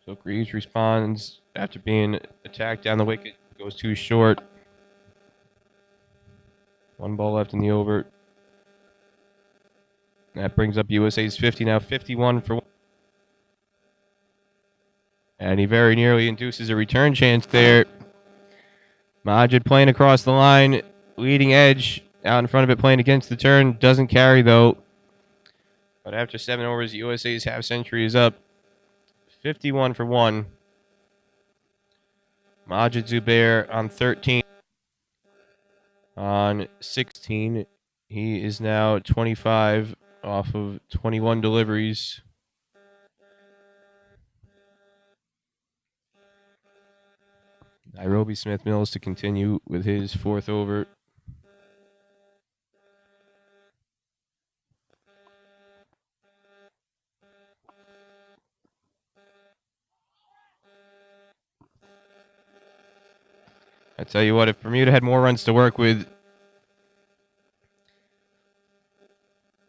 So Greaves responds after being attacked down the wicket. Goes too short. One ball left in the over. That brings up USA's 50 now, 51 for one. And he very nearly induces a return chance there. Majid playing across the line, leading edge, out in front of it, playing against the turn. Doesn't carry, though. But after 7 overs, USA's half century is up. 51 for 1. Majid Zubair on 13. On 16, he is now 25 off of 21 deliveries. Nairobi Smith Mills to continue with his 4th over. I tell you what, if Bermuda had more runs to work with,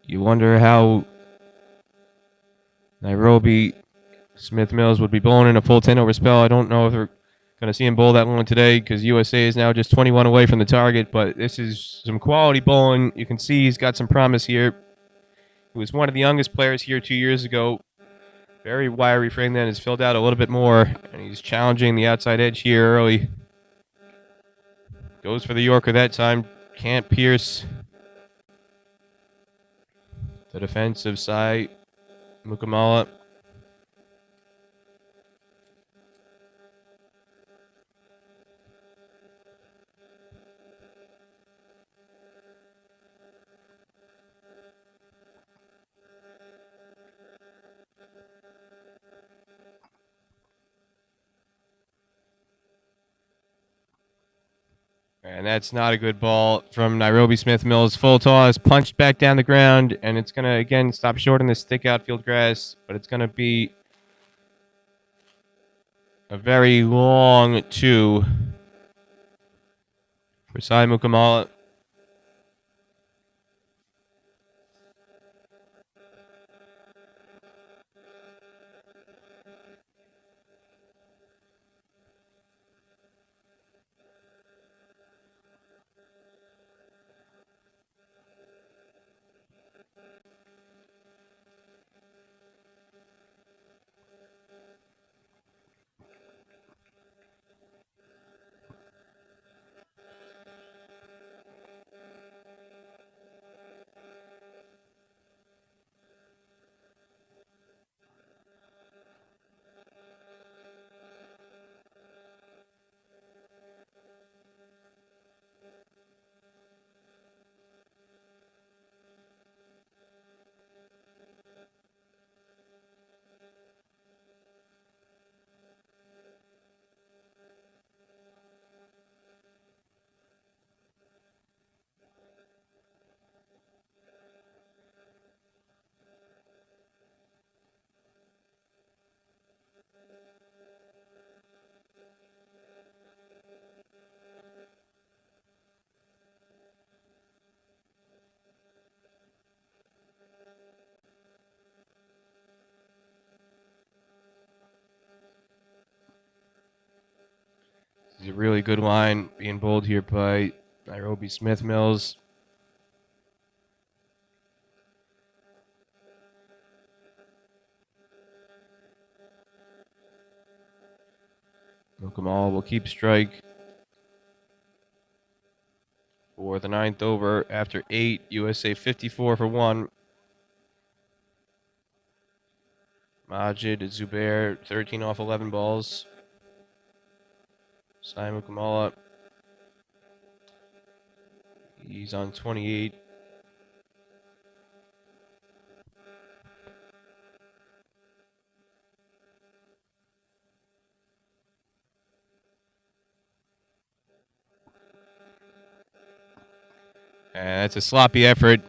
you wonder how Nairobi Smith Mills would be bowling in a full 10 over spell. I don't know if we're going to see him bowl that long today because USA is now just 21 away from the target, but this is some quality bowling. You can see he's got some promise here. He was one of the youngest players here 2 years ago. Very wiry frame then, has filled out a little bit more, and he's challenging the outside edge here early. Goes for the Yorker that time. Can't pierce the defense of Sai Mukamala. And that's not a good ball from Nairobi Smith Mills. Full toss, punched back down the ground, and it's going to, again, stop short in this thick outfield grass, but it's going to be a very long 2 for Sai Mukamala. It's a really good line being bowled here by Nairobi Smith Mills. Okamal will keep strike for the 9th over after 8. USA 54 for 1. Majid Zubair 13 off 11 balls. Simon Kamala, he's on 28. And it's a sloppy effort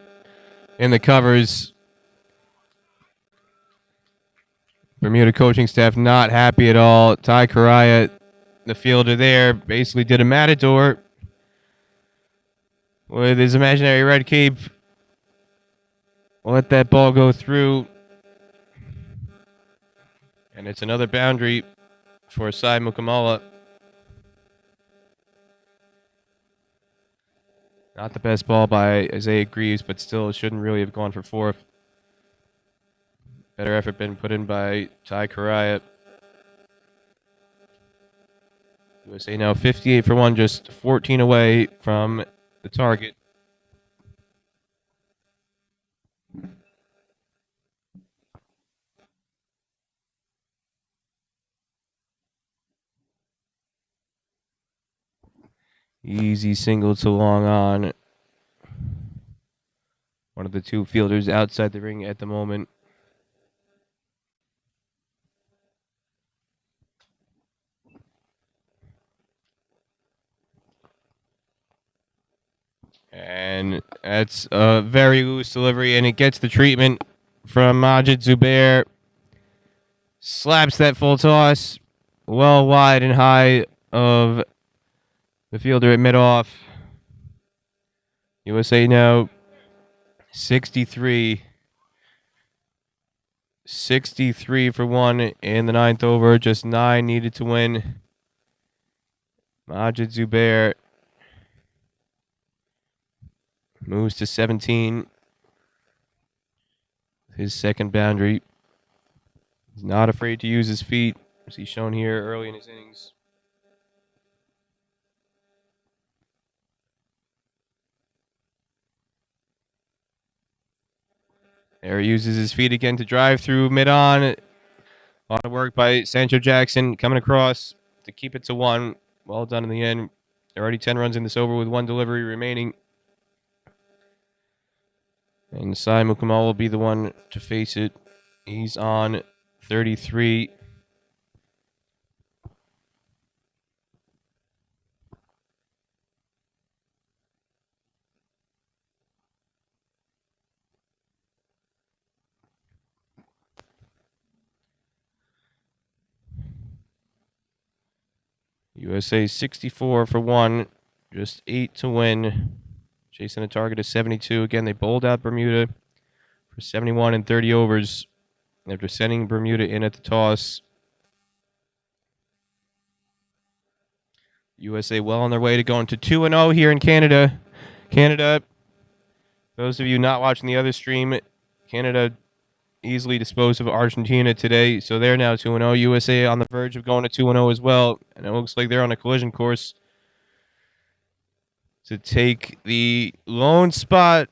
in the covers. Bermuda coaching staff not happy at all. Ty Karaya, the fielder there, basically did a matador with his imaginary red cape. Let that ball go through. And it's another boundary for Sai Mukamala. Not the best ball by Isaiah Greaves, but still it shouldn't really have gone for 4. Better effort been put in by Ty Karaya. USA now 58 for 1, just 14 away from the target. Easy single to long on. One of the two fielders outside the ring at the moment. And that's a very loose delivery, and it gets the treatment from Majid Zubair. Slaps that full toss well wide and high of the fielder at mid-off. USA now 63. 63 for 1 in the 9th over. Just 9 needed to win. Majid Zubair moves to 17. His second boundary. He's not afraid to use his feet, as he's shown here early in his innings. There he uses his feet again to drive through mid-on. A lot of work by Sancho Jackson coming across to keep it to 1. Well done in the end. Already 10 runs in this over with 1 delivery remaining. And Sai Mukamal will be the one to face it. He's on 33. USA 64 for 1. Just 8 to win. Chasing a target of 72. Again, they bowled out Bermuda for 71 and 30 overs after sending Bermuda in at the toss. USA well on their way to going to 2-0 here in Canada. Canada, those of you not watching the other stream, Canada easily disposed of Argentina today, so they're now 2-0. USA on the verge of going to 2-0 as well, and it looks like they're on a collision course to take the lone spot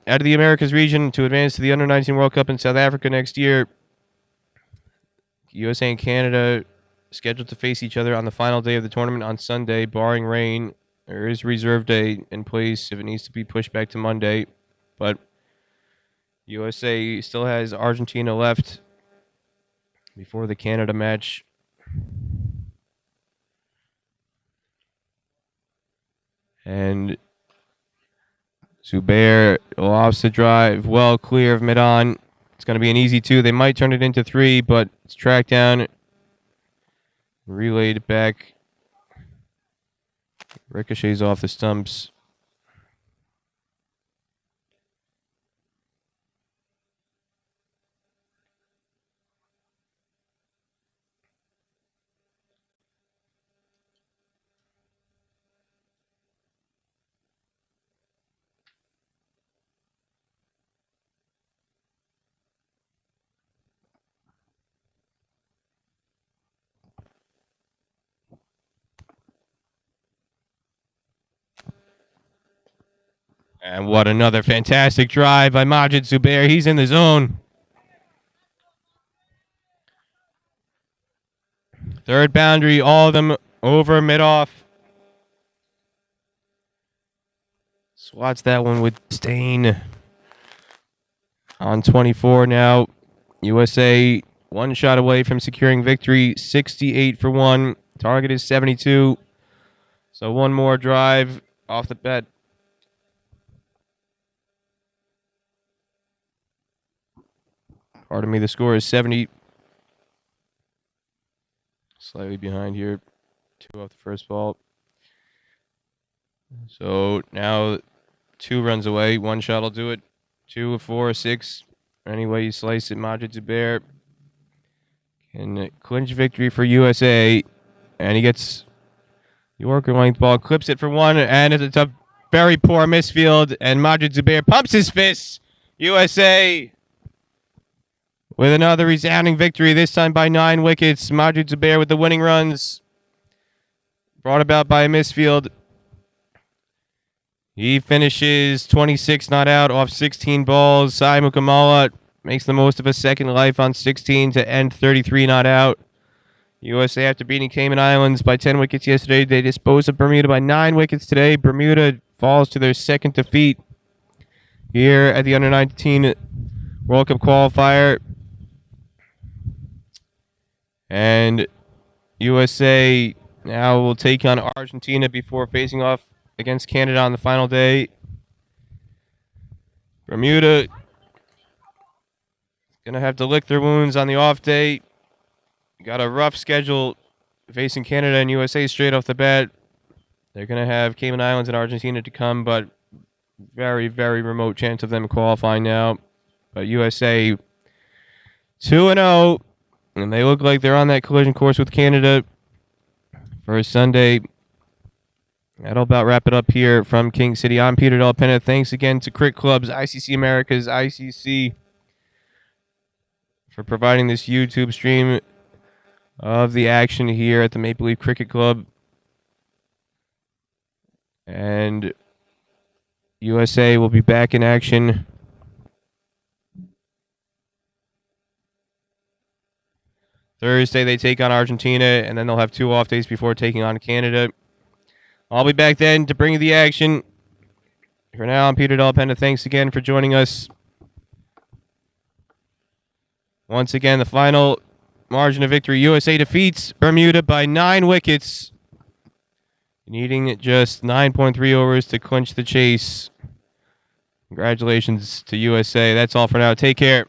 out of the Americas region to advance to the Under-19 World Cup in South Africa next year. USA and Canada scheduled to face each other on the final day of the tournament on Sunday, barring rain. There is reserve day in place if it needs to be pushed back to Monday, but USA still has Argentina left before the Canada match. And Zubair lofts the drive well clear of mid-on. It's going to be an easy 2. They might turn it into 3, but it's tracked down, relayed back, ricochets off the stumps. And what another fantastic drive by Majid Zubair. He's in the zone. Third boundary, all of them over mid-off. Swats that one with disdain. On 24 now. USA one shot away from securing victory, 68 for 1. Target is 72. So one more drive off the bat. Pardon me, the score is 70. Slightly behind here. 2 off the first ball. So now 2 runs away. One shot will do it. 2, 4, 6. Any way you slice it, Majid Zubair can clinch victory for USA. And he gets Yorker length ball, clips it for 1, and it's a very poor misfield. And Majid Zubair pumps his fists. USA with another resounding victory, this time by 9 wickets. Majid Zubair with the winning runs, brought about by a misfield. He finishes 26 not out off 16 balls. Sai Mukamala makes the most of a second life on 16 to end 33 not out. USA, after beating Cayman Islands by 10 wickets yesterday, they disposed of Bermuda by 9 wickets today. Bermuda falls to their second defeat here at the Under-19 World Cup qualifier. And USA now will take on Argentina before facing off against Canada on the final day. Bermuda going to have to lick their wounds on the off day. Got a rough schedule facing Canada and USA straight off the bat. They're going to have Cayman Islands and Argentina to come, but very, very remote chance of them qualifying now. But USA 2-0, and they look like they're on that collision course with Canada for Sunday. That'll about wrap it up here from King City. I'm Peter Del Pena. Thanks again to CricClubs, ICC Americas, ICC, for providing this YouTube stream of the action here at the Maple Leaf Cricket Club. And USA will be back in action Thursday. They take on Argentina, and then they'll have 2 off days before taking on Canada. I'll be back then to bring you the action. For now, I'm Peter Del Pena. Thanks again for joining us. Once again, the final margin of victory. USA defeats Bermuda by 9 wickets, needing just 9.3 overs to clinch the chase. Congratulations to USA. That's all for now. Take care.